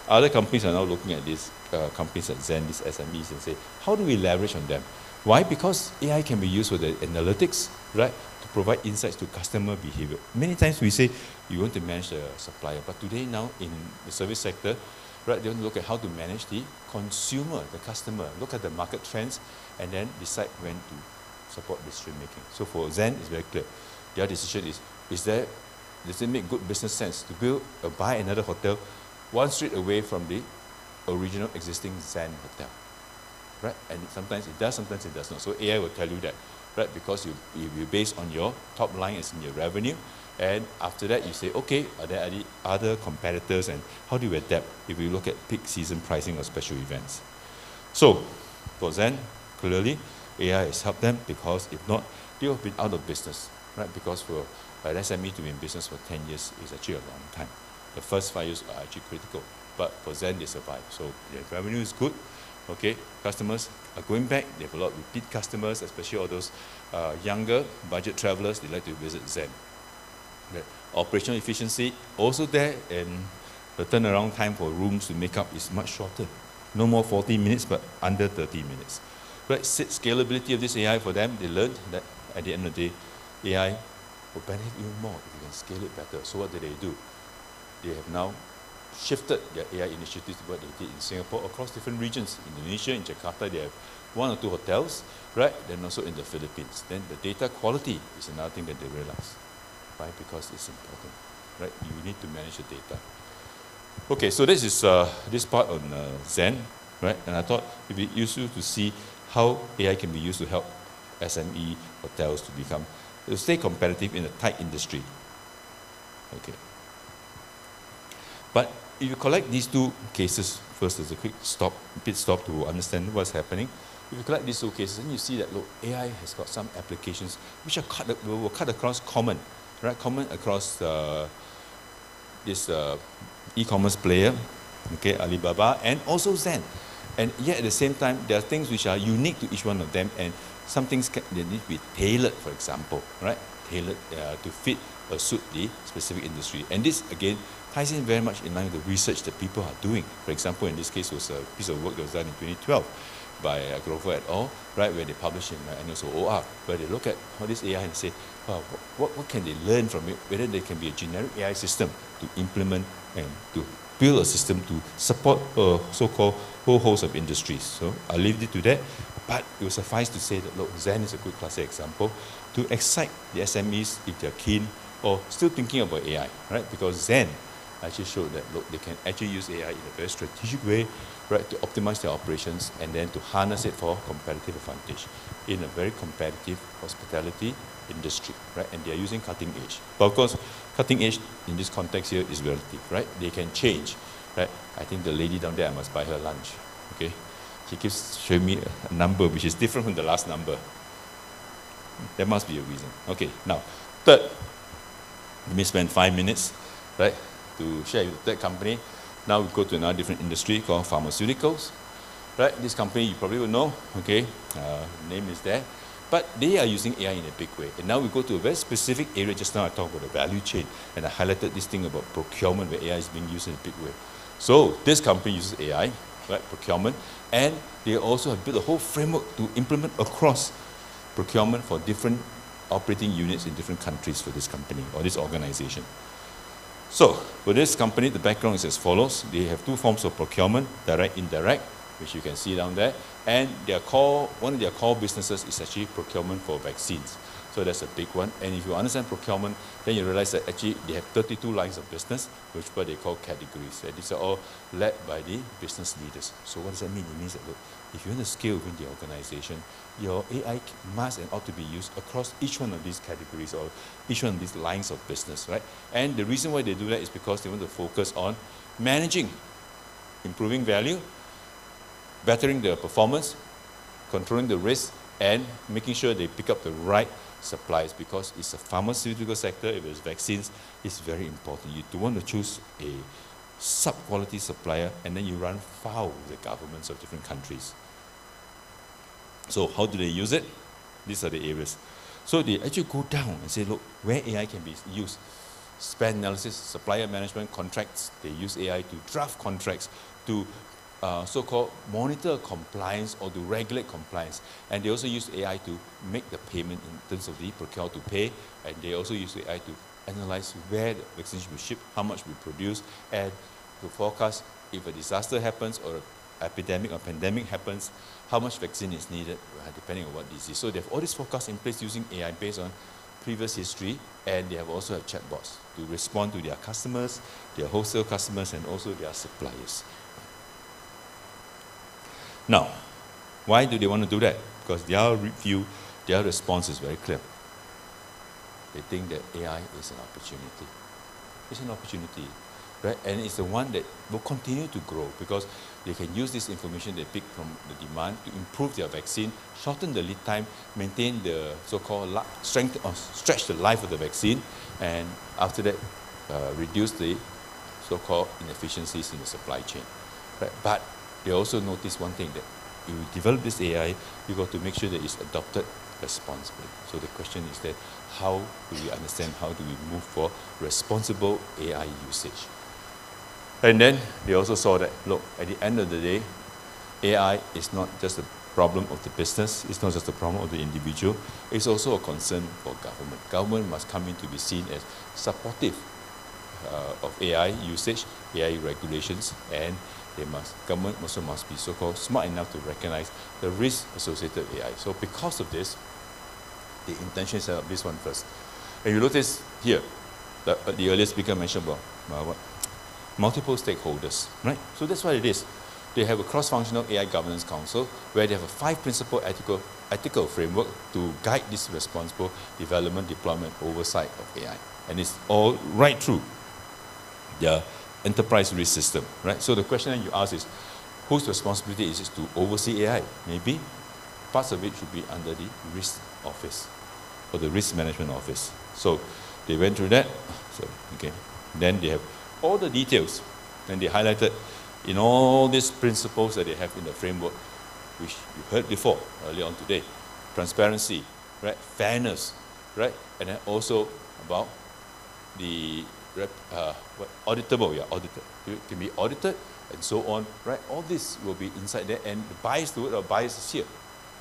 other companies are now looking at these companies like Zen, these SMEs, and say, how do we leverage on them? Why? Because AI can be used for the analytics, right, to provide insights to customer behavior. Many times we say you want to manage the supplier, but today now in the service sector, right, they want to look at how to manage the consumer, the customer, look at the market trends, and then decide when to support decision making. So for Zen, it's very clear. Their decision is does it make good business sense to buy another hotel one street away from the original existing Zen hotel? Right? And sometimes it does, sometimes it does not. So AI will tell you that, right? Because you base on your top line as in your revenue, and after that you say, okay, are there any other competitors, and how do you adapt if you look at peak season pricing or special events? So for Zen, clearly AI has helped them, because if not, they would have been out of business, right? Because for an SME to be in business for 10 years is actually a long time. The first 5 years are actually critical, but for Zen they survive. So their revenue is good. Okay, customers are going back. They have a lot of repeat customers, especially all those younger budget travelers. They like to visit Zen. The operational efficiency also there, and the turnaround time for rooms to make up is much shorter. No more 40 minutes, but under 30 minutes. Right, scalability of this AI for them, they learned that at the end of the day, AI will benefit even more if you can scale it better. So what do? They have now shifted their AI initiatives to what they did in Singapore across different regions. Indonesia, in Jakarta, they have 1 or 2 hotels, right? Then also in the Philippines. Then the data quality is another thing that they realize, right? Because it's important, right? You need to manage the data. Okay, so this is this part on Zen, right? And I thought it'd be useful to see how AI can be used to help SME hotels to stay competitive in a tight industry. Okay. But if you collect these 2 cases, first as a quick pit stop to understand what's happening. If you collect these 2 cases, then you see that, look, AI has got some applications which are will cut across common, right? Common across this e-commerce player, okay, Alibaba, and also Zen. And yet at the same time, there are things which are unique to each one of them, and some things they need to be tailored, for example, right? Tailored to fit or suit the specific industry. And this, again, ties in very much in line with the research that people are doing. For example, in this case, was a piece of work that was done in 2012 by Grover et al., right, where they published in also OR, where they look at all this AI and say, well, what can they learn from it, whether there can be a generic AI system to implement and to build a system to support a so-called whole host of industries. So I'll leave it to that, but it will suffice to say that, look, Zen is a good classic example to excite the SMEs if they're keen or still thinking about AI, right? Because Zen actually showed that, look, they can actually use AI in a very strategic way, right, to optimize their operations and then to harness it for competitive advantage in a very competitive hospitality industry, right? And they are using cutting edge. But of course, cutting edge in this context here is relative, right? They can change, right? I think the lady down there, I must buy her lunch, okay? She keeps showing me a number which is different from the last number. There must be a reason. Okay, now, third, let me spend 5 minutes, right, to share with the third company. Now we go to another different industry called pharmaceuticals, right? This company you probably will know, okay? Name is there. But they are using AI in a big way. And now we go to a very specific area. Just now I talked about the value chain, and I highlighted this thing about procurement where AI is being used in a big way. So this company uses AI, right, procurement, and they also have built a whole framework to implement across procurement for different operating units in different countries for this company or this organization. So for this company, the background is as follows. They have two forms of procurement, direct, indirect, which you can see down there. And one of their core businesses is actually procurement for vaccines. So that's a big one. And if you understand procurement, then you realize that actually they have 32 lines of business, which what they call categories. And these are all led by the business leaders. So what does that mean? It means that, look, if you want to scale within the organization, your AI must and ought to be used across each one of these categories or each one of these lines of business, right? And the reason why they do that is because they want to focus on managing, improving value, bettering the performance, controlling the risk, and making sure they pick up the right supplies, because it's a pharmaceutical sector. If it's vaccines, it's very important. You don't want to choose a sub-quality supplier and then you run foul with the governments of different countries. So how do they use it? These are the areas. So they actually go down and say, look, where AI can be used. Spend analysis, supplier management, contracts. They use AI to draft contracts, to so-called monitor compliance or to regulate compliance. And they also use AI to make the payment in terms of the procure to pay. And they also use AI to analyze where the vaccine should be shipped, how much we produce, and to forecast if a disaster happens or an epidemic or pandemic happens, how much vaccine is needed, depending on what disease. So they have all these forecasts in place using AI based on previous history, and they have also have chatbots to respond to their customers, their wholesale customers, and also their suppliers. Now, why do they want to do that? Because their review, their response is very clear. They think that AI is an opportunity. It's an opportunity, right? And it's the one that will continue to grow because they can use this information they pick from the demand to improve their vaccine, shorten the lead time, maintain the so-called strength or stretch the life of the vaccine, and after that, reduce the so-called inefficiencies in the supply chain. Right? But they also notice one thing, that you develop this AI, you got to make sure that it's adopted responsibly. So the question is that how do we understand, how do we move for responsible AI usage? And then they also saw that, look, at the end of the day, AI is not just a problem of the business, it's not just a problem of the individual, it's also a concern for government. Government must come in to be seen as supportive of AI usage, AI regulations, and government also must be so-called smart enough to recognize the risk associated with AI. So because of this, the intention is this one first. And you notice here, the earlier speaker mentioned about multiple stakeholders, right? So that's what it is. They have a cross-functional AI governance council where they have a 5-principle ethical framework to guide this responsible development, deployment, oversight of AI. And it's all right through their enterprise risk system, right? So the question that you ask is, whose responsibility is it to oversee AI? Maybe parts of it should be under the risk office or the risk management office. So they went through that. So, okay. Then they have all the details, and they highlighted in all these principles that they have in the framework, which you heard before earlier on today. Transparency, right? Fairness, right? And then also about the auditable, audited. It can be audited and so on, right? All this will be inside there, and the bias, the word of bias is here.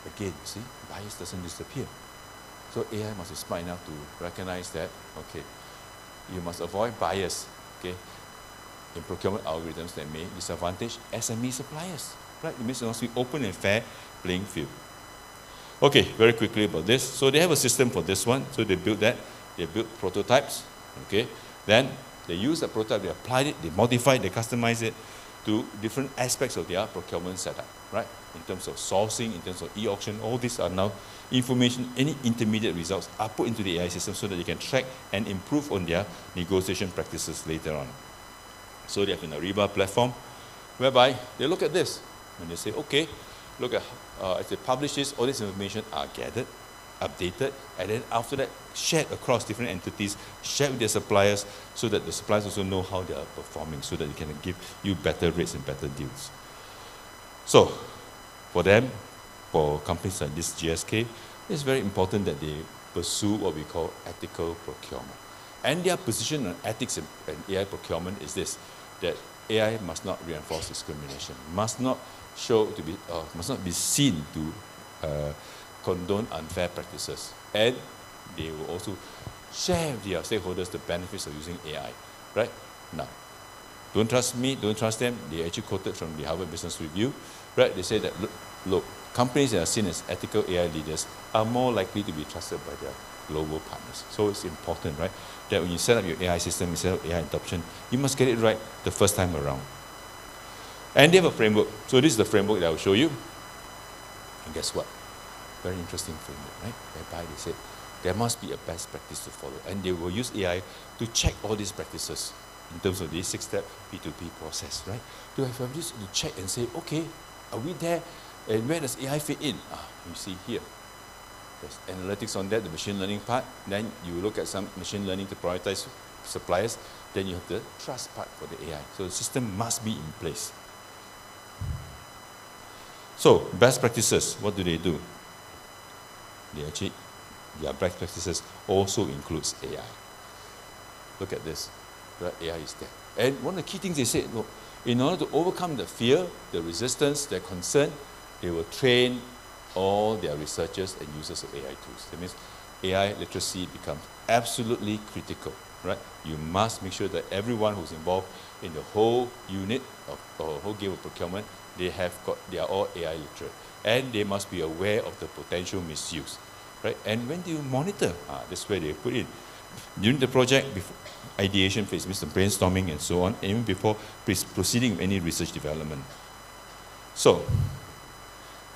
Again, see, bias doesn't disappear. So AI must be smart enough to recognize that, okay, you must avoid bias, okay, in procurement algorithms that may disadvantage SME suppliers, right? It means it must be open and fair playing field. Okay, very quickly about this. So they have a system for this one. So they built that. They built prototypes, okay? Then they use the prototype, they applied it, they modified, they customized it to different aspects of their procurement setup, right? In terms of sourcing, in terms of e-auction, all these are now information, any intermediate results are put into the AI system so that they can track and improve on their negotiation practices later on. So they have an Ariba platform whereby they look at this and they say, okay, look at, as they publish this, all this information are gathered, updated, and then after that, shared across different entities, shared with their suppliers, so that the suppliers also know how they are performing, so that they can give you better rates and better deals. So, for them, for companies like this GSK, It's very important that they pursue what we call ethical procurement. And their position on ethics and AI procurement is this, that AI must not reinforce discrimination, must not be seen to condone unfair practices, and they will also share with their stakeholders the benefits of using AI, right? Now, don't trust me, don't trust them. They actually quoted from the Harvard Business Review, right? They say that, look, companies that are seen as ethical AI leaders are more likely to be trusted by their global partners. So it's important, right, that when you set up your AI system, you set up AI adoption, you must get it right the first time around. And they have a framework. So this is the framework that I will show you. And guess what? Very interesting framework, right? Whereby they said there must be a best practice to follow. And they will use AI to check all these practices in terms of this 6-step P2P process, right? To have this to check and say, okay, are we there? And where does AI fit in? You see here. There's analytics on that, the machine learning part. Then you look at some machine learning to prioritize suppliers. Then you have the trust part for the AI. So the system must be in place. So best practices, what do? They actually, their best practices also includes AI. Look at this. The AI is there. And one of the key things they said, look, in order to overcome the fear, the resistance, the concern, they will train all their researchers and users of AI tools. That means AI literacy becomes absolutely critical, right? You must make sure that everyone who's involved in the whole unit or whole game of procurement, they are all AI literate. And they must be aware of the potential misuse, right? And when do you monitor? That's where they put in. During the project, before ideation phase, means the brainstorming and so on, and even before proceeding with any research development. So,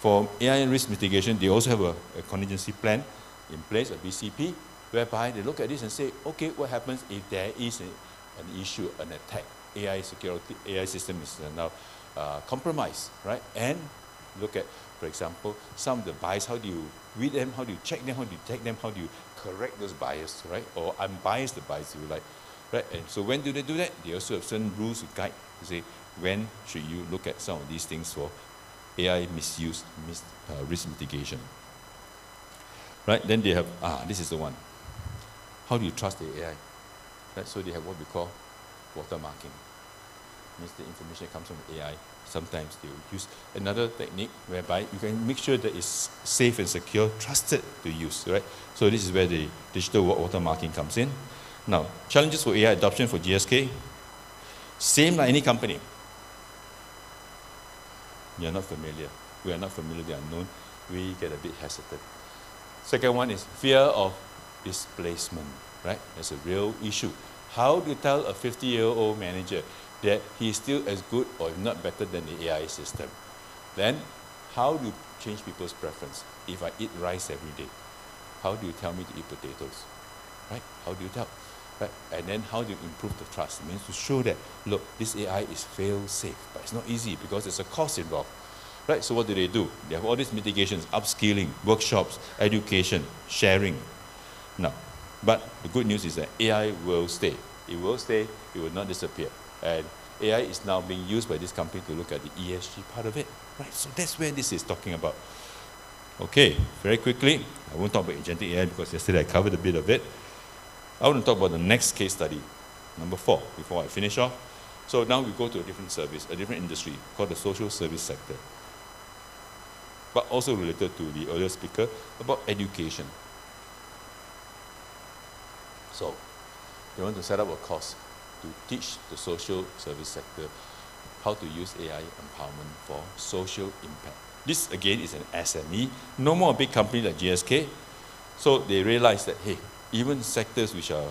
for AI and risk mitigation, they also have a contingency plan in place, a BCP, whereby they look at this and say, okay, what happens if there is an issue, an attack? AI security, AI system is now compromised, right? And look at, for example, some of the bias, how do you read them, how do you check them, how do you detect them, how do you correct those bias, right? Or unbias the bias, if you like, right? And so when do they do that? They also have certain rules to guide to say, when should you look at some of these things for AI misuse, risk mitigation. Right, then they have, this is the one. How do you trust the AI? Right, so they have what we call watermarking. Means the information that comes from AI. Sometimes they will use another technique whereby you can make sure that it's safe and secure, trusted to use, right? So this is where the digital watermarking comes in. Now, challenges for AI adoption for GSK, same like any company. You're not familiar. We are not familiar with the unknown. We get a bit hesitant. Second one is fear of displacement, right? That's a real issue. How do you tell a 50-year-old manager that he is still as good or if not better than the AI system? Then, how do you change people's preference? If I eat rice every day, how do you tell me to eat potatoes? Right? How do you tell? Right? And then how do you improve the trust? It means to show that, look, this AI is fail-safe, but it's not easy because there's a cost involved. Right? So what do? They have all these mitigations, upskilling, workshops, education, sharing. Now, but the good news is that AI will stay. It will stay, it will not disappear. And AI is now being used by this company to look at the ESG part of it. Right? So that's where this is talking about. Okay, very quickly, I won't talk about agentic AI because yesterday I covered a bit of it. I want to talk about the next case study, number 4, before I finish off. So now we go to a different service, a different industry called the social service sector. But also related to the earlier speaker about education. So, they want to set up a course to teach the social service sector how to use AI empowerment for social impact. This again is an SME, no more a big company like GSK. So they realize that, hey, even sectors which are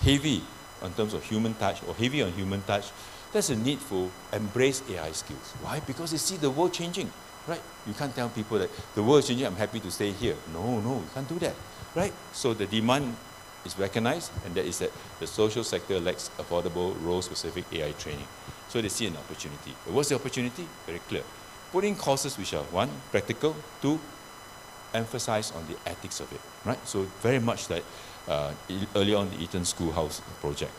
heavy in terms of human touch or heavy on human touch, there's a need for embrace AI skills. Why? Because they see the world changing, right? You can't tell people that the world is changing, I'm happy to stay here. No, you can't do that, right? So the demand is recognized, and that is that the social sector lacks affordable role-specific AI training. So they see an opportunity. But what's the opportunity? Very clear. Putting courses which are, 1, practical, 2, emphasize on the ethics of it, right? So very much like early on the Eton Schoolhouse project.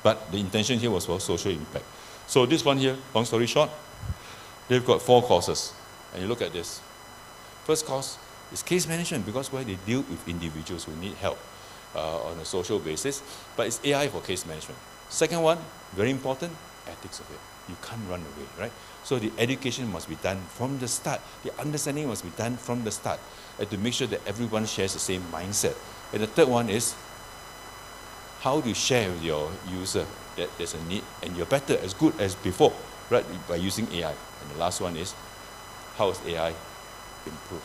But the intention here was for social impact. So this one here, long story short, they've got 4 courses. And you look at this. First cause is case management, because where they deal with individuals who need help on a social basis, but it's AI for case management. Second one, very important, ethics of it. You can't run away, right? So the education must be done from the start. The understanding must be done from the start, and to make sure that everyone shares the same mindset. And the third one is, how do you share with your user that there's a need and you're better, as good as before, right, by using AI. And the last one is, how is AI improve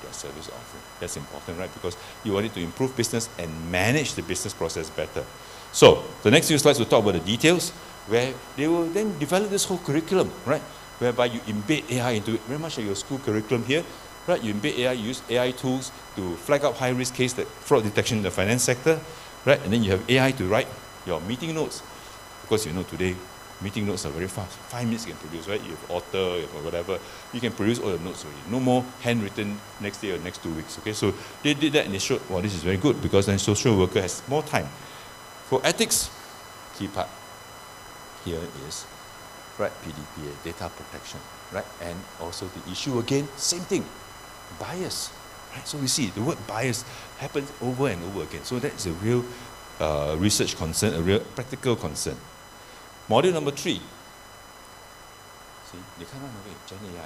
their service offering? That's important, right, because you want it to improve business and manage the business process better. So the next few slides will talk about the details, where they will then develop this whole curriculum, right, whereby you embed AI into it, very much like your school curriculum here, right? You embed AI, you use AI tools to flag up high-risk case, like fraud detection in the finance sector, right? And then you have AI to write your meeting notes, because you know today meeting notes are very fast. 5 minutes you can produce, right? You have author, you have whatever. You can produce all your notes already. No more handwritten next day or next 2 weeks. Okay, so they did that and they showed, well, this is very good, because then social worker has more time. For ethics, key part here is, right, PDPA, data protection, right? And also the issue again, same thing, bias, right? So we see the word bias happens over and over again. So that's a real research concern, a real practical concern. Module number 3. See, they can't run away. Gen AI,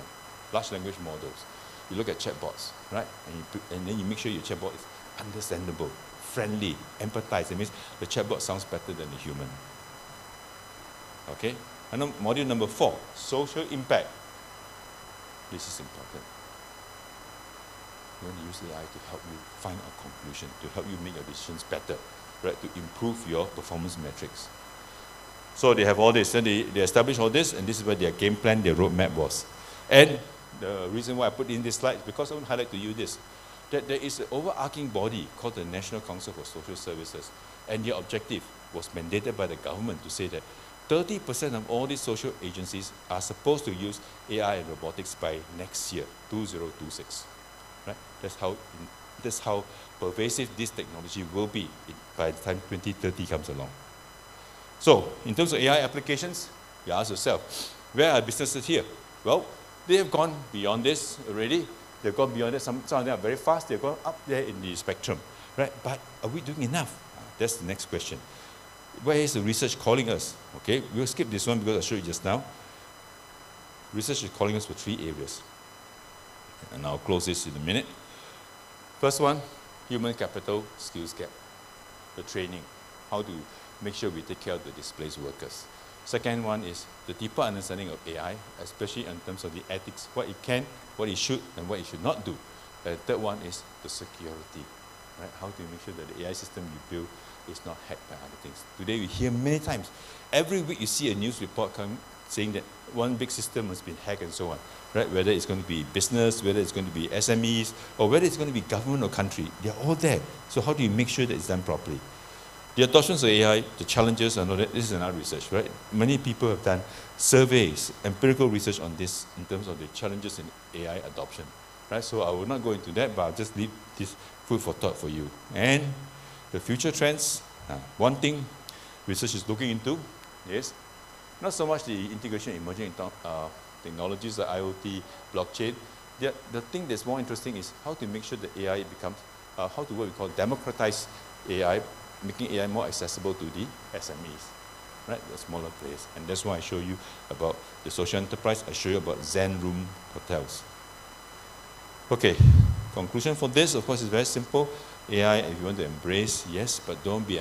large language models. You look at chatbots, right? And then you make sure your chatbot is understandable, friendly, empathize. It means the chatbot sounds better than the human. Okay? And then module number 4, social impact. This is important. You want to use AI to help you find a conclusion, to help you make your decisions better, right? To improve your performance metrics. So they have all this, and they establish all this, and this is where their game plan, their roadmap was. And the reason why I put in this slide is because I want to highlight to you this, that there is an overarching body called the National Council for Social Services, and their objective was mandated by the government to say that 30% of all these social agencies are supposed to use AI and robotics by next year, 2026. Right? That's how pervasive this technology will be by the time 2030 comes along. So, in terms of AI applications, you ask yourself, where are businesses here? Well, they have gone beyond this already. They've gone beyond it. Some of them are very fast. They've gone up there in the spectrum, right? But are we doing enough? That's the next question. Where is the research calling us? Okay, we'll skip this one because I showed you just now. Research is calling us for 3 areas. And I'll close this in a minute. First one, human capital skills gap. The training. How to make sure we take care of the displaced workers. Second one is the deeper understanding of AI, especially in terms of the ethics, what it can, what it should, and what it should not do. And the third one is the security. Right? How do you make sure that the AI system you build is not hacked by other things? Today we hear many times. Every week you see a news report coming saying that one big system has been hacked and so on. Right? Whether it's going to be business, whether it's going to be SMEs, or whether it's going to be government or country, they're all there. So how do you make sure that it's done properly? The adoptions of AI, the challenges, I know that this is another research, right? Many people have done surveys, empirical research on this in terms of the challenges in AI adoption, right? So I will not go into that, but I'll just leave this food for thought for you. And the future trends, one thing research is looking into is not so much the integration of emerging technologies like IoT, blockchain. The thing that's more interesting is how to make sure that AI becomes, how to what we call democratize AI, making AI more accessible to the SMEs, right, the smaller players. And that's why I show you about the social enterprise. I show you about Zen Room hotels. Okay, conclusion for this, of course, is very simple. AI, if you want to embrace, yes, but don't be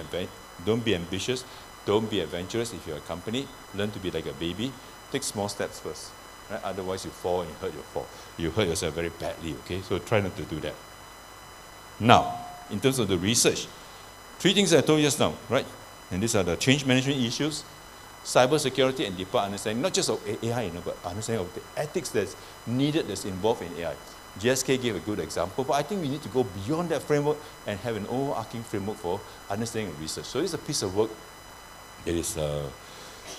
ambitious, don't be adventurous. If you're a company, learn to be like a baby. Take small steps first, right? Otherwise you fall and you hurt yourself very badly, okay? So try not to do that. Now, in terms of the research, 3 things I told you just now, right? And these are the change management issues, cyber security, and deeper understanding, not just of AI, but understanding of the ethics that's needed, that's involved in AI. GSK gave a good example, but I think we need to go beyond that framework and have an overarching framework for understanding and research. So it's a piece of work that is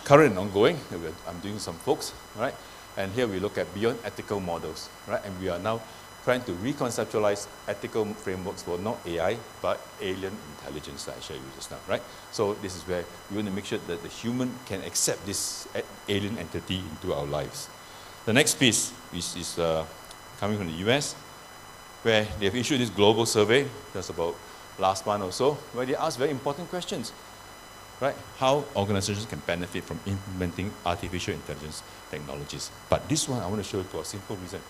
current and ongoing. I'm doing some folks, right? And here we look at beyond ethical models, right? And we are now trying to reconceptualize ethical frameworks for not AI, but alien intelligence that I shared with you just now, right? So this is where we want to make sure that the human can accept this alien entity into our lives. The next piece is coming from the US, where they have issued this global survey, just about last month or so, where they ask very important questions, right? How organizations can benefit from implementing artificial intelligence technologies. But this one I want to show you for a simple reason.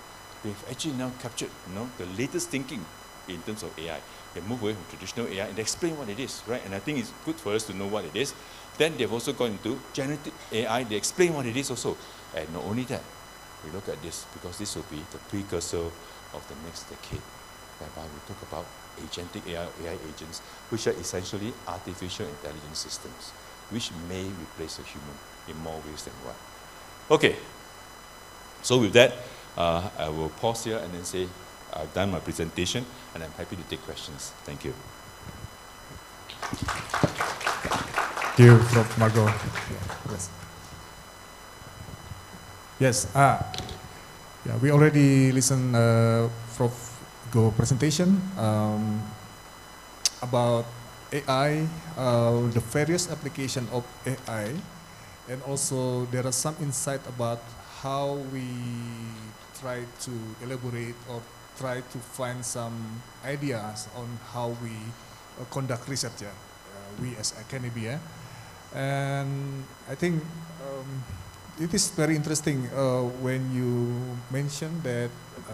They've actually now captured, the latest thinking in terms of AI. They move away from traditional AI and they explain what it is, right? And I think it's good for us to know what it is. Then they've also gone into generative AI. They explain what it is also. And not only that, we look at this because this will be the precursor of the next decade, whereby we talk about agentic AI agents, which are essentially artificial intelligence systems, which may replace a human in more ways than one. Okay, so with that, I will pause here and then say I've done my presentation and I'm happy to take questions. Thank you. Thank you, Prof. Margo. Yes. Yes. Yeah, we already listened Prof. Go presentation about AI, the various application of AI, and also there are some insight about how we try to elaborate or try to find some ideas on how we conduct research, we as academia. And I think it is very interesting when you mention that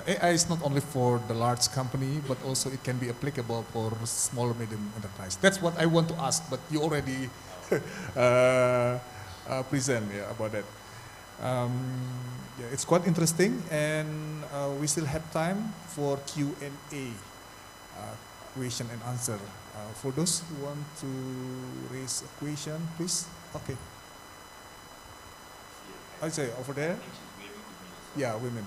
AI is not only for the large company, but also it can be applicable for small or medium enterprise. That's what I want to ask, but you already present about that. Yeah, it's quite interesting, and we still have time for Q&A, question and answer. For those who want to raise a question, please. Okay. I say over there. Yeah, women.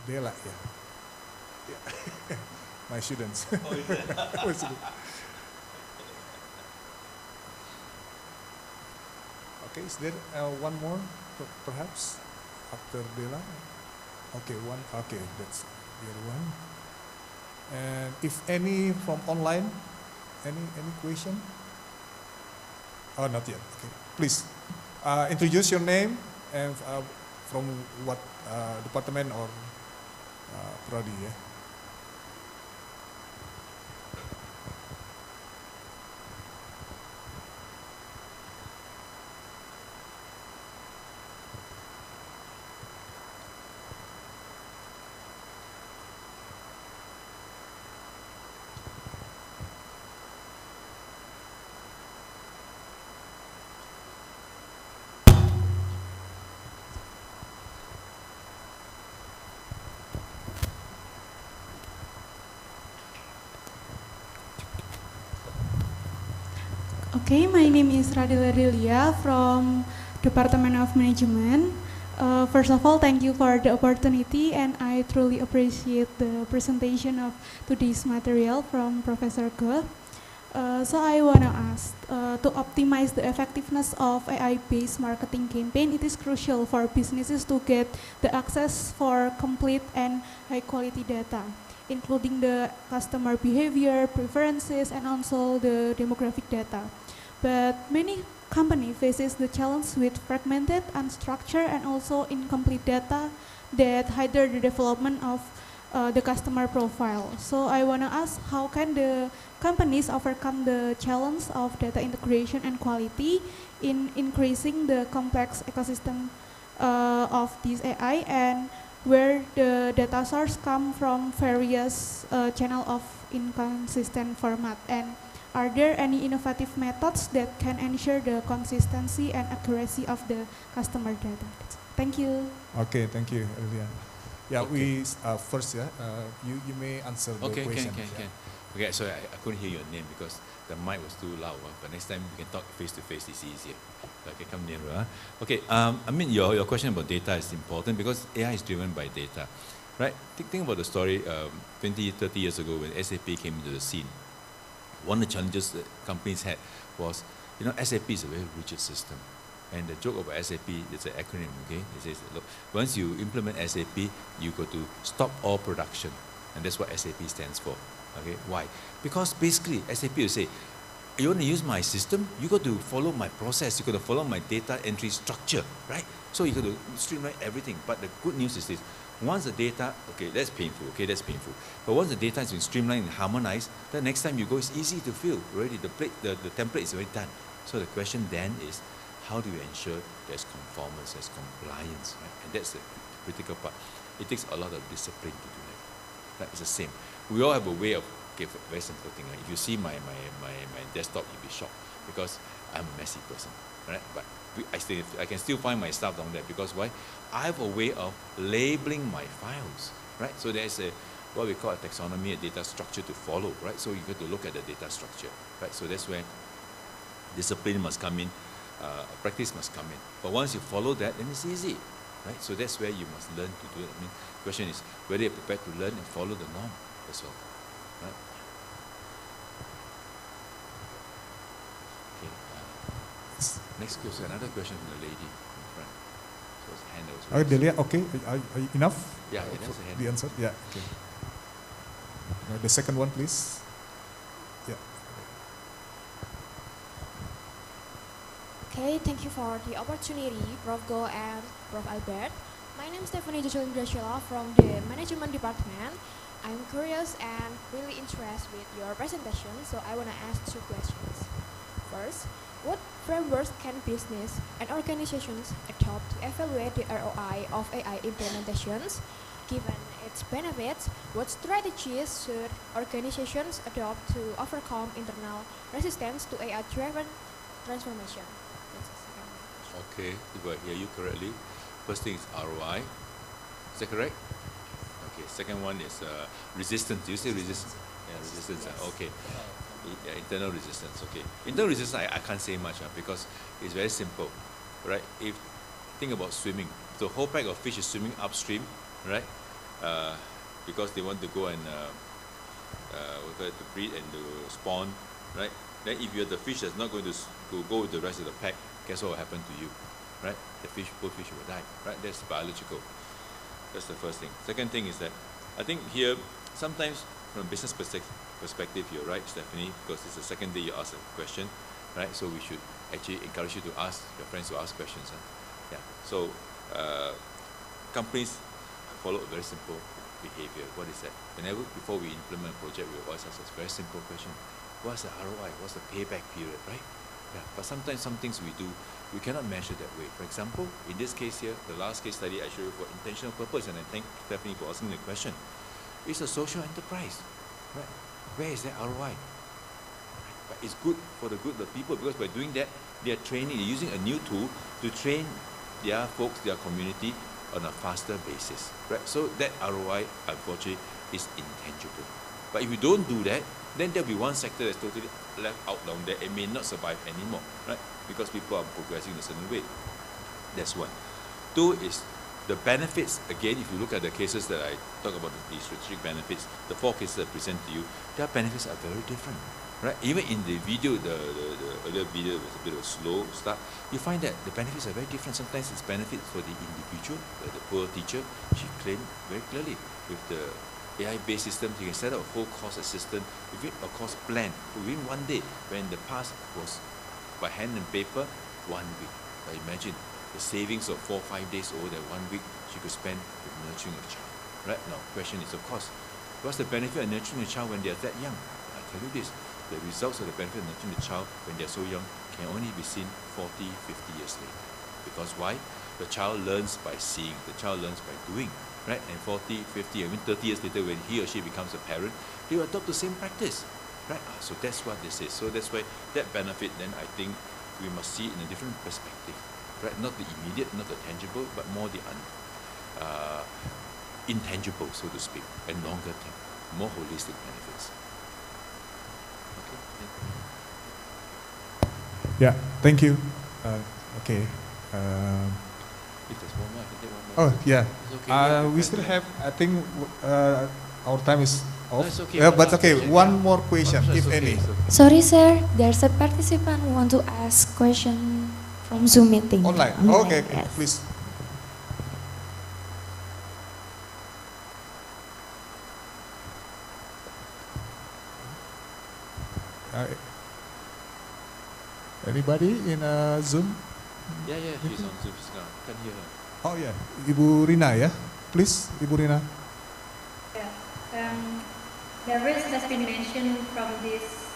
Bella, yeah. My students. Okay, is there one more, perhaps, after Bella? Okay, one. Okay, that's the other one. And if any from online, any question? Oh, not yet. Okay, please introduce your name and from what department or prodi. Yeah? Okay, my name is Radila Delia from Department of Management. First of all, thank you for the opportunity, and I truly appreciate the presentation of today's material from Professor Goh. So I want to ask, to optimize the effectiveness of AI-based marketing campaign, it is crucial for businesses to get the access for complete and high-quality data, including the customer behavior, preferences, and also the demographic data. But many companies faces the challenge with fragmented, unstructured, and also incomplete data that hinder the development of the customer profile. So I want to ask, how can the companies overcome the challenge of data integration and quality in increasing the complex ecosystem of this AI, and where the data source come from various channel of inconsistent format? And are there any innovative methods that can ensure the consistency and accuracy of the customer data? Thank you. Okay, thank you, Elia. Yeah, okay. First, you may answer the question. Can. Okay, so I couldn't hear your name because the mic was too loud. But next time we can talk face to face. It's easier. Okay, come nearer. Okay, I mean your question about data is important because AI is driven by data, right? Think about the story 20, 30 years ago when SAP came into the scene. One of the challenges that companies had was, SAP is a very rigid system. And the joke about SAP, it's an acronym, okay? It says, look, once you implement SAP, you got to stop all production. And that's what SAP stands for, okay? Why? Because basically, SAP will say, you want to use my system, you got to follow my process, you got to follow my data entry structure, right? So you got to streamline everything. But the good news is this, once the data, okay, that's painful, but once the data has been streamlined and harmonized, the next time you go, it's easy to fill, already the template is already done. So the question then is, how do you ensure there's conformance, there's compliance, right? And that's the critical part. It takes a lot of discipline to do that. Right? It's the same. We all have a way of, okay, very simple thing, right? If you see my desktop, you'll be shocked because I'm a messy person, right? But I can still find my stuff down there because why? I have a way of labeling my files, right? So there's what we call a taxonomy, a data structure to follow, right? So you got to look at the data structure, right? So that's where discipline must come in, practice must come in. But once you follow that, then it's easy, right? So that's where you must learn to do it. I mean, the question is whether you're prepared to learn and follow the norm. That's all, right? Okay. Next question, another question from the lady in front. So it's hand that was raised. Delia, okay, are you enough? Yeah, that's the hand. The answer, yeah, okay. The second one, please. Yeah. Okay, thank you for the opportunity, Prof. Go and Prof. Albert. My name is Stephanie Jocelyn Graciola from the Management Department. I'm curious and really interested with your presentation, so I want to ask 2 questions. First, what frameworks can business and organizations adopt to evaluate the ROI of AI implementations? Given its benefits, what strategies should organizations adopt to overcome internal resistance to AI-driven transformation? That's the second question. Okay, if I hear you correctly, first thing is ROI. Is that correct? Okay, second one is resistance. Do you say resistance? Yeah, resistance. Yes. Okay. Yeah, internal resistance. Okay. Internal resistance, I can't say much because it's very simple, right? If think about swimming, the whole pack of fish is swimming upstream, right? Because they want to go and to breed and to spawn, right? Then if you're the fish that's not going to go with the rest of the pack, guess what will happen to you, right? The fish, poor fish will die, right? That's biological. That's the first thing. Second thing is that I think here, sometimes from a business perspective, you're right, Stephanie, because it's the second day you asked a question, right? So we should actually encourage you to ask your friends to ask questions. Huh? Yeah. So companies follow a very simple behavior. What is that? Whenever before we implement a project, we always ask a very simple question: what's the ROI? What's the payback period? Right? Yeah. But sometimes some things we do, we cannot measure that way. For example, in this case here, the last case study I showed you for intentional purpose, and I thank Stephanie for asking the question. It's a social enterprise, right? Where is that ROI? But it's good for the good of the people because by doing that, they are training, they're using a new tool to train their folks, their community on a faster basis, right? So that ROI, unfortunately, is intangible. But if you don't do that, then there'll be one sector that's totally left out down there and may not survive anymore, right? Because people are progressing in a certain way. That's one. 2 is the benefits. Again, if you look at the cases that I talk about, the strategic benefits, the 4 cases I present to you, their benefits are very different, right? Even in the video, the earlier video was a bit of a slow start. You find that the benefits are very different. Sometimes it's benefits for the individual, the poor teacher. She claimed very clearly with the AI-based system, you can set up a whole course assistant within a course plan within 1 day. When the past was by hand and paper, 1 week. But imagine the savings of 4 or 5 days over that 1 week she could spend with nurturing a child. Right now, question is, of course, what's the benefit of nurturing a child when they are that young? I tell you this, the results of the benefit of nurturing the child when they are so young can only be seen 40, 50 years later. Because why? The child learns by seeing, the child learns by doing. Right? And 40, 50, even 30 years later, when he or she becomes a parent, they will adopt the same practice. Right? So that's what this is. So that's why that benefit, then I think we must see it in a different perspective. Right? Not the immediate, not the tangible, but more the intangible, so to speak, and longer term, more holistic benefits. Okay. Yeah, thank you. Okay. If there's one more, I can take one more. Oh, yeah. Okay, we still have, I think our time is off. No, it's okay. But okay, one more question, if okay, any. okay. Sorry, sir. There's a participant who want to ask question from Zoom meeting. Online. Okay, yes. please. Anybody in Zoom? Yeah, she's on Zoom. She's gone. Can't hear her. Oh yeah, Ibu Rina ya, please, Ibu Rina. Yeah. The risk has been mentioned from this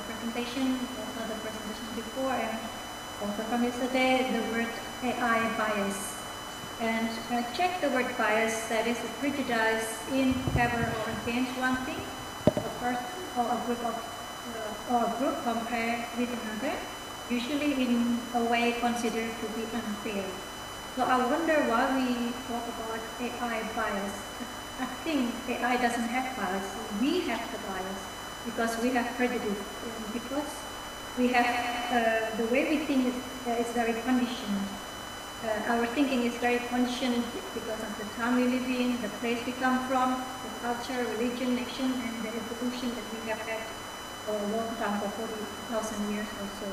presentation, also the presentation before, and also from yesterday, the word AI bias. And check the word bias, that is a prejudice in favor or against one thing, a person or a group compared with another, usually in a way considered to be unfair. So I wonder why we talk about AI bias. I think AI doesn't have bias. We have the bias because we have prejudice. Because we have the way we think is very conditioned. Our thinking is very conditioned because of the time we live in, the place we come from, the culture, religion, nation, and the evolution that we have had for a long time, for 40,000 years or so.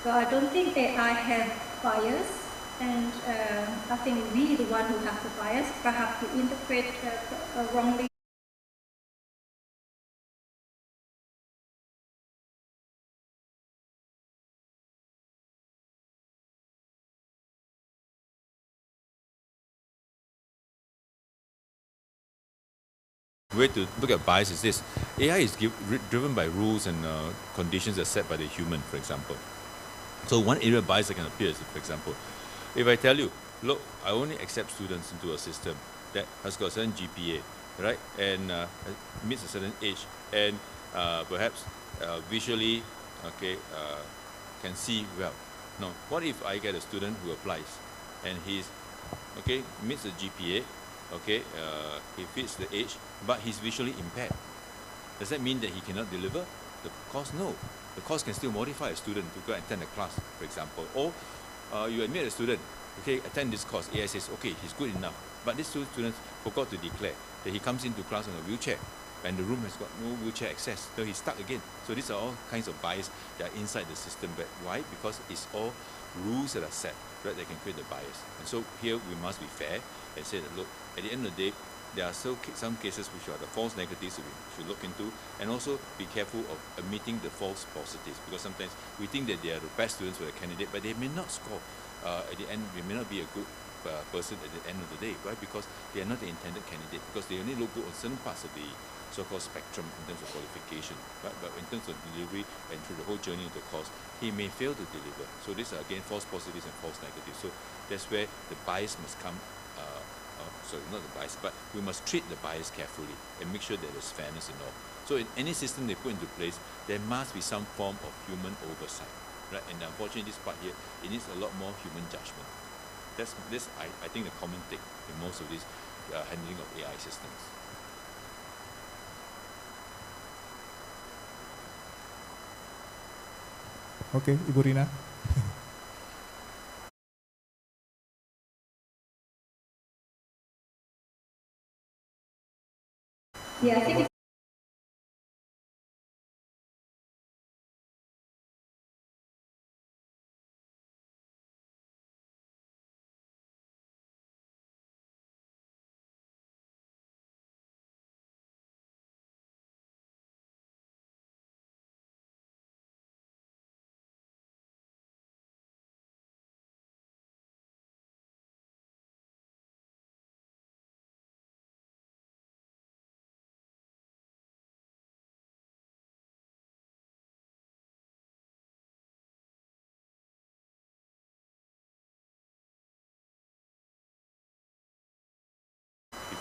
So I don't think AI have bias. And I think we, the one who have the bias, perhaps to interpret wrongly. Way to look at bias is this: AI is driven by rules and conditions that are set by the human, for example. So one area of bias that can appear is, for example, if I tell you, look, I only accept students into a system that has got a certain GPA, right, and meets a certain age, and perhaps visually, okay, can see well. Now, what if I get a student who applies, and he's, okay, meets the GPA, okay, he fits the age, but he's visually impaired? Does that mean that he cannot deliver the course? No. The course can still modify a student to go and attend a class, for example. Or you admit a student, okay, attend this course. AI says, okay, he's good enough. But this student forgot to declare that he comes into class on a wheelchair, and the room has got no wheelchair access, so he's stuck again. So these are all kinds of bias that are inside the system. But why? Because it's all rules that are set, right, that can create the bias. And so here we must be fair and say that, look, at the end of the day, there are still some cases which are the false negatives we should look into, and also be careful of omitting the false positives, because sometimes we think that they are the best students for the candidate, but they may not score at the end. They may not be a good person at the end of the day, right? Because they are not the intended candidate, because they only look good on certain parts of the so-called spectrum in terms of qualification, right? But in terms of delivery and through the whole journey of the course, he may fail to deliver. So these are again false positives and false negatives. So that's where the bias must come. Sorry, not the bias, but we must treat the bias carefully and make sure that there's fairness in all. So in any system they put into place, there must be some form of human oversight, right? And unfortunately, this part here, it needs a lot more human judgment. That's this, I think, the common take in most of these handling of AI systems. Okay, Ibu Rina. Yeah, I think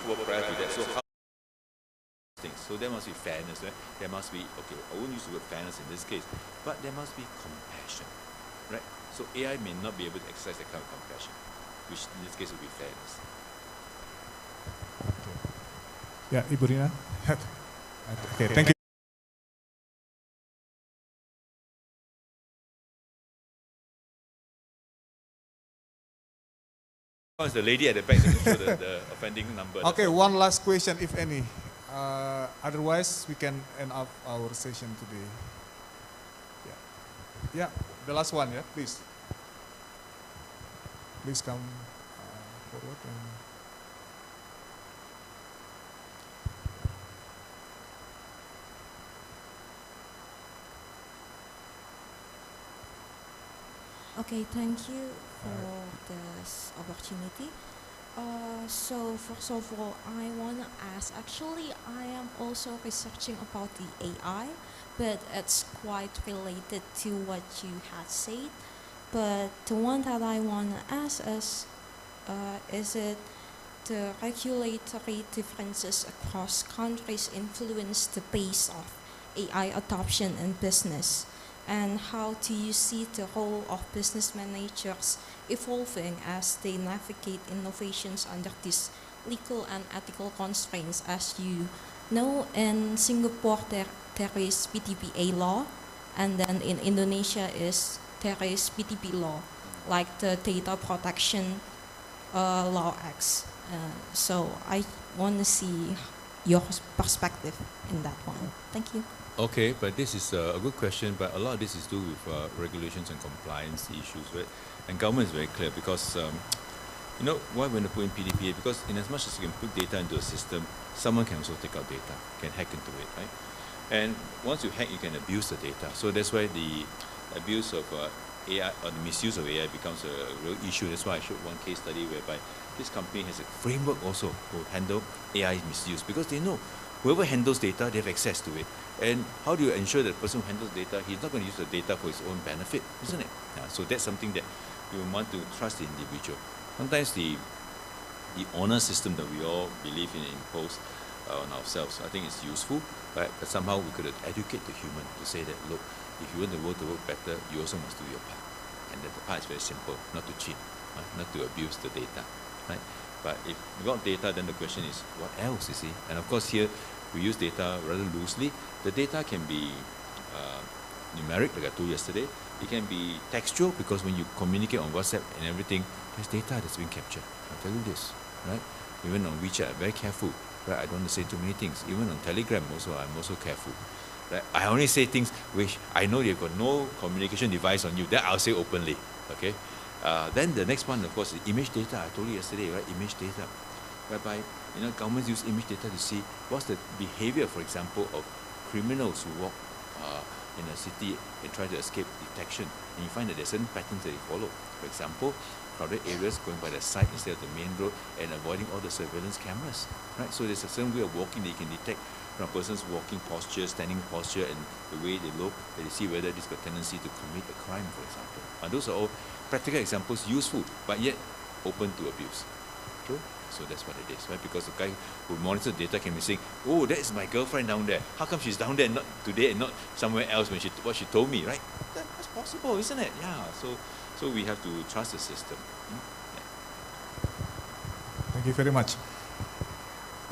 Before, prior to that, so how things? So there must be fairness, right? There must be, okay, I won't use the word fairness in this case, but there must be compassion, right? So AI may not be able to exercise that kind of compassion, which in this case would be fairness. Yeah, Ibu Rina. Okay, thank you. Oh, it's the lady at the back that can show the offending number. Okay, one last question, if any. Otherwise, we can end up our session today. Yeah, the last one, yeah, please. Please come forward. Okay, thank you for this opportunity. So first of all, I want to ask, actually, I am also researching about the AI, but it's quite related to what you had said. But the one that I want to ask is it the regulatory differences across countries influence the pace of AI adoption in business? And how do you see the role of business managers evolving as they navigate innovations under these legal and ethical constraints? As you know, in Singapore there is PDPA law, and then in Indonesia there is PDP law, like the Data Protection Law Acts. So I want to see your perspective in that one. Thank you. Okay, but this is a good question, but a lot of this is to do with regulations and compliance issues, right? And government is very clear because, you know, why when they put in PDPA? Because in as much as you can put data into a system, someone can also take out data, can hack into it, right? And once you hack, you can abuse the data. So that's why the abuse of AI or the misuse of AI becomes a real issue. That's why I showed one case study whereby this company has a framework also to handle AI misuse, because they know whoever handles data, they have access to it. And how do you ensure that the person who handles data, he's not going to use the data for his own benefit, isn't it? So that's something that you want to trust the individual. Sometimes the honor system that we all believe in impose on ourselves, I think it's useful, right? But somehow we could educate the human to say that, look, if you want the world to work better, you also must do your part. And that the part is very simple, not to cheat, right? Not to abuse the data, right? But if without data, then the question is, what else, you see? And of course here, we use data rather loosely. The data can be numeric, like I told you yesterday. It can be textual, because when you communicate on WhatsApp and everything, there's data that's being captured. I'll tell you this, right? Even on WeChat, I'm very careful, right? I don't want to say too many things. Even on Telegram also, I'm also careful. Right? I only say things which I know you've got no communication device on you, that I'll say openly, okay? Then the next one, of course, is image data. I told you yesterday, right? Image data, whereby, you know, governments use image data to see what's the behavior, for example, of criminals who walk in a city and try to escape detection. And you find that there's certain patterns that they follow. For example, crowded areas, going by the side instead of the main road, and avoiding all the surveillance cameras, right? So there's a certain way of walking that you can detect from a person's walking posture, standing posture, and the way they look, that you see whether this got tendency to commit a crime, for example. And those are all practical examples, useful, but yet open to abuse. True? So that's what it is, right? Because the guy who monitors the data can be saying, oh, that is my girlfriend down there. How come she's down there not today and not somewhere else when what she told me, right? That's possible, isn't it? Yeah, so we have to trust the system. Yeah. Thank you very much.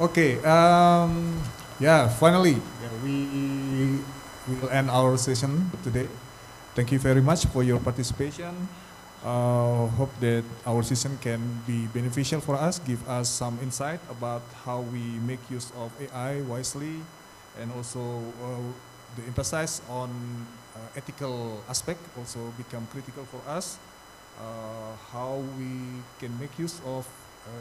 Okay, finally, we will end our session today. Thank you very much for your participation. Hope that our session can be beneficial for us, give us some insight about how we make use of AI wisely, and also the emphasis on ethical aspect also become critical for us. How we can make use of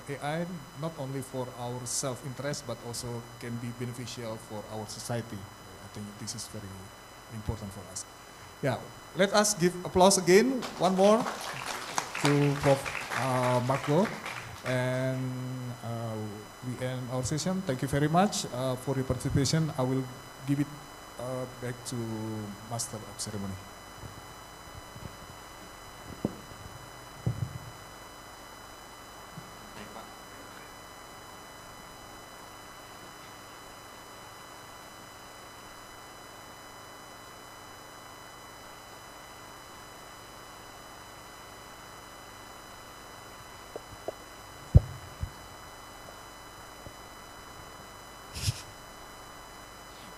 AI not only for our self-interest but also can be beneficial for our society. I think this is very important for us. Yeah, let us give applause again, one more, to Prof. Marco, and we end our session. Thank you very much for your participation. I will give it back to Master of Ceremony.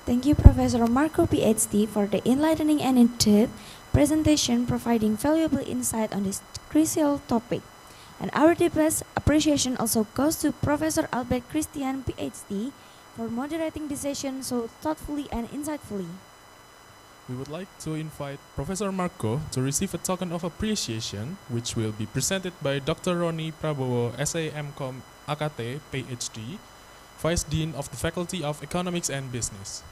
Thank you, Professor Marco, PhD, for the enlightening and in-depth presentation, providing valuable insight on this crucial topic. And our deepest appreciation also goes to Professor Albert Christian, PhD, for moderating the session so thoughtfully and insightfully. We would like to invite Professor Marco to receive a token of appreciation, which will be presented by Dr. Roni Prabowo, SAMCom AKT, PhD, Vice Dean of the Faculty of Economics and Business.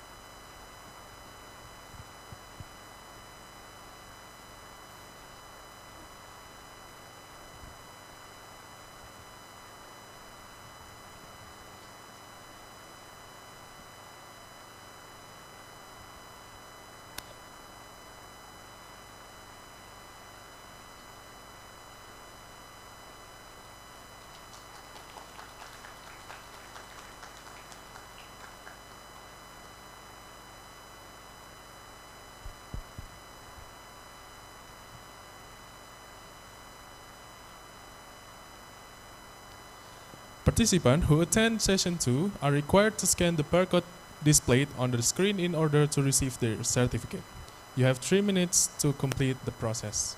Participants who attend session 2 are required to scan the barcode displayed on the screen in order to receive their certificate. You have 3 minutes to complete the process.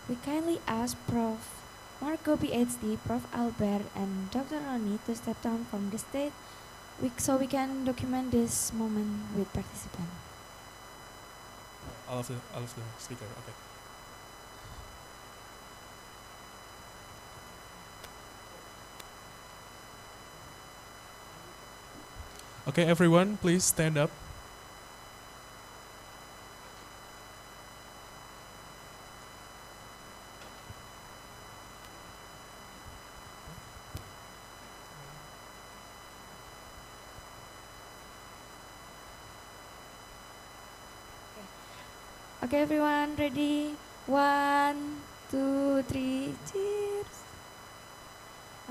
We kindly ask Prof. Marco PhD, Prof. Albert, and Dr. Roni to step down from the stage so we can document this moment with participants. All of the speaker, okay. Okay, everyone, please stand up. Okay, everyone, ready? 1, 2, 3, cheers.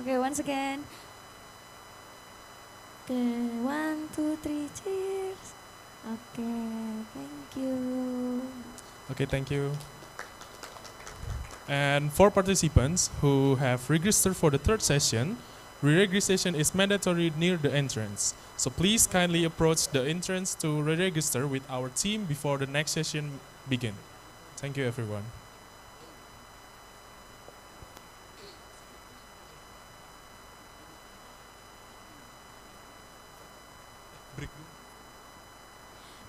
Okay, once again. Okay, 1, 2, 3, cheers. Okay, thank you. Okay, thank you. And for participants who have registered for the third session, re-registration is mandatory near the entrance. So please kindly approach the entrance to re-register with our team before the next session begin. Thank you, everyone.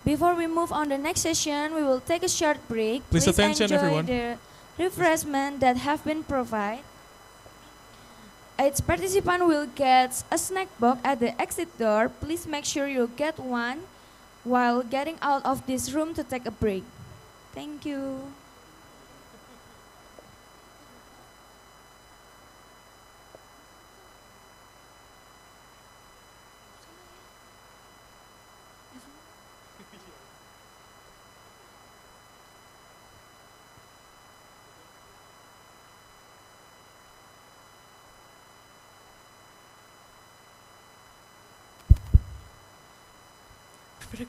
Before we move on the next session, we will take a short break. Please attention, enjoy everyone. the refreshment that have been provided. Each participant will get a snack box at the exit door. Please make sure you get one while getting out of this room to take a break. Thank you. Break.